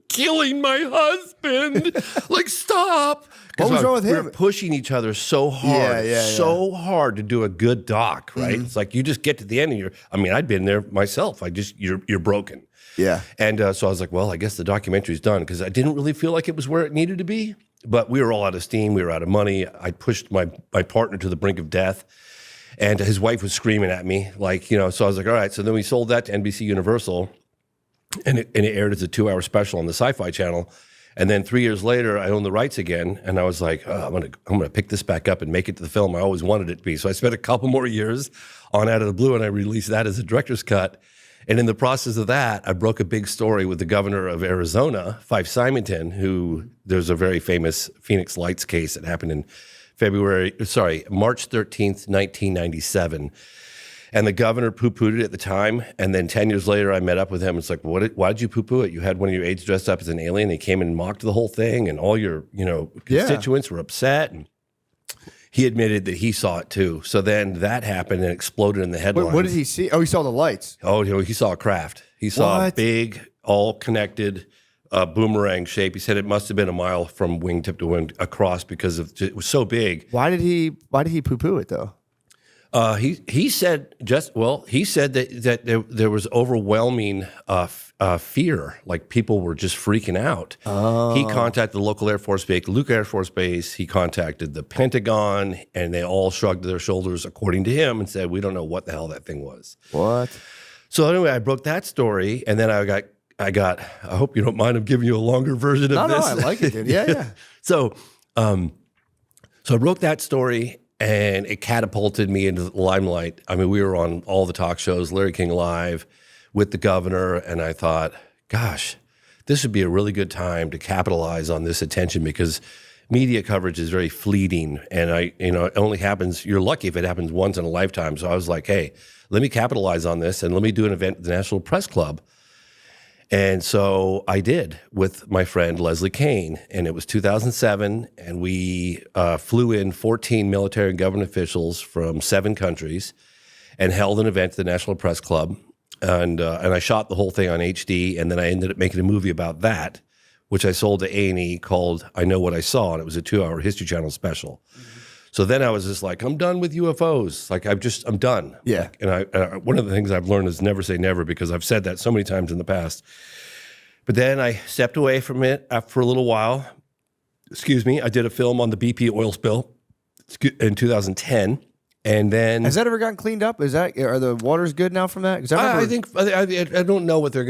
killing my husband. Like, stop. What was wrong with we him? were pushing each other so hard, so hard to do a good doc, right? It's like you just get to the end and I'd been there myself. You're broken. Yeah. And so I was like, well, I guess the documentary's done, because I didn't really feel like it was where it needed to be. But we were all out of steam. We were out of money. I pushed my partner to the brink of death. And his wife was screaming at me, so I was like, all right. So then we sold that to NBC Universal, and it aired as a 2-hour special on the Sci-Fi Channel. And then 3 years later, I owned the rights again, and I was like, I'm gonna pick this back up and make it to the film I always wanted it to be. So I spent a couple more years on Out of the Blue, and I released that as a director's cut. And in the process of that, I broke a big story with the governor of Arizona, Fife Symington, who there's a very famous Phoenix Lights case that happened in March 13th, 1997. And the governor poo-pooed it at the time. And then 10 years later, I met up with him. It's like, why did you poo-poo it? You had one of your aides dressed up as an alien. He came and mocked the whole thing, and all your, constituents were upset. And he admitted that he saw it too. So then that happened and exploded in the headlines. What did he see? Oh, he saw the lights. Oh, he saw a craft. He saw a big, all connected boomerang shape. He said it must have been a mile from wingtip to wing across because it was so big. Why did he poo-poo it though? He said that there was overwhelming fear, like people were just freaking out. Oh. He contacted the local Air Force Base, Luke Air Force Base. He contacted the Pentagon, and they all shrugged their shoulders, according to him, and said, "We don't know what the hell that thing was." What? So anyway, I broke that story, and then I got. I hope you don't mind. I'm giving you a longer version of this. No, I like it, dude. Yeah. So I broke that story, and it catapulted me into the limelight. I mean, we were on all the talk shows, Larry King Live, with the governor, and I thought, gosh, this would be a really good time to capitalize on this attention, because media coverage is very fleeting, and it only happens. You're lucky if it happens once in a lifetime. So I was like, hey, let me capitalize on this, and let me do an event at the National Press Club. And so I did with my friend Leslie Kane, and it was 2007, and we flew in 14 military and government officials from 7 countries and held an event at the National Press Club, and I shot the whole thing on HD, and then I ended up making a movie about that, which I sold to A&E called I Know What I Saw, and it was a 2-hour History Channel special. Mm-hmm. So then I was just like, I'm done with UFOs. Like, I'm done. Yeah. And one of the things I've learned is never say never, because I've said that so many times in the past. But then I stepped away from it for a little while. I did a film on the BP oil spill in 2010. And then Has that ever gotten cleaned up? Are the waters good now from that? I don't know if they're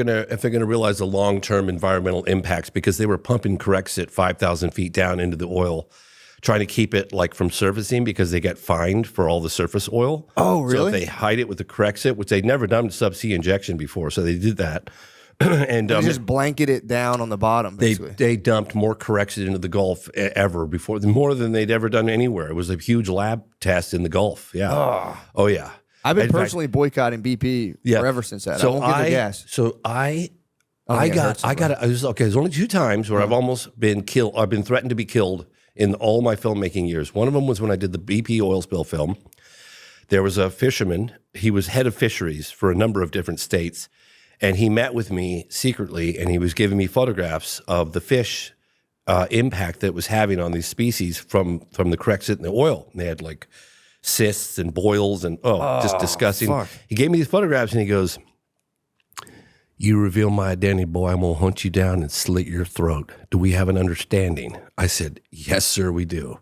gonna realize the long-term environmental impacts, because they were pumping Corexit 5,000 feet down into the oil, trying to keep it from surfacing, because they get fined for all the surface oil. Oh, really? So if they hide it with the Corexit, which they'd never done subsea injection before, so they did that. And they just blanket it down on the bottom, basically. They dumped more Corexit into the Gulf ever before, more than they'd ever done anywhere. It was a huge lab test in the Gulf. Yeah. Oh yeah. I've been personally boycotting BP forever since that. So I won't get the gas. So there's only 2 times where I've almost been killed. I've been threatened to be killed in all my filmmaking years. One of them was when I did the BP oil spill film. There was a fisherman. He was head of fisheries for a number of different states. And he met with me secretly, and he was giving me photographs of the fish impact that it was having on these species from the Corexit and the oil. And they had cysts and boils and just disgusting. Fuck. He gave me these photographs, and he goes, "You reveal my identity, boy, I'm going to hunt you down and slit your throat. Do we have an understanding?" I said, "Yes, sir, we do."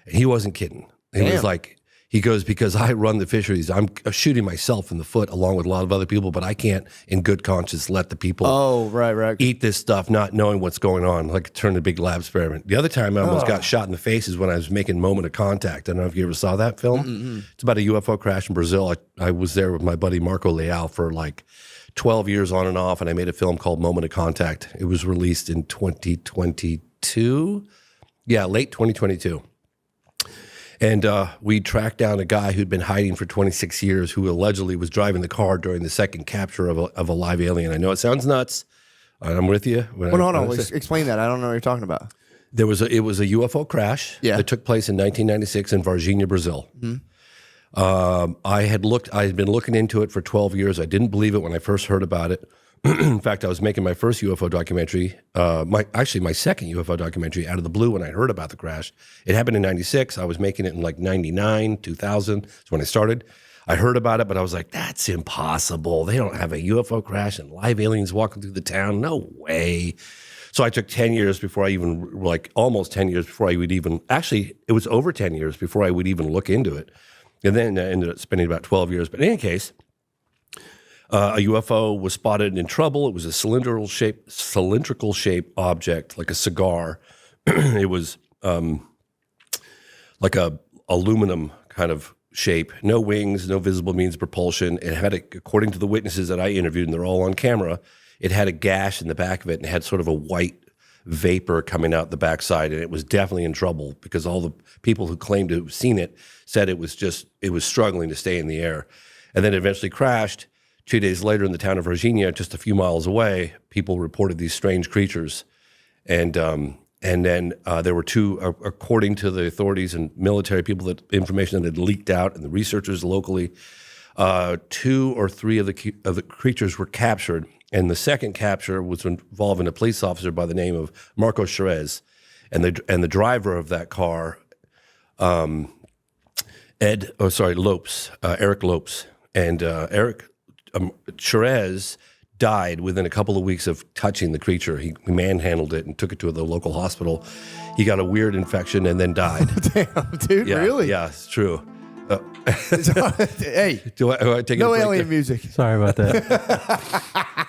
And he wasn't kidding. He was like, He goes, because I run the fisheries, I'm shooting myself in the foot along with a lot of other people, but I can't in good conscience let the people right. eat this stuff not knowing what's going on, like turn a big lab experiment. The other time I almost got shot in the face is when I was making Moment of Contact. I don't know if you ever saw that film. It's about a UFO crash in Brazil. I was there with my buddy Marco Leal for like 12 years on and off, and I made a film called Moment of Contact. It was released in 2022. Yeah, late 2022. And we tracked down a guy who'd been hiding for 26 years who allegedly was driving the car during the second capture of a live alien. I know it sounds nuts. I'm with you. Well, hold on. Explain that. I don't know what you're talking about. It was a UFO crash that took place in 1996 in Varginha, Brazil. I had been looking into it for 12 years. I didn't believe it when I first heard about it. In fact, I was making my first UFO documentary, my second UFO documentary out of the blue when I heard about the crash. It happened in 96. I was making it in like 99, 2000. That's when I started. I heard about it, but I was like, that's impossible. They don't have a UFO crash and live aliens walking through the town. No way. So I took 10 years before I even, like almost 10 years before I would even, actually, it was over 10 years before I would even look into it. And then I ended up spending about 12 years. But in any case, a UFO was spotted in trouble. It was a cylindrical shape object, like a cigar. It was like a aluminum kind of shape, no wings, no visible means of propulsion. It had, according to the witnesses that I interviewed, and they're all on camera, it had a gash in the back of it and had sort of a white vapor coming out the backside, and it was definitely in trouble because all the people who claimed to have seen it said it was struggling to stay in the air. And then it eventually crashed. 2 days later in the town of Virginia, just a few miles away, people reported these strange creatures. And then there were two, according to the authorities and military people, that information that had leaked out, and the researchers locally, 2 or 3 of the creatures were captured. And the second capture was involving a police officer by the name of Marco Cherez, and the driver of that car, Eric Lopes, and Eric Cherez died within a couple of weeks of touching the creature. He manhandled it and took it to the local hospital. He got a weird infection and then died. Damn, dude, Yeah, really? Yeah, it's true. Hey, Do I take no a break alien there? music. Sorry about that.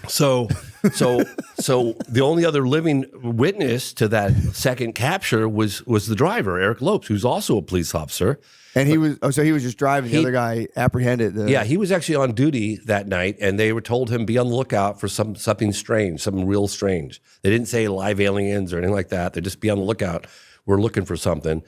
So the only other living witness to that second capture was the driver, Eric Lopes, who's also a police officer. And he was just driving. The other guy apprehended. Yeah, he was actually on duty that night, and they were told him, be on the lookout for something strange, something real strange. They didn't say live aliens or anything like that. They just be on the lookout. We're looking for something.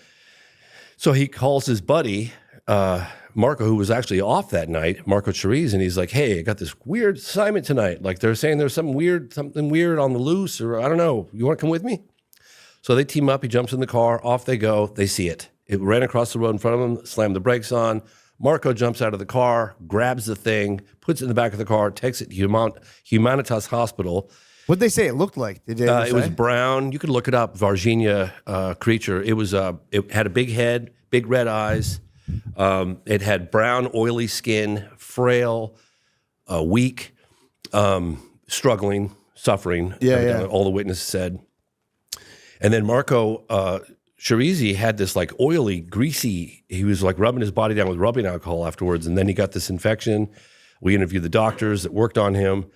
So he calls his buddy, Marco, who was actually off that night, Marco Cherez, and he's like, hey, I got this weird assignment tonight. Like they're saying there's something weird on the loose, or I don't know. You want to come with me? So they team up. He jumps in the car. Off they go. They see it. It ran across the road in front of them, slammed the brakes on. Marco jumps out of the car, grabs the thing, puts it in the back of the car, takes it to Humanitas Hospital. What'd they say it looked like? Did they It was brown. You could look it up. Varginha creature. It was. It had a big head, big red eyes. It had brown, oily skin, frail, weak, struggling, suffering. All the witnesses said. And then Marco Cherez had this like oily, greasy. He was like rubbing his body down with rubbing alcohol afterwards, and then he got this infection. We interviewed the doctors that worked on him.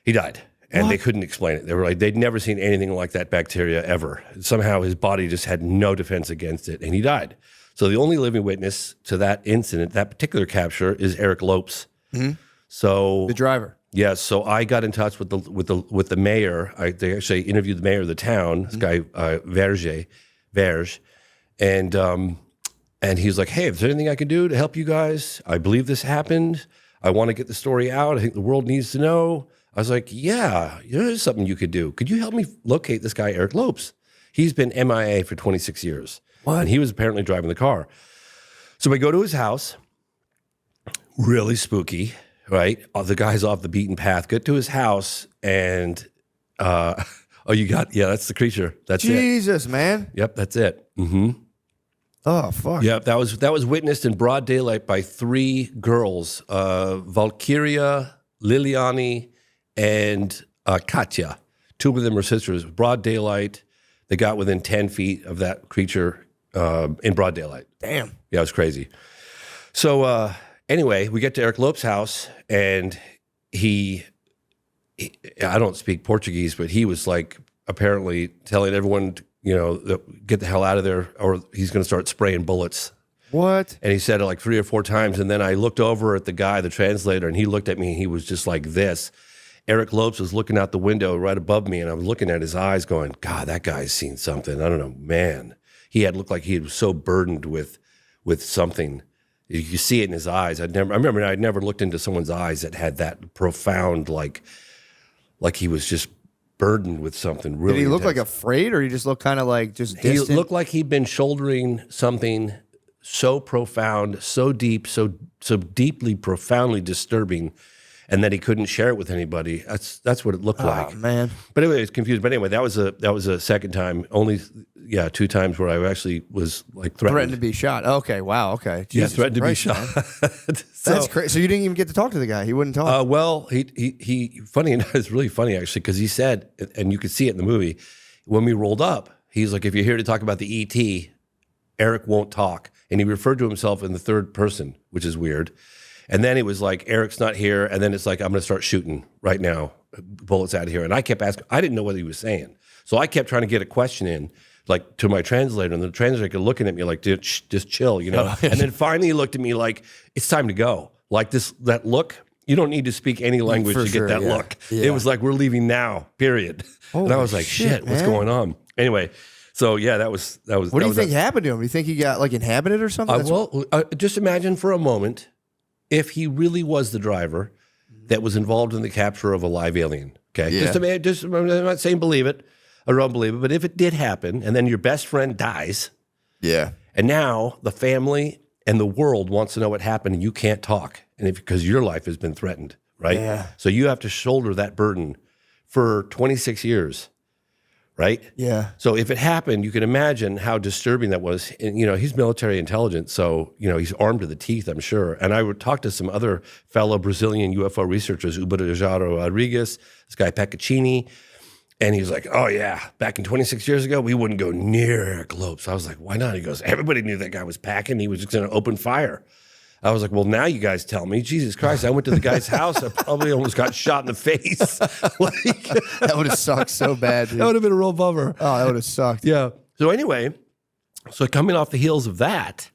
He died. And they couldn't explain it. They were like, they'd never seen anything like that bacteria ever. Somehow his body just had no defense against it, and he died. So the only living witness to that incident, that particular capture, is Eric Lopes. Mm-hmm. So the driver. Yes. So I got in touch with the mayor. They actually interviewed the mayor of the town, this guy Verge, and he's like, hey, is there anything I can do to help you guys? I believe this happened. I want to get the story out. I think the world needs to know. I was like, yeah, there's something you could do. Could you help me locate this guy, Eric Lopes? He's been MIA for 26 years. What? And he was apparently driving the car. So we go to his house, really spooky, right? The guy's off the beaten path. Get to his house and, that's the creature. That's Jesus, man. Yep, that's it. Mm-hmm. Oh, fuck. Yep, that was witnessed in broad daylight by 3 girls, Valkyria, Liliani, and Katya. 2 of them are sisters. Broad daylight. They got within 10 feet of that creature in broad daylight. Damn. Yeah, it was crazy. So anyway, we get to Eric Lope's house, and he I don't speak Portuguese, but he was like apparently telling everyone, get the hell out of there, or he's going to start spraying bullets. What? And he said it like 3 or 4 times. And then I looked over at the guy, the translator, and he looked at me and he was just like this. Eric Lopes was looking out the window right above me, and I was looking at his eyes going, God, that guy's seen something. I don't know, man. He had looked like he was so burdened with something. You see it in his eyes. I remember I'd never looked into someone's eyes that had that profound, like he was just burdened with something really Did he look intense. like afraid, or he just looked kind of like just He distant? looked like he'd been shouldering something so profound, so deep, so deeply, profoundly disturbing, and that he couldn't share it with anybody. That's what it looked like. Oh, man. But anyway, it's confused. But anyway, that was a second time. Only 2 times where I actually was like Threatened to be shot. Okay, wow, okay. Yeah, Jesus threatened to be Christ, shot. man. That's crazy. So you didn't even get to talk to the guy? He wouldn't talk? Well, he funny enough, it's really funny actually, because he said, and you could see it in the movie, when we rolled up, he's like, if you're here to talk about the ET, Eric won't talk. And he referred to himself in the third person, which is weird. And then it was like, Eric's not here. And then it's like, I'm going to start shooting right now, bullets out of here. And I kept asking, I didn't know what he was saying. So I kept trying to get a question in, like to my translator. And the translator looking at me like, dude, just chill, And then finally he looked at me like, it's time to go. Like that look, you don't need to speak any language For to sure, get that yeah. look. Yeah. It was like, we're leaving now, period. And I Holy was like, shit, what's man. going on? Anyway, so yeah, that was. What do you think happened to him? Do you think he got like inhabited or something? Just imagine for a moment if he really was the driver that was involved in the capture of a live alien. Okay, Yeah. I'm not saying believe it or don't believe it, but if it did happen, and then your best friend dies, Yeah. and now the family and the world wants to know what happened, and you can't talk, and because your life has been threatened, right? Yeah. So you have to shoulder that burden for 26 years. Right? Yeah. So if it happened, you can imagine how disturbing that was. And, he's military intelligence, so, he's armed to the teeth, I'm sure. And I would talk to some other fellow Brazilian UFO researchers, Uberajaro Rodrigues, this guy Peccaccini, and he was like, oh, yeah, back in 26 years ago, we wouldn't go near Eric Lopes. I was like, why not? He goes, everybody knew that guy was packing. He was just going to open fire. I was like, well, now you guys tell me. Jesus Christ, I went to the guy's house. I probably almost got shot in the face. That would have sucked so bad, dude. That would have been a real bummer. Oh, that would have sucked. Yeah. So anyway, coming off the heels of that,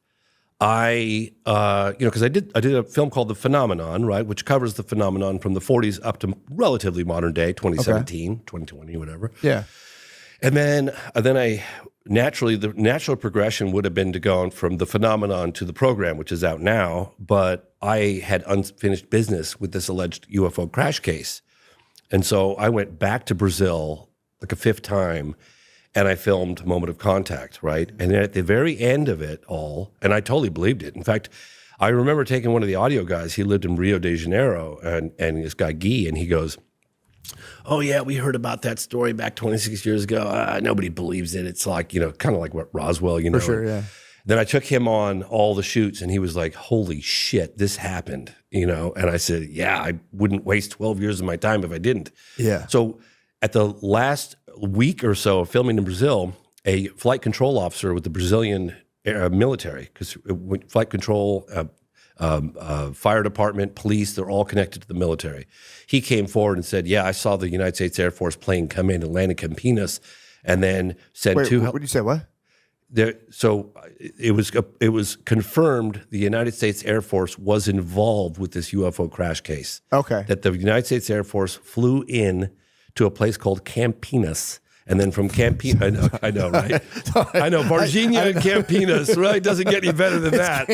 I because I did a film called The Phenomenon, right, which covers the phenomenon from the 40s up to relatively modern day, 2017, 2020, whatever. Yeah. And then I naturally, the natural progression would have been to go from The Phenomenon to the program, which is out now. But I had unfinished business with this alleged UFO crash case. And so I went back to Brazil like a 5th time, and I filmed Moment of Contact, right? And then at the very end of it all, and I totally believed it. In fact, I remember taking one of the audio guys, he lived in Rio de Janeiro, and this guy Guy, and he goes, oh yeah, we heard about that story back 26 years ago. Nobody believes it. It's like, kind of like what Roswell, For sure, yeah. Then I took him on all the shoots, and he was like, holy shit, this happened, And I said, yeah, I wouldn't waste 12 years of my time if I didn't. Yeah. So at the last week or so of filming in Brazil, a flight control officer with the Brazilian military, because flight control, fire department, police, they're all connected to the military. He came forward and said, yeah, I saw the United States Air Force plane come in and land in Campinas, and then sent Wait, two. what did you say? What? So it was confirmed the United States Air Force was involved with this UFO crash case. Okay. That the United States Air Force flew in to a place called Campinas. And then from Campinas, I know, right? I know, Varginha and Campinas, right? Doesn't get any better than that.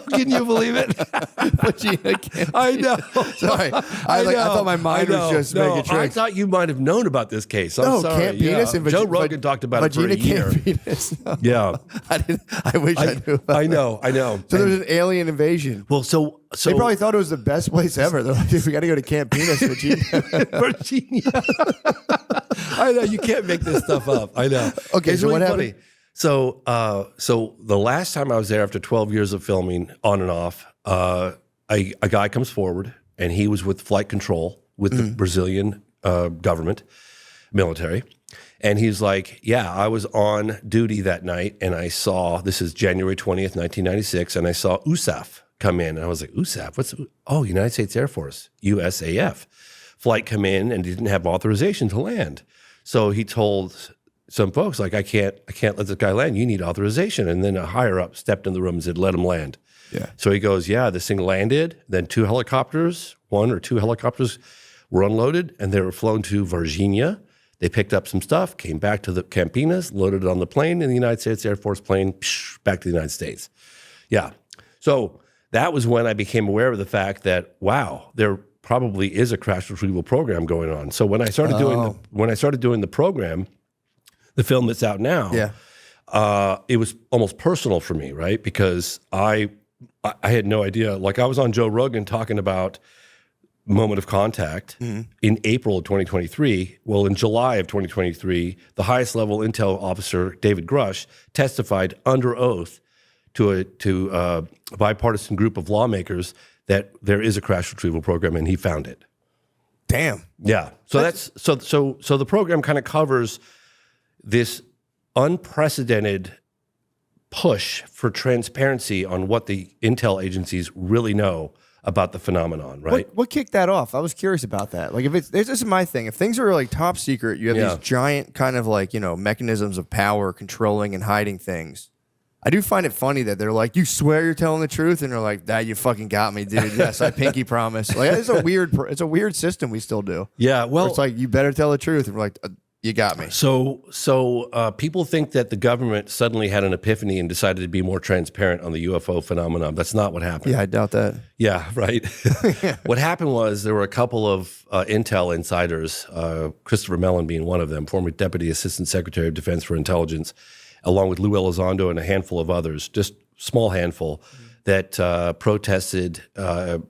Can you believe it? I know. Sorry. I thought my mind was just making tricks. I thought you might have known about this case. I'm No, sorry. Campinas and Joe Rogan talked about it for a year. Campinas. No. Yeah. I wish I knew about I know. So there's an alien invasion. Well, so They probably thought it was the best place ever. They're like, dude, we got to go to Campinas, Virginia. Virginia. I know, you can't make this stuff up. I know. Okay, it's so really what funny. happened? So the last time I was there after 12 years of filming on and off, a guy comes forward, and he was with flight control with the Brazilian government. military. And he's like, yeah, I was on duty that night and I saw, this is January 20th, 1996, and I saw USAF come in. And I was like, USAF? Oh, United States Air Force, USAF. Flight come in and he didn't have authorization to land. So he told some folks, like, I can't let this guy land. You need authorization. And then a higher up stepped in the room and said, let him land. Yeah. So he goes, yeah, this thing landed. Then one or two helicopters were unloaded and they were flown to Virginia. They picked up some stuff, came back to the Campinas, loaded it on the plane, and the United States Air Force plane, back to the United States. Yeah. So that was when I became aware of the fact that, wow, there probably is a crash retrieval program going on. So when I started doing the program, the film that's out now, it was almost personal for me, right? Because I had no idea. Like, I was on Joe Rogan talking about moment of contact in April of 2023. Well, in July of 2023, the highest level intel officer, David Grush, testified under oath to a bipartisan group of lawmakers that there is a crash retrieval program, and he found it. Damn. Yeah. So so the program kind of covers this unprecedented push for transparency on what the intel agencies really know about the phenomenon, right? What kicked that off? I was curious about that. Like, this is my thing. If things are like top secret, you have these giant kind of like, mechanisms of power controlling and hiding things. I do find it funny that they're like, you swear you're telling the truth, and they're like, that you fucking got me, dude. Yes, I pinky promise. Like, it's a weird system we still do. Yeah, well, where it's like, you better tell the truth, and we're like, you got me. So people think that the government suddenly had an epiphany and decided to be more transparent on the UFO phenomenon. That's not what happened. Yeah, I doubt that. Yeah, right. What happened was there were a couple of intel insiders, Christopher Mellon being one of them, former Deputy Assistant Secretary of Defense for Intelligence, along with Lou Elizondo and a handful of others, just small handful, that protested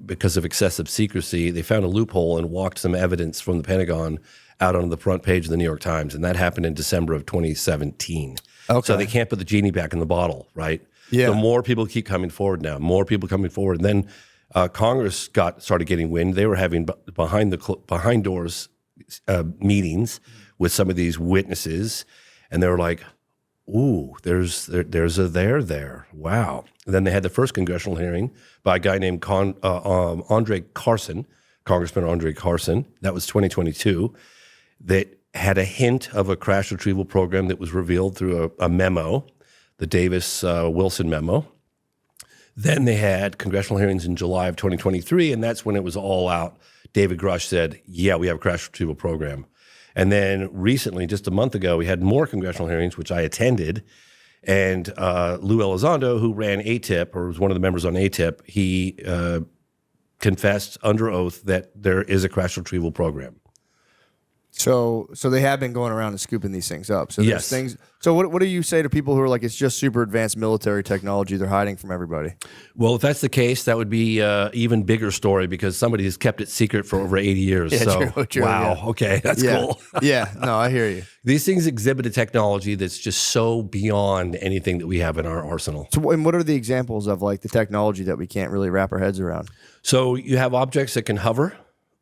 because of excessive secrecy. They found a loophole and walked some evidence from the Pentagon out on the front page of the New York Times, and that happened in December of 2017. Okay. So they can't put the genie back in the bottle, right? Yeah. So more people keep coming forward now, more people coming forward. And then Congress started getting wind. They were having behind doors meetings with some of these witnesses, and they were like, ooh, there's a there. Wow. And then they had the first congressional hearing by a guy named Andre Carson, Congressman Andre Carson. That was 2022. That had a hint of a crash retrieval program that was revealed through a memo, the Davis-Wilson memo. Then they had congressional hearings in July of 2023, and that's when it was all out. David Grush said, yeah, we have a crash retrieval program. And then recently, just a month ago, we had more congressional hearings, which I attended, and Lou Elizondo, who ran ATIP, or was one of the members on ATIP, he confessed under oath that there is a crash retrieval program. So they have been going around and scooping these things up. So there's Yes. things. So what do you say to people who are like, it's just super advanced military technology they're hiding from everybody? Well, if that's the case, that would be an even bigger story because somebody has kept it secret for over 80 years. Yeah, so, true, wow, yeah. okay, that's Yeah. cool. Yeah, no, I hear you. These things exhibit a technology that's just so beyond anything that we have in our arsenal. So, and what are the examples of like the technology that we can't really wrap our heads around? So you have objects that can hover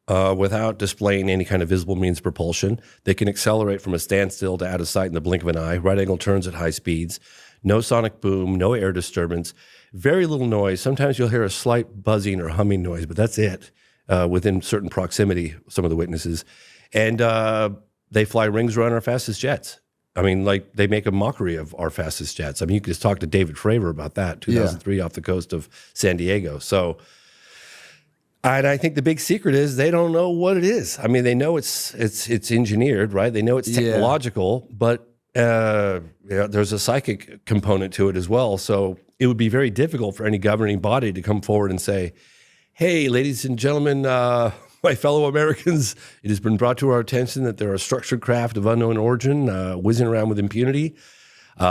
without displaying any kind of visible means of propulsion. They can accelerate from a standstill to out of sight in the blink of an eye, right-angle turns at high speeds, no sonic boom, no air disturbance, very little noise. Sometimes you'll hear a slight buzzing or humming noise, but that's it within certain proximity, some of the witnesses. And they fly rings around our fastest jets. I mean, like, they make a mockery of our fastest jets. I mean, you could just talk to David Fravor about that, 2003 off the coast of San Diego. So, and I think the big secret is they don't know what it is. I mean, they know it's engineered, right? They know it's technological, but there's a psychic component to it as well. So it would be very difficult for any governing body to come forward and say, hey, ladies and gentlemen, my fellow Americans, it has been brought to our attention that there are structured craft of unknown origin whizzing around with impunity.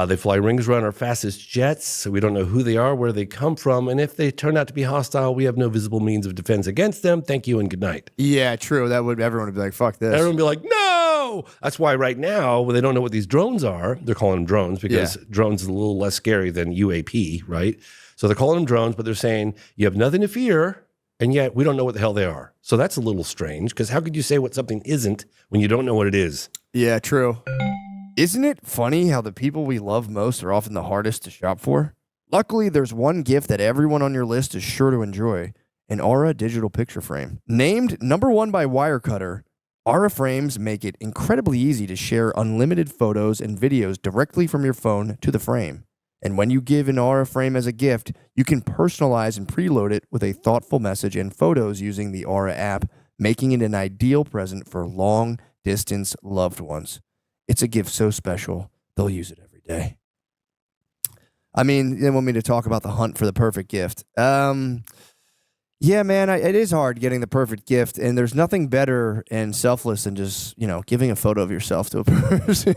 They fly rings around our fastest jets, so we don't know who they are, where they come from, and if they turn out to be hostile, we have no visible means of defense against them. Thank you and good night. Yeah, true. Everyone would be like, fuck this. Everyone would be like, no! That's why right now, when they don't know what these drones are, they're calling them drones because drones is a little less scary than UAP, right? So they're calling them drones, but they're saying, you have nothing to fear, and yet we don't know what the hell they are. So that's a little strange, because how could you say what something isn't when you don't know what it is? Yeah, true. Isn't it funny how the people we love most are often the hardest to shop for? Luckily, there's one gift that everyone on your list is sure to enjoy, an Aura digital picture frame. Named #1 by Wirecutter, Aura frames make it incredibly easy to share unlimited photos and videos directly from your phone to the frame. And when you give an Aura frame as a gift, you can personalize and preload it with a thoughtful message and photos using the Aura app, making it an ideal present for long-distance loved ones. It's a gift so special, they'll use it every day. I mean, they want me to talk about the hunt for the perfect gift. Yeah, man, it is hard getting the perfect gift, and there's nothing better and selfless than just, giving a photo of yourself to a person.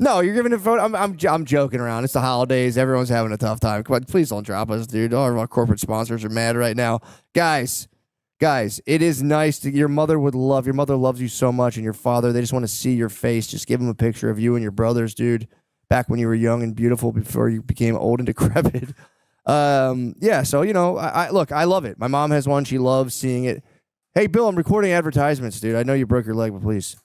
No, you're giving a photo. I'm joking around. It's the holidays. Everyone's having a tough time. Come on, please don't drop us, dude. All of our corporate sponsors are mad right now. Guys, it is nice. Your mother loves you so much, and your father, they just want to see your face. Just give them a picture of you and your brothers, dude, back when you were young and beautiful before you became old and decrepit. Yeah, so, I love it. My mom has one. She loves seeing it. Hey, Bill, I'm recording advertisements, dude. I know you broke your leg, but please.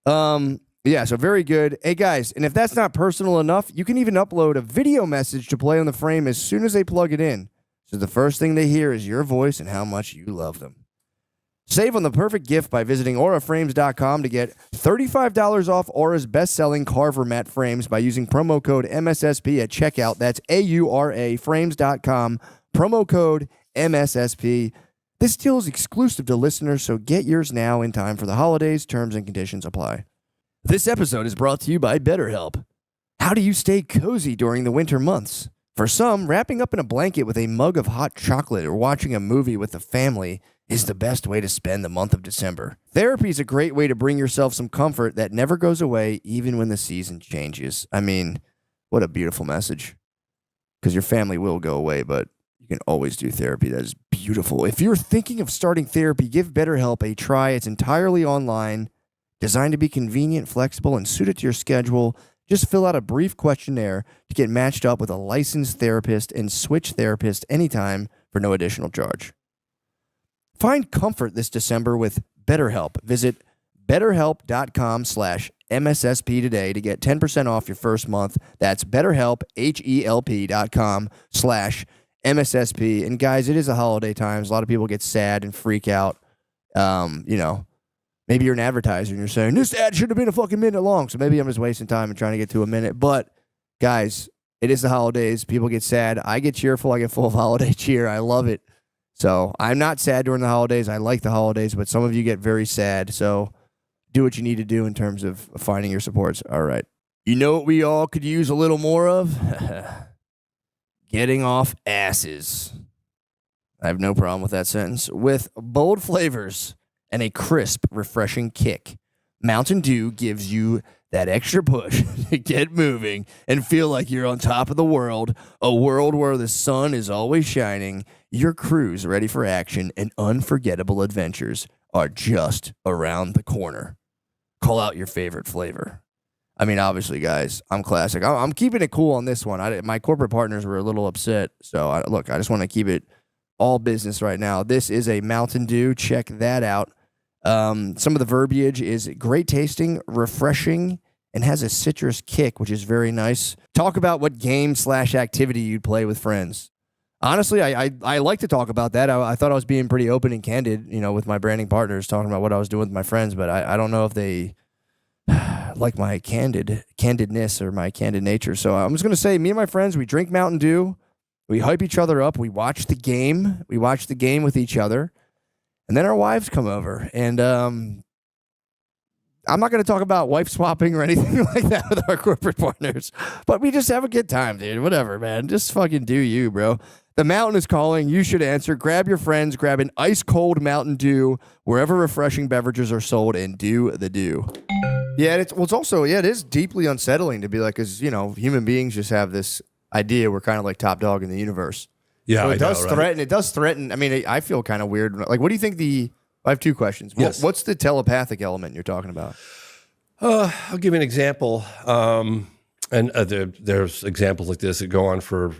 Yeah, so very good. Hey, guys, and if that's not personal enough, you can even upload a video message to play on the frame as soon as they plug it in. So the first thing they hear is your voice and how much you love them. Save on the perfect gift by visiting auraframes.com to get $35 off Aura's best-selling Carver mat frames by using promo code MSSP at checkout. That's auraframes.com, promo code MSSP. This deal is exclusive to listeners, so get yours now in time for the holidays. Terms and conditions apply. This episode is brought to you by BetterHelp. How do you stay cozy during the winter months? For some, wrapping up in a blanket with a mug of hot chocolate or watching a movie with the family is the best way to spend the month of December. Therapy is a great way to bring yourself some comfort that never goes away even when the season changes. I mean, what a beautiful message. Because your family will go away, but you can always do therapy. That is beautiful. If you're thinking of starting therapy, give BetterHelp a try. It's entirely online, designed to be convenient, flexible, and suited to your schedule. Just fill out a brief questionnaire to get matched up with a licensed therapist and switch therapist anytime for no additional charge. Find comfort this December with BetterHelp. Visit betterhelp.com/MSSP today to get 10% off your first month. That's BetterHelp, HELP.com/MSSP. And guys, it is the holiday times. A lot of people get sad and freak out. Maybe you're an advertiser and you're saying, this ad should have been a fucking minute long. So maybe I'm just wasting time and trying to get to a minute. But guys, it is the holidays. People get sad. I get cheerful. I get full of holiday cheer. I love it. So I'm not sad during the holidays. I like the holidays, but some of you get very sad. So do what you need to do in terms of finding your supports. All right. You know what we all could use a little more of? Getting off asses. I have no problem with that sentence. With bold flavors and a crisp, refreshing kick, Mountain Dew gives you that extra push to get moving and feel like you're on top of the world, a world where the sun is always shining, your crew's ready for action, and unforgettable adventures are just around the corner. Call out your favorite flavor. I mean, obviously, guys, I'm classic. I'm keeping it cool on this one. My corporate partners were a little upset, so I just want to keep it all business right now. This is a Mountain Dew. Check that out. Some of the verbiage is great tasting, refreshing, and has a citrus kick, which is very nice. Talk about what game/activity you'd play with friends. Honestly, I like to talk about that. I thought I was being pretty open and candid, with my branding partners, talking about what I was doing with my friends, but I don't know if they like my candidness or my candid nature. So I'm just going to say, me and my friends, we drink Mountain Dew, we hype each other up, we watch the game with each other. And then our wives come over, and I'm not going to talk about wife swapping or anything like that with our corporate partners, but we just have a good time, dude. Whatever, man. Just fucking do you, bro. The mountain is calling. You should answer. Grab your friends. Grab an ice-cold Mountain Dew wherever refreshing beverages are sold, and do the do. Yeah, it is deeply unsettling to be like, because, human beings just have this idea we're kind of like top dog in the universe. Yeah, So it does threaten. It does threaten. I mean, I feel kind of weird. Like, what do you think I have two questions. Yes. What's the telepathic element you're talking about? I'll give you an example. There's examples like this that go on for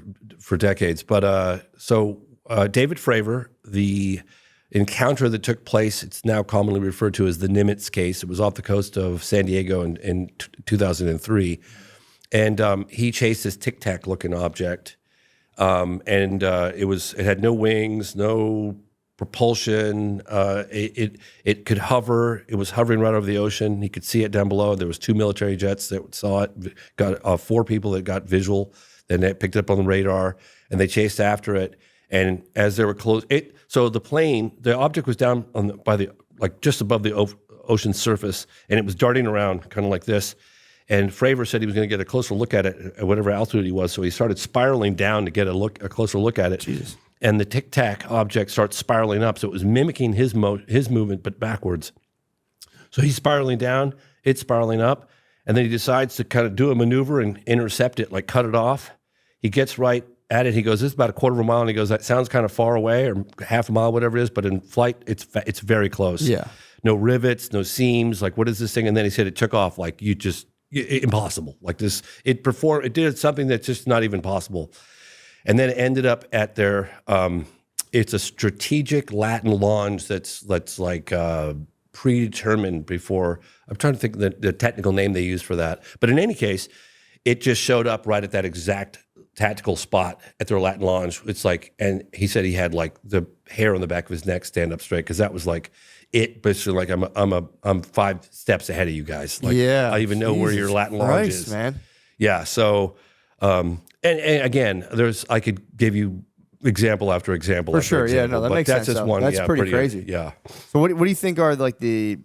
decades. But so David Fravor, the encounter that took place. It's now commonly referred to as the Nimitz case. It was off the coast of San Diego in 2003. And he chased this Tic Tac looking object. It had no wings, no propulsion. It could hover. It was hovering right over the ocean. He could see it down below. There was 2 military jets that saw it. Got 4 people that got visual. Then they picked it up on the radar, and they chased after it. And as they were close, so the object was down just above the ocean surface, and it was darting around kind of like this. And Fravor said he was going to get a closer look at it at whatever altitude he was, so he started spiraling down to get a closer look at it. Jesus. And the Tic Tac object starts spiraling up, so it was mimicking his movement but backwards. So he's spiraling down, it's spiraling up, and then he decides to kind of do a maneuver and intercept it, like cut it off. He gets right at it. He goes, "This is about a quarter of a mile," and he goes, "That sounds kind of far away, or half a mile, whatever it is, but in flight, it's very close." Yeah. No rivets, no seams. Like, what is this thing? And then he said it took off. Like, impossible. Like this, it did something that's just not even possible. And then it ended up at their, it's a strategic Latin launch that's like predetermined before. I'm trying to think of the technical name they use for that. But in any case, it just showed up right at that exact tactical spot at their Latin launch. It's like, and he said he had like the hair on the back of his neck stand up straight, because that was like it. Basically, like I'm 5 steps ahead of you guys. Like, yeah, I even know where your Latin launch is, man. Yeah. So, and again, I could give you example after example. For sure. Example, yeah. No, that makes that's sense. Just Though. one. That's pretty crazy. Yeah. So what do you think are like the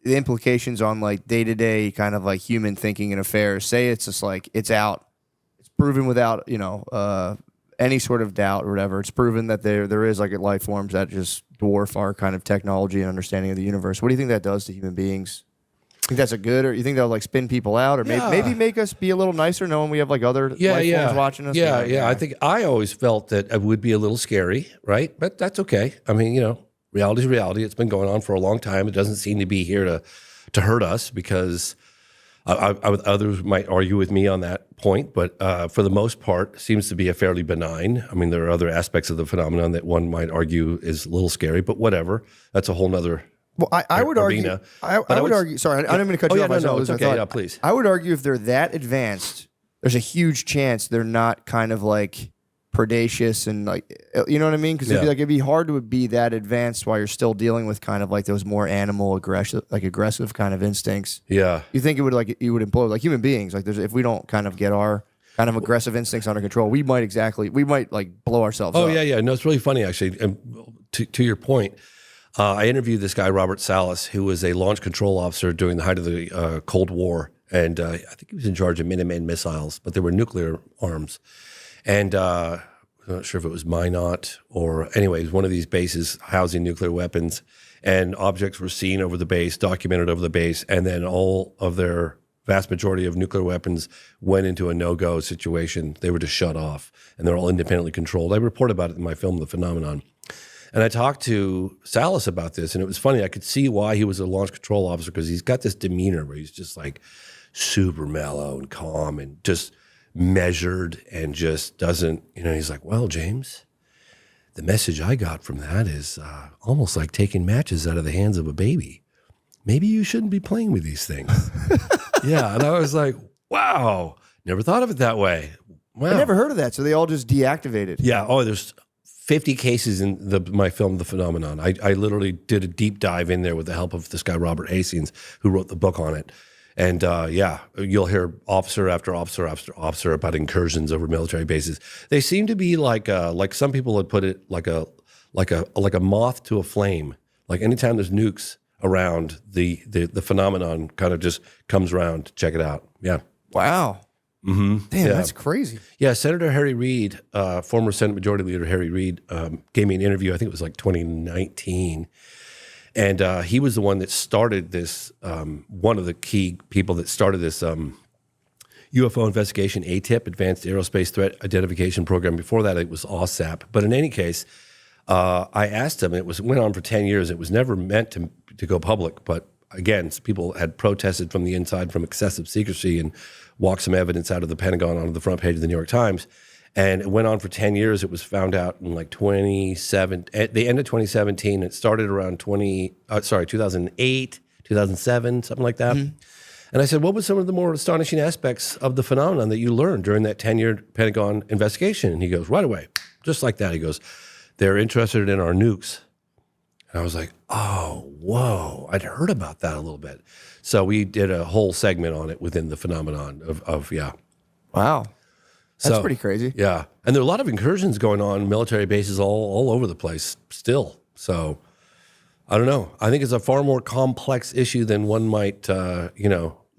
implications on like day-to-day kind of like human thinking and affairs? Say it's just like it's out, it's proven without any sort of doubt or whatever. It's proven that there is like life forms that just dwarf our kind of technology and understanding of the universe. What do you think that does to human beings? Think that's a good, or you think that'll like spin people out, or maybe make us be a little nicer knowing we have like other life forms watching us? Yeah. I think I always felt that it would be a little scary, right? But that's okay. I mean, reality is reality. It's been going on for a long time. It doesn't seem to be here to hurt us, because others might argue with me on that point, but for the most part, seems to be a fairly benign. I mean, there are other aspects of the phenomenon that one might argue is a little scary, but whatever. That's a whole nother. Well, I would argue. I would argue. Sorry, I'm going to cut you off. No, it's okay. Yeah, please. I would argue if they're that advanced, there's a huge chance they're not kind of like predacious and like, you know what I mean? Because it'd be hard to be that advanced while you're still dealing with kind of like those more animal aggressive kind of instincts. Yeah. You think it would implode like human beings? Like if we don't kind of get our kind of aggressive instincts under control, we might like blow ourselves up. Oh yeah. No, it's really funny actually. And to your point. I interviewed this guy, Robert Salas, who was a launch control officer during the height of the Cold War. And I think he was in charge of Minuteman missiles, but they were nuclear arms. And I'm not sure if it was Minot or anyways, one of these bases housing nuclear weapons. And objects were seen over the base, documented over the base, and then all of their vast majority of nuclear weapons went into a no-go situation. They were just shut off, and they're all independently controlled. I report about it in my film, The Phenomenon. And I talked to Salas about this, and it was funny. I could see why he was a launch control officer, because he's got this demeanor where he's just like super mellow and calm and just measured and just doesn't, he's like, "Well, James, the message I got from that is almost like taking matches out of the hands of a baby. Maybe you shouldn't be playing with these things." Yeah. And I was like, wow, never thought of it that way. Wow. I never heard of that. So they all just deactivated. Yeah. Oh, there's 50 cases in my film, The Phenomenon. I literally did a deep dive in there with the help of this guy, Robert Hastings, who wrote the book on it. And you'll hear officer after officer after officer about incursions over military bases. They seem to be like some people had put it, like a moth to a flame. Like anytime there's nukes around, the phenomenon kind of just comes around to check it out. Yeah. Wow. Mm-hmm. Damn, that's crazy. Yeah, Senator Harry Reid, former Senate Majority Leader Harry Reid, gave me an interview. I think it was like 2019, and he was the one that started this. One of the key people that started this UFO investigation, ATIP, Advanced Aerospace Threat Identification Program. Before that, it was OSAP. But in any case, I asked him. It went on for 10 years. It was never meant to go public, but again, people had protested from the inside from excessive secrecy and walked some evidence out of the Pentagon onto the front page of the New York Times. And it went on for 10 years. It was found out in like at the end of 2017. It started around 2008, 2007, something like that. And I said, what were some of the more astonishing aspects of the phenomenon that you learned during that 10-year Pentagon investigation? And he goes, right away, just like that. He goes, they're interested in our nukes. And I was like, oh, whoa, I'd heard about that a little bit. So we did a whole segment on it within the phenomenon of yeah. Wow. That's So, pretty crazy. Yeah. And there are a lot of incursions going on, military bases all over the place still. So I don't know. I think it's a far more complex issue than one might,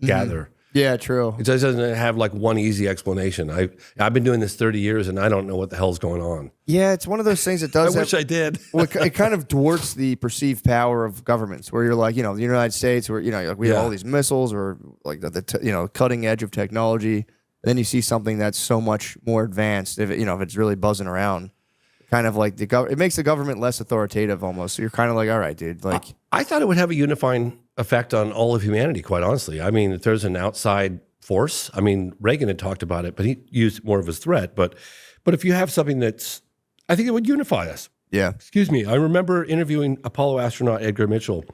gather. Yeah, true. It just doesn't have like one easy explanation. I've been doing this 30 years and I don't know what the hell's going on. Yeah, it's one of those things that I does. wish I did. Well, it kind of dwarfs the perceived power of governments, where you're like, the United States, where like we have all these missiles, or like the cutting edge of technology. And then you see something that's so much more advanced. If it's really buzzing around, kind of like it makes the government less authoritative almost. So you're kind of like, all right, dude. Like, I thought it would have a unifying effect on all of humanity, quite honestly. I mean, if there's an outside force, I mean, Reagan had talked about it, but he used more of a threat. But if you have something I think it would unify us. yeah, Excuse me. I remember interviewing Apollo astronaut Edgar Mitchell,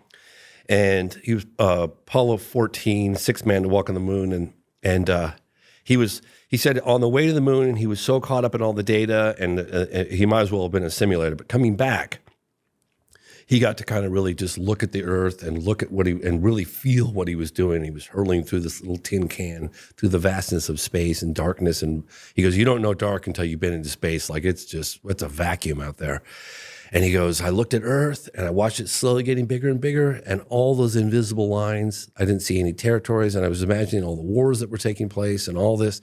and he was Apollo 14, sixth man to walk on the moon, and he said on the way to the moon, he was so caught up in all the data, and he might as well have been a simulator. But coming back, he got to kind of really just look at the Earth and look at and really feel what he was doing. He was hurling through this little tin can through the vastness of space and darkness. And he goes, you don't know dark until you've been into space. Like it's a vacuum out there. And he goes, I looked at Earth and I watched it slowly getting bigger and bigger, and all those invisible lines, I didn't see any territories, and I was imagining all the wars that were taking place and all this.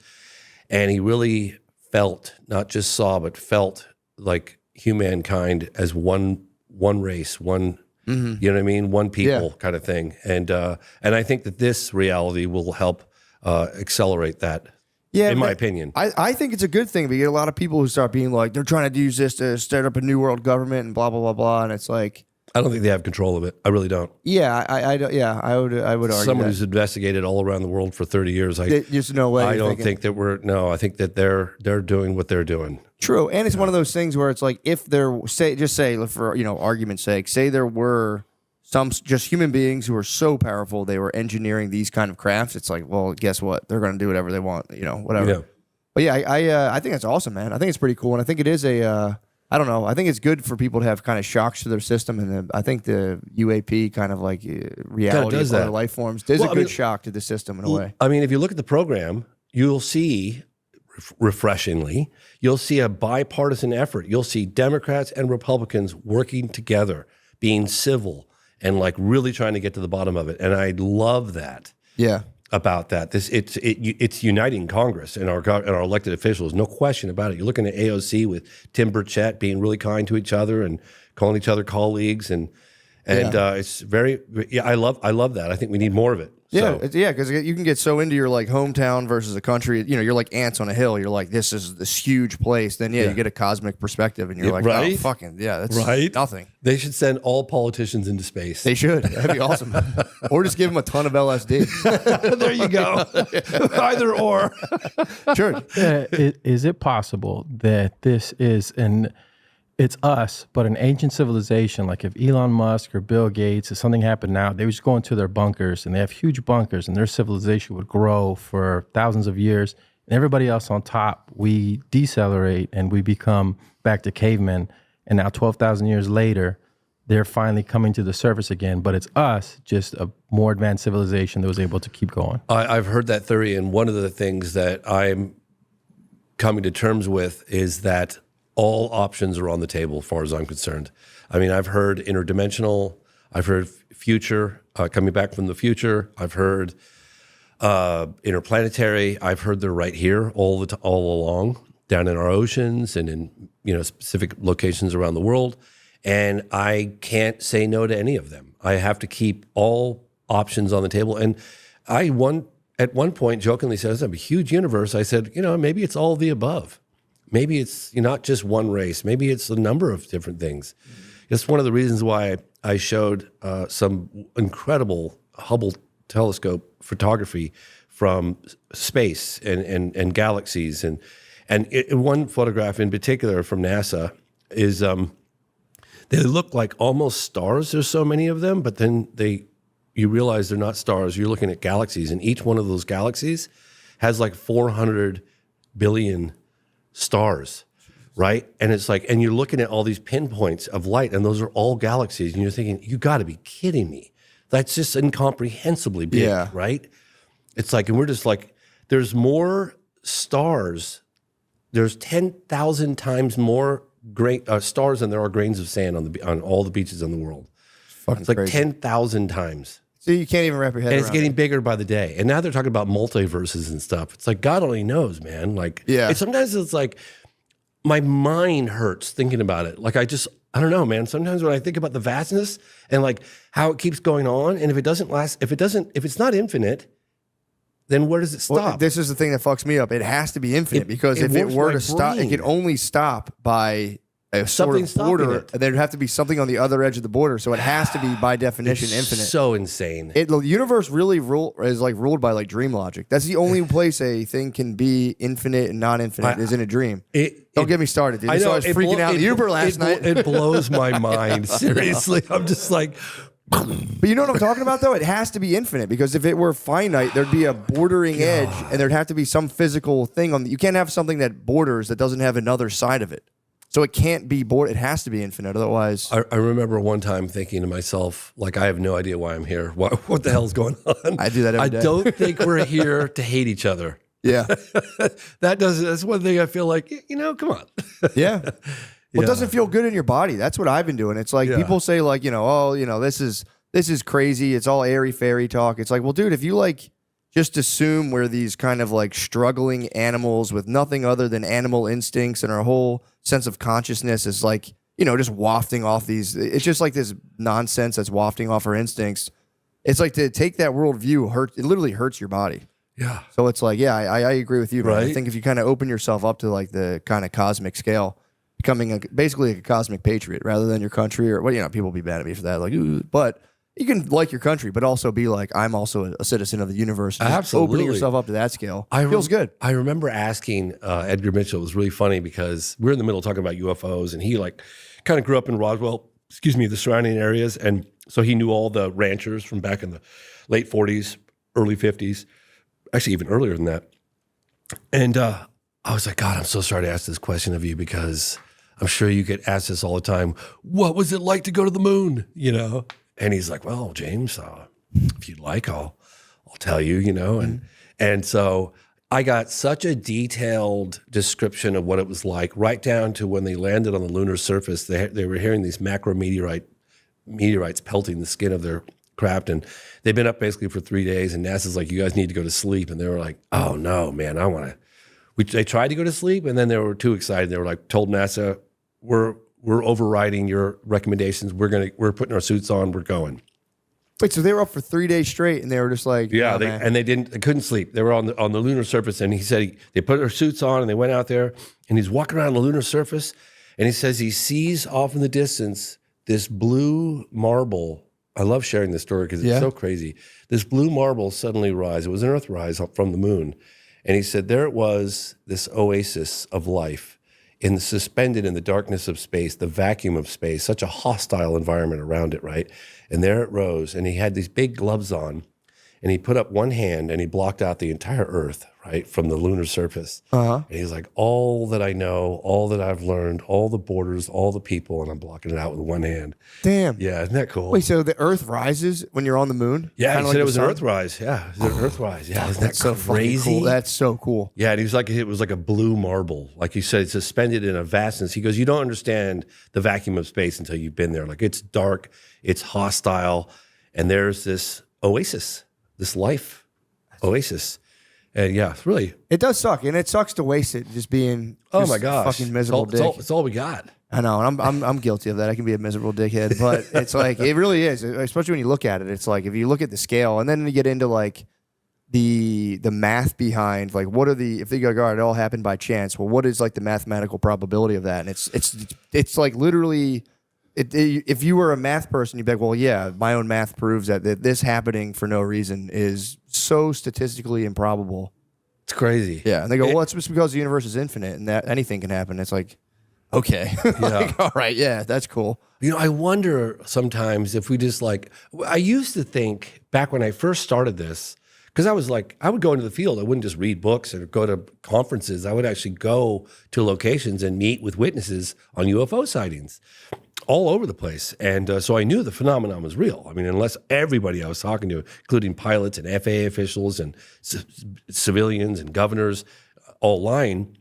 And he really felt, not just saw, but felt like humankind as one race, one, you know what I mean? One people kind of thing. And I think that this reality will help accelerate that. Yeah, in my opinion. I think it's a good thing. We get a lot of people who start being like, they're trying to use this to start up a new world government and blah, blah, blah, blah. And it's like, I don't think they have control of it. I really don't. yeah, I would argue Someone that. who's investigated all around the world for 30 years. There's no way. I don't think that I think that they're doing what they're doing. True. And it's one of those things where it's like, if there, say for, argument's sake, say there were some just human beings who are so powerful, they were engineering these kind of crafts. It's like, well, guess what? They're going to do whatever they want, whatever. Yeah. But yeah, I think that's awesome, man. I think it's pretty cool. And I think it is I don't know. I think it's good for people to have kind of shocks to their system. And I think the UAP kind of like reality of other life forms is a good shock to the system in a way. I mean, if you look at the program, you'll see, refreshingly, you'll see a bipartisan effort. You'll see Democrats and Republicans working together, being civil, and like really trying to get to the bottom of it. And I love that. Yeah. About that, it's uniting Congress and our elected officials, no question about it. You're looking at AOC with Tim Burchett being really kind to each other and calling each other colleagues, and it's very I love that. I think we need more of it. Yeah, because you can get so into your like hometown versus a country. You're like ants on a hill. You're like, this is this huge place. Then you get a cosmic perspective, and you're like, right? Oh, fucking that's right. Nothing. They should send all politicians into space. They should. That'd be awesome. Or just give them a ton of LSD. There you go. Either or. Sure. Is it possible that this is it's us, but an ancient civilization? Like if Elon Musk or Bill Gates, if something happened now, they would just go into their bunkers, and they have huge bunkers, and their civilization would grow for thousands of years. And everybody else on top, we decelerate and we become back to cavemen. And now 12,000 years later, they're finally coming to the surface again. But it's us, just a more advanced civilization that was able to keep going. I've heard that theory, and one of the things that I'm coming to terms with is that all options are on the table as far as I'm concerned. I mean, I've heard interdimensional, I've heard future, coming back from the future, I've heard interplanetary, I've heard they're right here all along, down in our oceans and in specific locations around the world. And I can't say no to any of them. I have to keep all options on the table. And at one point jokingly said, it's a huge universe. I said, maybe it's all the above. Maybe it's not just one race. Maybe it's a number of different things. It's one of the reasons why I showed some incredible Hubble telescope photography from space and galaxies. And And one photograph in particular from NASA is they look like almost stars. There's so many of them, but then you realize they're not stars. You're looking at galaxies, and each one of those galaxies has like 400 billion stars, right? And it's like, and you're looking at all these pinpoints of light, and those are all galaxies, and you're thinking, you got to be kidding me. That's just incomprehensibly big, Yeah. right? It's like, and we're just like, there's more stars. There's 10,000 times more stars than there are grains of sand on all the beaches in the world. Fucking It's like crazy. 10,000 times. So you can't even wrap your head And around it's getting it. bigger by the day. And now they're talking about multiverses and stuff. It's like, God only knows, man. Like, Yeah. sometimes it's like, my mind hurts thinking about it. Like, I don't know, man. Sometimes when I think about the vastness and like how it keeps going on, and if it's not infinite, then where does it stop? Well, this is the thing that fucks me up. It has to be infinite because if it warps were my to stop, it brain. could only stop by a sort Something of stopping border. it. And there'd have to be something on the other edge of the border. So it has to be by definition infinite. So insane. The universe really is like ruled by like dream logic. That's the only place a thing can be infinite and not infinite is in a dream. Don't get me started, dude. So I was freaking out in the Uber last night. It blows my mind. Seriously, I'm just like, But you know what I'm talking about, though? It has to be infinite because if it were finite, there'd be a bordering edge, and there'd have to be some physical thing on. You can't have something that borders that doesn't have another side of it. So it can't be bored. It has to be infinite, otherwise. I remember one time thinking to myself, like, I have no idea why I'm here. What the hell's going on? I do that every day. I don't think we're here to hate each other. Yeah, That's one thing I feel like, come on. yeah. Well, it doesn't feel good in your body. That's what I've been doing. It's like people say, like, this is crazy. It's all airy fairy talk. It's like, well, dude, if you like just assume we're these kind of like struggling animals with nothing other than animal instincts, and our whole sense of consciousness is like, just wafting off these. It's just like this nonsense that's wafting off our instincts. It's like to take that worldview it literally hurts your body. Yeah. So it's like, I agree with you, man. I Right? think if you kind of open yourself up to like the kind of cosmic scale, becoming basically a cosmic patriot rather than your country or people be mad at me for that. Like, ooh, but you can like your country, but also be like, I'm also a citizen of the universe. And Absolutely. Opening yourself up to that scale feels good. I remember asking Edgar Mitchell. It was really funny because we're in the middle talking about UFOs, and he like kind of grew up in Roswell, the surrounding areas. And so he knew all the ranchers from back in the late 40s, early 50s, actually even earlier than that. And I was like, God, I'm so sorry to ask this question of you because I'm sure you get asked this all the time. What was it like to go to the moon? And he's like, well, James, if you'd like, I'll tell you, and so I got such a detailed description of what it was like, right down to when they landed on the lunar surface. They were hearing these meteorites pelting the skin of their craft, and they've been up basically for 3 days. And NASA's like, you guys need to go to sleep, and they were like, oh no, man, I want to. They tried to go to sleep, and then they were too excited. They were like, told NASA, we're overriding your recommendations. We're putting our suits on. We're going. Wait, so they were up for 3 days straight and they were just like, Yeah, oh, man. they couldn't sleep. They were on the lunar surface, and he said they put their suits on and they went out there, and he's walking around the lunar surface, and he says he sees off in the distance this blue marble. I love sharing this story because it's so crazy. This blue marble suddenly rise. It was an Earthrise from the moon, and he said there it was, this oasis of life. Suspended in the darkness of space, the vacuum of space, such a hostile environment around it, right? And there it rose, and he had these big gloves on, and he put up one hand and he blocked out the entire Earth, right, from the lunar surface. And he's like, all that I know, all that I've learned, all the borders, all the people, and I'm blocking it out with one hand. Damn. Yeah, isn't that cool? Wait, so the Earth rises when you're on the moon? Yeah, Kinda he like said it the was an sun? Earthrise. Yeah, it was an Earthrise. Yeah, isn't that That's so fucking crazy? cool. That's so cool. Yeah, and he was like, it was like a blue marble. Like he said, it's suspended in a vastness. He goes, you don't understand the vacuum of space until you've been there. Like it's dark, it's hostile, and there's this oasis, this life oasis. And yeah, it's really, It does suck, and it sucks to waste it just being oh my gosh, fucking miserable dick. It's all we got. I know, and I'm guilty of that. I can be a miserable dickhead, but it's like it really is, especially when you look at it. It's like if you look at the scale, and then you get into like the math behind like what are the if they go, all right, it all happened by chance. Well, what is like the mathematical probability of that? And it's like literally. If you were a math person, you'd be like, well, yeah, my own math proves that this happening for no reason is so statistically improbable It's crazy. Yeah, and they go, well, it's just because the universe is infinite and that anything can happen. It's like, okay, like, all right, yeah, that's cool. You know, I wonder sometimes if we just like, I used to think back when I first started this, because I was like, I would go into the field. I wouldn't just read books or go to conferences. I would actually go to locations and meet with witnesses on UFO sightings all over the place. And so I knew the phenomenon was real. I mean, unless everybody I was talking to, including pilots and FAA officials and civilians and governors, all lying,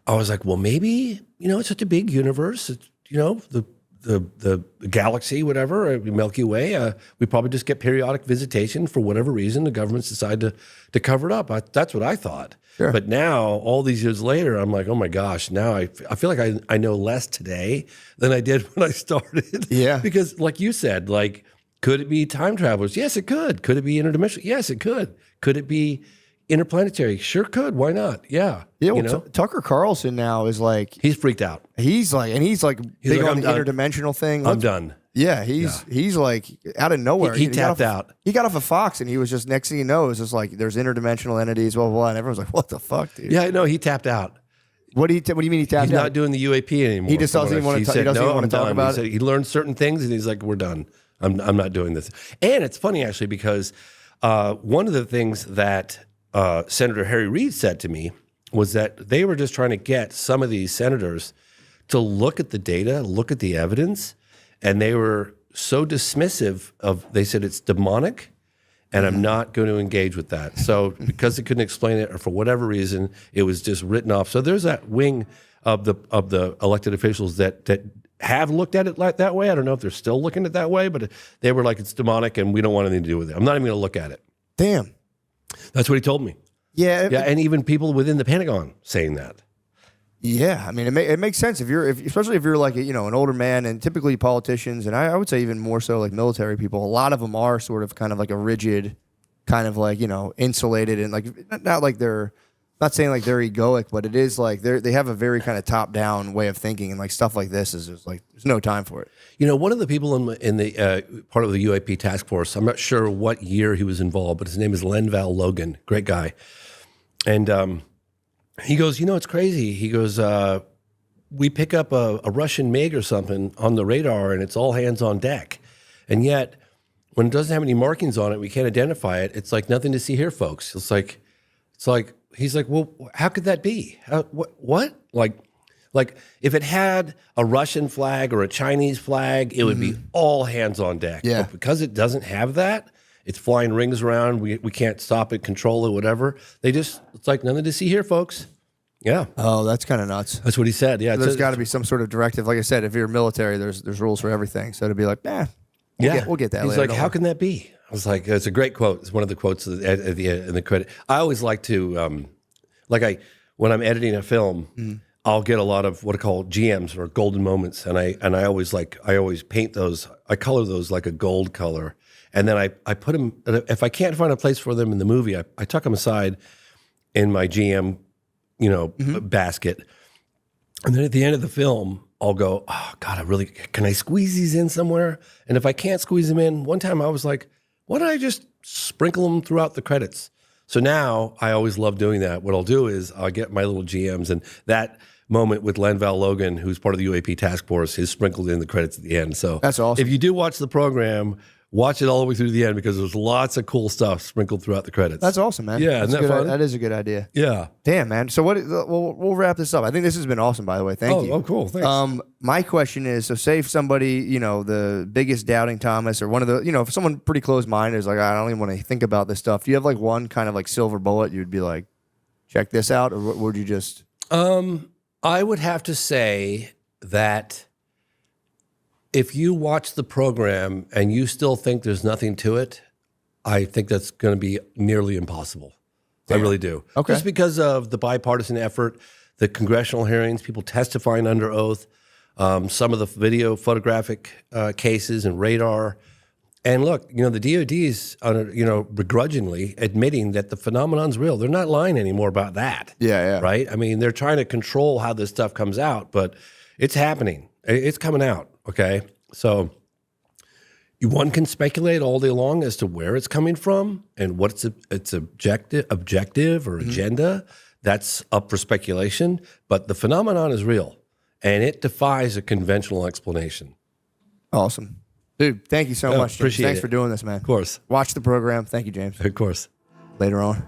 I was like, well, maybe, you know, it's such a big universe. It's, you know, the galaxy, whatever, Milky Way, we probably just get periodic visitation for whatever reason. The governments decide to cover it up. That's what I thought. Sure. But now, all these years later, I'm like, oh my gosh, now I feel like I know less today than I did when I started. Yeah. Because like you said, like, could it be time travelers? Yes, it could. Could it be interdimensional? Yes, it could. Could it be interplanetary? Sure could. Why not? Yeah. Yeah, well, you know? Tucker Carlson now is like, He's freaked out. he's like big like, on I'm the done. interdimensional thing. I'm done. Yeah, he's like out of nowhere. He got tapped off- out. He got off of Fox, and he was just next thing you know, it was just like there's interdimensional entities, blah blah blah, and everyone's like, "What the fuck, dude? Yeah, no, he tapped out. What do you mean he tapped He's out? not doing the UAP anymore. He just doesn't even want to. He doesn't even want to talk about he it. said he learned certain things, and he's like, "We're done. I'm not doing this." And it's funny actually because one of the things that Senator Harry Reid said to me was that they were just trying to get some of these senators to look at the data, look at the evidence, and they were so dismissive of. They said it's demonic. And I'm not going to engage with that. So because they couldn't explain it, or for whatever reason, it was just written off. So there's that wing of the elected officials that have looked at it like that way. I don't know if they're still looking at it that way, but they were like, it's demonic, and we don't want anything to do with it. I'm not even going to look at it. Damn. That's what he told me. Yeah. Yeah, and even people within the Pentagon saying that. Yeah, I mean, it makes sense especially if you're like an older man, and typically politicians, and I would say even more so like military people. A lot of them are sort of kind of like a rigid, kind of like insulated, and like not like they're not saying like they're egoic, but it is like they have a very kind of top down way of thinking, and like stuff like this is just like there's no time for it. You know, one of the people in the part of the UAP task force, I'm not sure what year he was involved, but his name is Lemaire Logan, great guy, and. He goes, it's crazy. He goes, we pick up a Russian MiG or something on the radar, and it's all hands on deck. And yet, when it doesn't have any markings on it, we can't identify it. It's like nothing to see here, folks. It's like he's like, well, how could that be? What? Like if it had a Russian flag or a Chinese flag, it would be all hands on deck. Yeah. But because it doesn't have that, it's flying rings around. We can't stop it, control it, whatever. It's like nothing to see here, folks. Yeah. Oh, that's kind of nuts. That's what he said. Yeah. There's got to be some sort of directive. Like I said, if you're military, there's rules for everything. So to be like, we'll get that He's later. like, how can that be? I was like, it's a great quote. It's one of the quotes at the end in the credit. I always like to, when I'm editing a film, I'll get a lot of what are called GMs or golden moments, and I always paint those. I color those like a gold color. And then I put them, if I can't find a place for them in the movie, I tuck them aside in my GM, basket. And then at the end of the film, I'll go, oh God, can I squeeze these in somewhere? And if I can't squeeze them in, one time I was like, why don't I just sprinkle them throughout the credits? So now I always love doing that. What I'll do is I'll get my little GMs, and that moment with Lemaire Logan, who's part of the UAP task force, is sprinkled in the credits at the end. So that's awesome. If you do watch the program, watch it all the way through the end, because there's lots of cool stuff sprinkled throughout the credits. That's awesome, man. Yeah, that's isn't that fun? That is a good idea. Yeah. Damn, man. So we'll wrap this up. I think this has been awesome, by the way. Thank you. Oh, cool. Thanks. My question is, so say if somebody, the biggest doubting Thomas, or one of the, if someone pretty close-minded is like, I don't even want to think about this stuff. Do you have like one kind of like silver bullet you'd be like, check this out, or would you just? I would have to say that if you watch the program and you still think there's nothing to it, I think that's going to be nearly impossible. Damn. I really do. Okay. Just because of the bipartisan effort, the congressional hearings, people testifying under oath, some of the video photographic cases and radar. And look, the DOD's, begrudgingly admitting that the phenomenon's real. They're not lying anymore about that. Yeah. Right? I mean, they're trying to control how this stuff comes out, but it's happening. It's coming out, okay? So One can speculate all day long as to where it's coming from and what's its objective or agenda. That's up for speculation, but the phenomenon is real, and it defies a conventional explanation. Awesome. Dude, thank you so much, James. appreciate Thanks it. for doing this, man. Of course. Watch the program. Thank you, James. Of course. Later on.